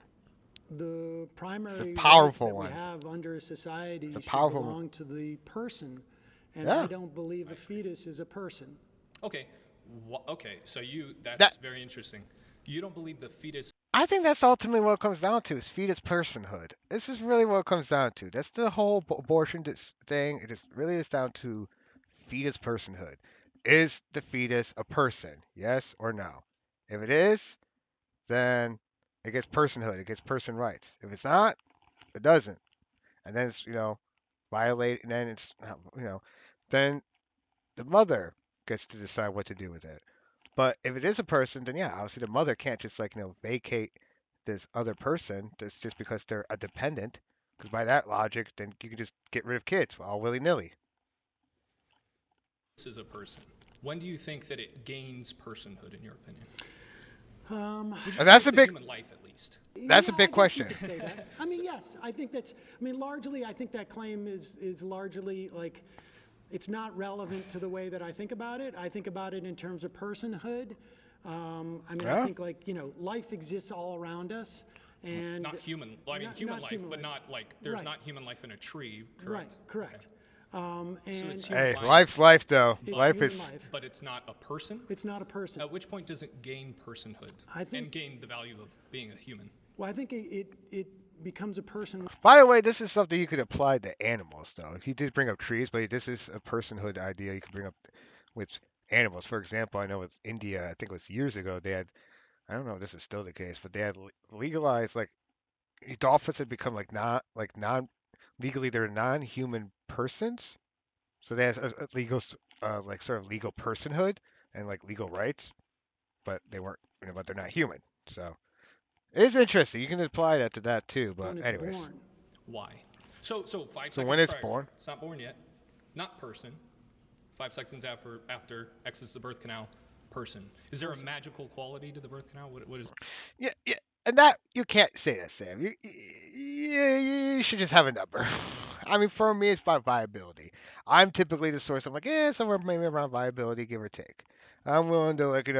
The primary powerful rights that one. we have under society should powerful belong to the person, and I don't believe a fetus is a person. Okay. Okay. So that's very interesting. You don't believe the fetus. I think that's ultimately what it comes down to, is fetus personhood. This is really what it comes down to. That's the whole abortion thing. It just really is down to fetus personhood. Is the fetus a person? Yes or no? If it is, then it gets personhood. It gets person rights. If it's not, it doesn't. And then it's, violate, and then it's, then the mother gets to decide what to do with it. But if it is a person, then yeah, obviously the mother can't just vacate this other person just because they're a dependent. Because by that logic, then you can just get rid of kids all willy nilly. This is a person. When do you think that it gains personhood, in your opinion? That's a big human life, at least. That's a Yeah, big I guess question. You could say that. I mean, yes, I think that's. I mean, largely, I think that claim is largely like. It's not relevant to the way that I think about it. I think about it in terms of personhood. I think life exists all around us, and Not human. Well, I mean, human life, but not like there's not human life in a tree. Correct. Right. Correct. So it's Hey, human life though. It's Life human is. life. But it's not a person. It's not a person. At which point does it gain personhood and gain the value of being a human? Well, I think it becomes a person. By the way, this is something you could apply to animals, though. He did bring up trees, but this is a personhood idea you could bring up with animals. For example, I know with India, I think it was years ago, they had, I don't know if this is still the case, but they had legalized, dolphins had become legally they're non-human persons. So they have a legal, sort of legal personhood and legal rights, but they weren't, but they're not human. So it is interesting. You can apply that to that too. But anyways, Why? So 5 seconds. So when it's prior, born? It's not born yet. Not person. 5 seconds after exits the birth canal. Person. Is there a magical quality to the birth canal? What is? Yeah, and that you can't say that, Sam. You should just have a number. I mean, for me, it's about viability. I'm typically the source. I'm somewhere maybe around viability, give or take. I'm willing to edit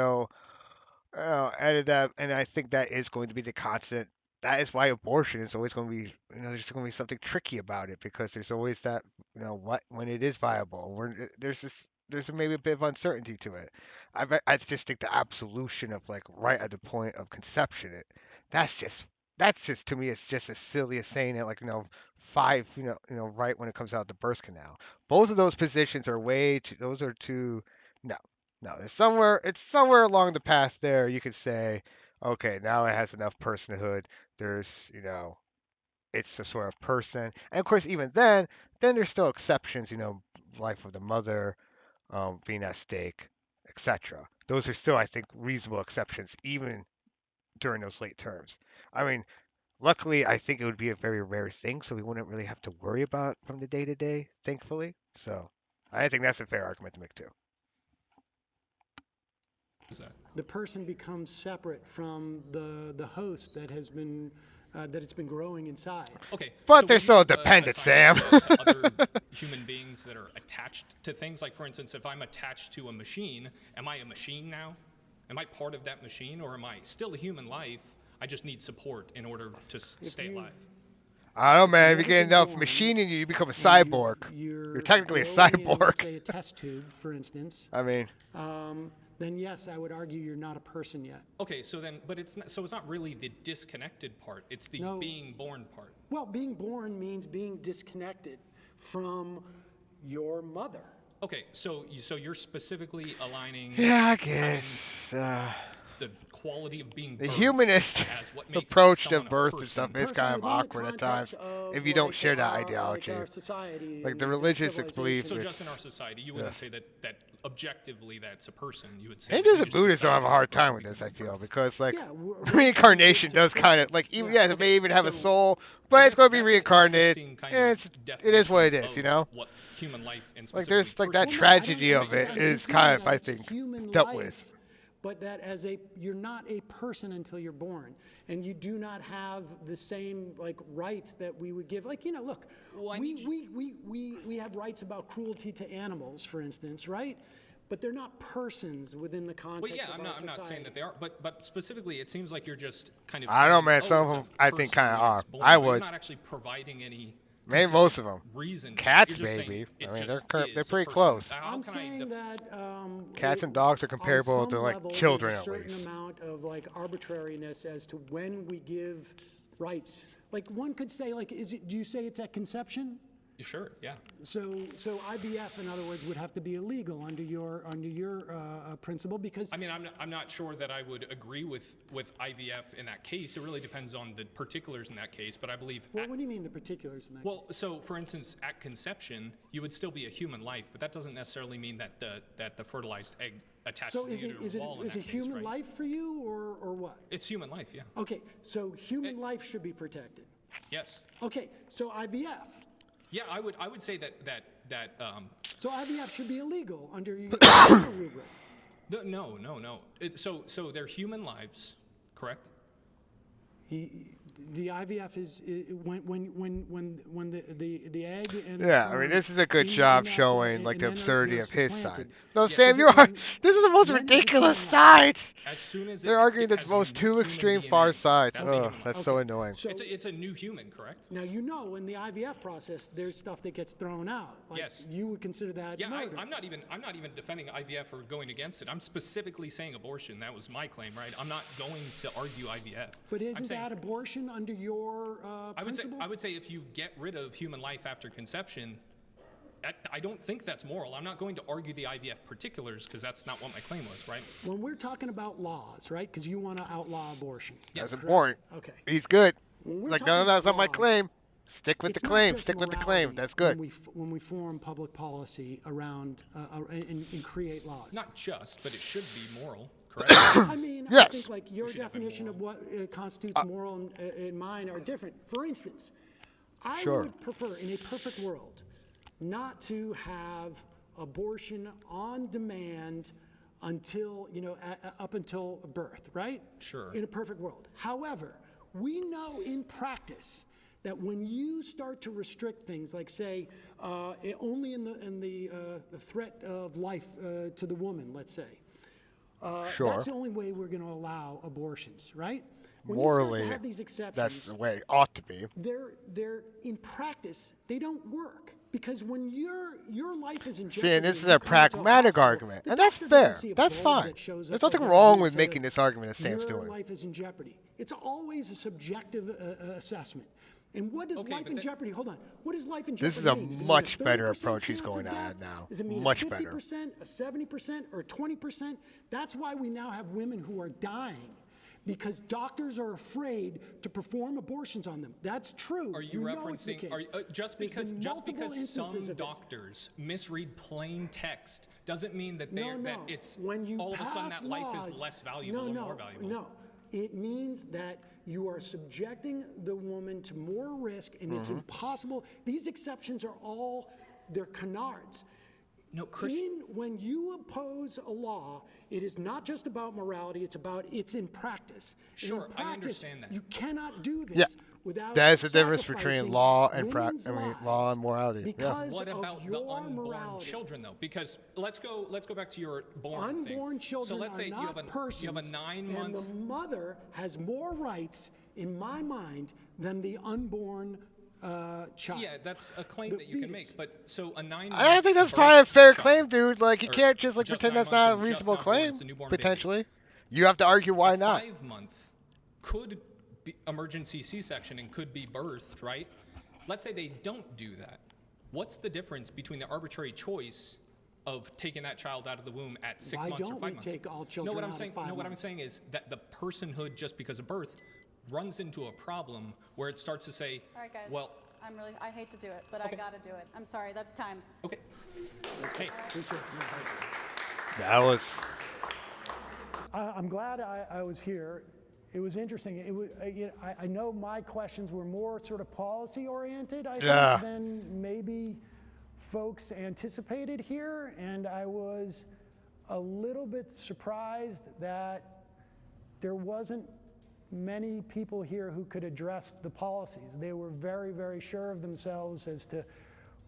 that, and I think that is going to be the constant. That is why abortion is always going to be, there's going to be something tricky about it because there's always that, when it is viable. There's maybe a bit of uncertainty to it. I just think the absolution of right at the point of conception, That's just to me it's just as silly as saying it like five right when it comes out the birth canal. Both of those positions are way too. Those are too. No, no. It's somewhere along the path there. You could say, okay, now it has enough personhood. There's it's a sort of person, and of course even then there's still exceptions. Life of the mother being at stake, etc. Those are still I think reasonable exceptions even during those late terms. I mean, luckily, I think it would be a very rare thing, so we wouldn't really have to worry about from the day to day, thankfully. So I think that's a fair argument to make too. The person becomes separate from the host that it's been growing inside. Okay, but so they're would still you, dependent, assign Sam. that to other human beings that are attached to things? Like, for instance, if I'm attached to a machine, am I a machine now? Am I part of that machine, or am I still a human life? I just need support in order to stay alive. I don't know, man. If you you've get never enough been born machining, you become a and cyborg. you're technically a growing in, cyborg. let's say, a test tube, for instance. I mean, then yes, I would argue you're not a person yet. Okay, so then, but it's not really the disconnected part. It's the being born part. Well, being born means being disconnected from your mother. Okay, so you're specifically aligning. yeah, I guess. The quality of being The birthed humanist as what makes approach to someone a birth and person. stuff is kind of awkward at times if you don't share that ideology. Our society Like the and religious civilization. beliefs. So just in our society, you wouldn't say that objectively that's a person. You would say. Hindus that and Buddhists don't have a hard time with this, I feel, because like reincarnation does kind of like it may even have a soul, but it's going to be reincarnated. It is what it is, What human life and like there's like that Well, no, tragedy I of don't it think is it's kind of that I it's a think human dealt life, with. But that you're not a person until you're born, and you do not have the same like rights that we would give. Like look, we have rights about cruelty to animals, for instance, right? But they're not persons within the context of our society. I'm not saying that they are, but specifically, it seems like you're just kind of. I don't know, man. saying, Some of it's a them I think person kind of when are. it's born, I but would. You're not actually providing any. Maybe most of them. Reason. Cats, You're just saying maybe. it I mean, just they're is a pretty person. close. How I'm can I saying that Cats and dogs are comparable on to some like level, children there's a at least. certain amount of like arbitrariness as to when we give rights. Like one could say, like, do you say it's at conception? Sure, yeah. So IVF, in other words, would have to be illegal under your principle because. I mean, I'm not sure that I would agree with IVF in that case. It really depends on the particulars in that case, but I believe. Well, what do you mean the particulars in that? Well, so for instance, at conception, you would still be a human life, but that doesn't necessarily mean that the fertilized egg attaches so to is the it uterine is it wall. is in it that human case, right? life for you or what? It's human life, yeah. Okay, so human life should be protected. Yes. Okay, so IVF. Yeah, I would say that. So IVF should be illegal under your rubric. No. So they're human lives, correct? The IVF is when the egg and yeah, I mean this is a good job showing like the absurdity of his side. No, Yeah, Sam, this is the most ridiculous side. As soon as they're arguing the most two extreme far sides. That's so annoying. So it's a new human, correct? Now in the IVF process, there's stuff that gets thrown out. Like, yes. You would consider that murder. I'm not even defending IVF or going against it. I'm specifically saying abortion. That was my claim, right? I'm not going to argue IVF. But isn't that abortion under your principle? I would say if you get rid of human life after conception, I don't think that's moral. I'm not going to argue the IVF particulars because that's not what my claim was, right? When we're talking about laws, right? Because you want to outlaw abortion. Yes. That's important. Okay. He's good. When we're Like talking none of that's about not my laws, claim. Stick with the it's not claim. just Stick with the morality claim. That's good. When we form public policy around and create laws. Not just, but it should be moral, correct? I mean, yes. I think like your definition of what constitutes moral and mine are different. For instance, I would prefer, in a perfect world, not to have abortion on demand until, up until birth, right? Sure. In a perfect world. However, we know in practice that when you start to restrict things, like say, only in the threat of life to the woman, let's say, that's the only way we're going to allow abortions, right? When Morally, you start to have these exceptions, that's the way it ought to be. they're in practice, they don't work. Because when your life is in See, jeopardy and this and is you a come into a pragmatic hospital, argument, the and that's doctor doesn't fair. see a That's bulb fine. that shows There's up nothing above wrong you with and making says, this argument that Sam's your doing. life is in jeopardy. It's always a subjective assessment. And what does life in jeopardy? Hold on. What does life in This is jeopardy a mean? Does it mean much a better 30% approach he's chance going of death? at now. Does it mean Much a 50%, better. a 70%, or a 20%? That's why we now have women who are dying. Because doctors are afraid to perform abortions on them. That's true. Are you referencing just because some doctors misread plain text doesn't mean that that it's when you all of a sudden that life laws, is less valuable or more valuable? No, it means that you are subjecting the woman to more risk, and it's impossible. These exceptions are they're canards. No, when you oppose a law, it is not just about morality, it's in practice. Sure, in practice, I understand that. You cannot do this Yeah. without There's a difference between sacrificing law and women's law and morality. because What of about the your unborn morality. children though? Because let's go back to your born Unborn thing. children so let's are say not persons, you have a 9-month and the mother has more rights, in my mind, than the unborn child. Yeah, that's a claim that you can make. But so a 9-month I don't think that's probably a fair child, claim, dude. Like, you or can't just just pretend 9 that's not a months and just reasonable not born, claim. it's a newborn Potentially, baby. you have to argue why a not. 5-month could be emergency C-section and could be birthed, right? Let's say they don't do that. What's the difference between the arbitrary choice of taking that child out of the womb at 6 months or 5 months? Take all children what out I'm at saying, 5 what I'm months? saying is that the personhood just because of birth runs into a problem where it starts to say, All right, guys. well, I hate to do it, but I gotta do it. I'm sorry, that's time. Okay. Hey. That was. I'm glad I was here. It was interesting. It was, I know my questions were more sort of policy oriented, I think, than maybe folks anticipated here. And I was a little bit surprised that there wasn't many people here who could address the policies. They were very, very sure of themselves as to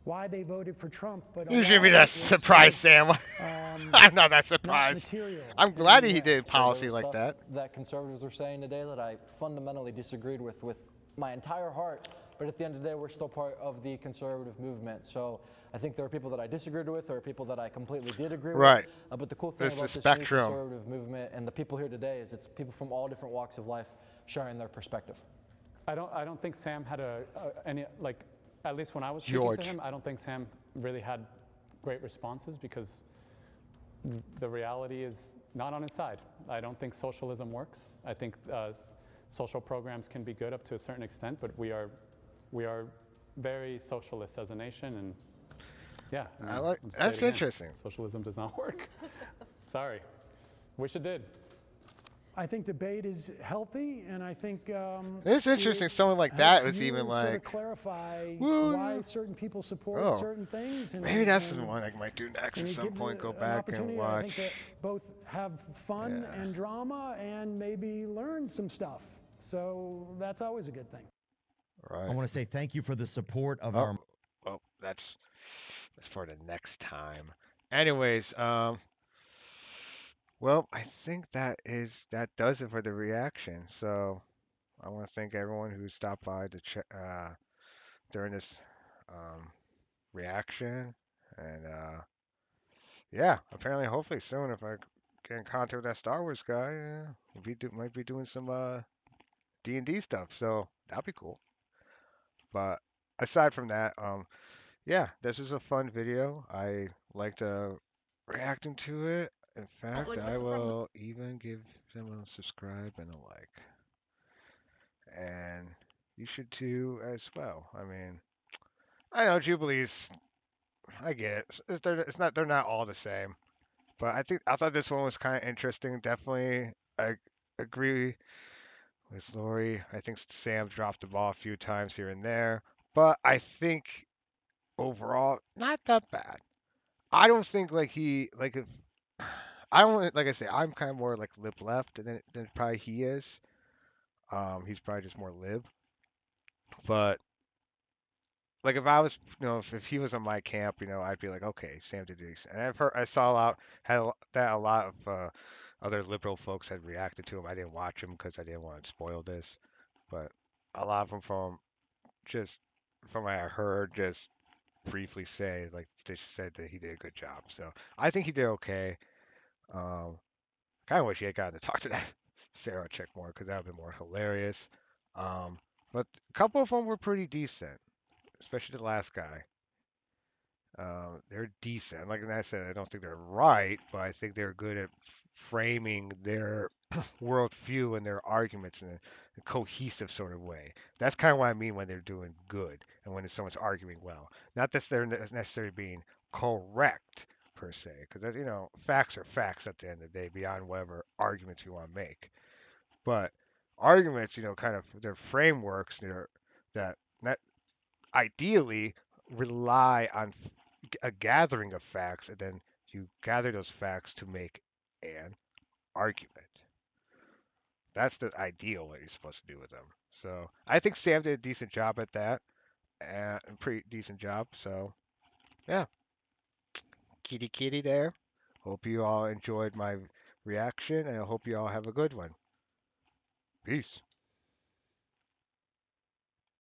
why they voted for Trump. But You should be that surprised, Sam. I'm not that surprised. I'm glad he did policy like that. That conservatives were saying today that I fundamentally disagreed with my entire heart. But at the end of the day, we're still part of the conservative movement. So I think there are people that I disagreed with, there are people that I completely did agree right. with. But the cool thing about this new conservative movement and the people here today is it's people from all different walks of life sharing their perspective. I don't think Sam had any, like, at least when I was speaking to him, I don't think Sam really had great responses because the reality is not on his side. I don't think socialism works. I think social programs can be good up to a certain extent, but we are very socialist as a nation, and yeah. That's interesting. Socialism does not work. Sorry. Wish it did. I think debate is healthy, and I think it's interesting. Someone like that was even like sort of clarify why certain people support certain things. And, maybe that's the one I might do next at some point. Go back and watch. I think to both have fun and drama, and maybe learn some stuff. So that's always a good thing. Right. I want to say thank you for the support of our. Well, that's for the next time. Anyways, well, I think that does it for the reaction. So I want to thank everyone who stopped by to during this reaction, and yeah, apparently, hopefully soon, if I get in contact with that Star Wars guy, might be doing some D&D stuff. So that'd be cool. But aside from that, yeah, this is a fun video. I liked reacting to it. In fact, I will even give them a subscribe and a like. And you should too as well. I mean, I know Jubilee's. I get it. They're not all the same. But I thought this one was kind of interesting. Definitely, I agree with Lori. I think Sam dropped the ball a few times here and there. But I think overall, not that bad. I don't think if I don't like I say I'm kind of more like lib left than probably he is. He's probably just more lib. But like if I was, if he was on my camp, I'd be like, okay, Sam did this. And I saw that a lot of other liberal folks had reacted to him. I didn't watch him because I didn't want to spoil this, but a lot of them from what I heard, just briefly say, like, they said that he did a good job. So I think he did okay. Um, kind of wish he had gotten to talk to that Sarah chick more because that would have been more hilarious. Um, but a couple of them were pretty decent, especially the last guy. They're decent. Like I said, I don't think they're right, but I think they're good at framing their worldview and their arguments in a cohesive sort of way. That's kind of what I mean when they're doing good and when someone's arguing well. Not that they're necessarily being correct per se, because facts are facts at the end of the day, beyond whatever arguments you want to make. But arguments, kind of their frameworks, that not ideally rely on a gathering of facts, and then you gather those facts to make an argument. That's the ideal what you're supposed to do with them. So I think Sam did a decent job at that, a pretty decent job. So yeah, kitty kitty there. Hope you all enjoyed my reaction, and I hope you all have a good one. Peace.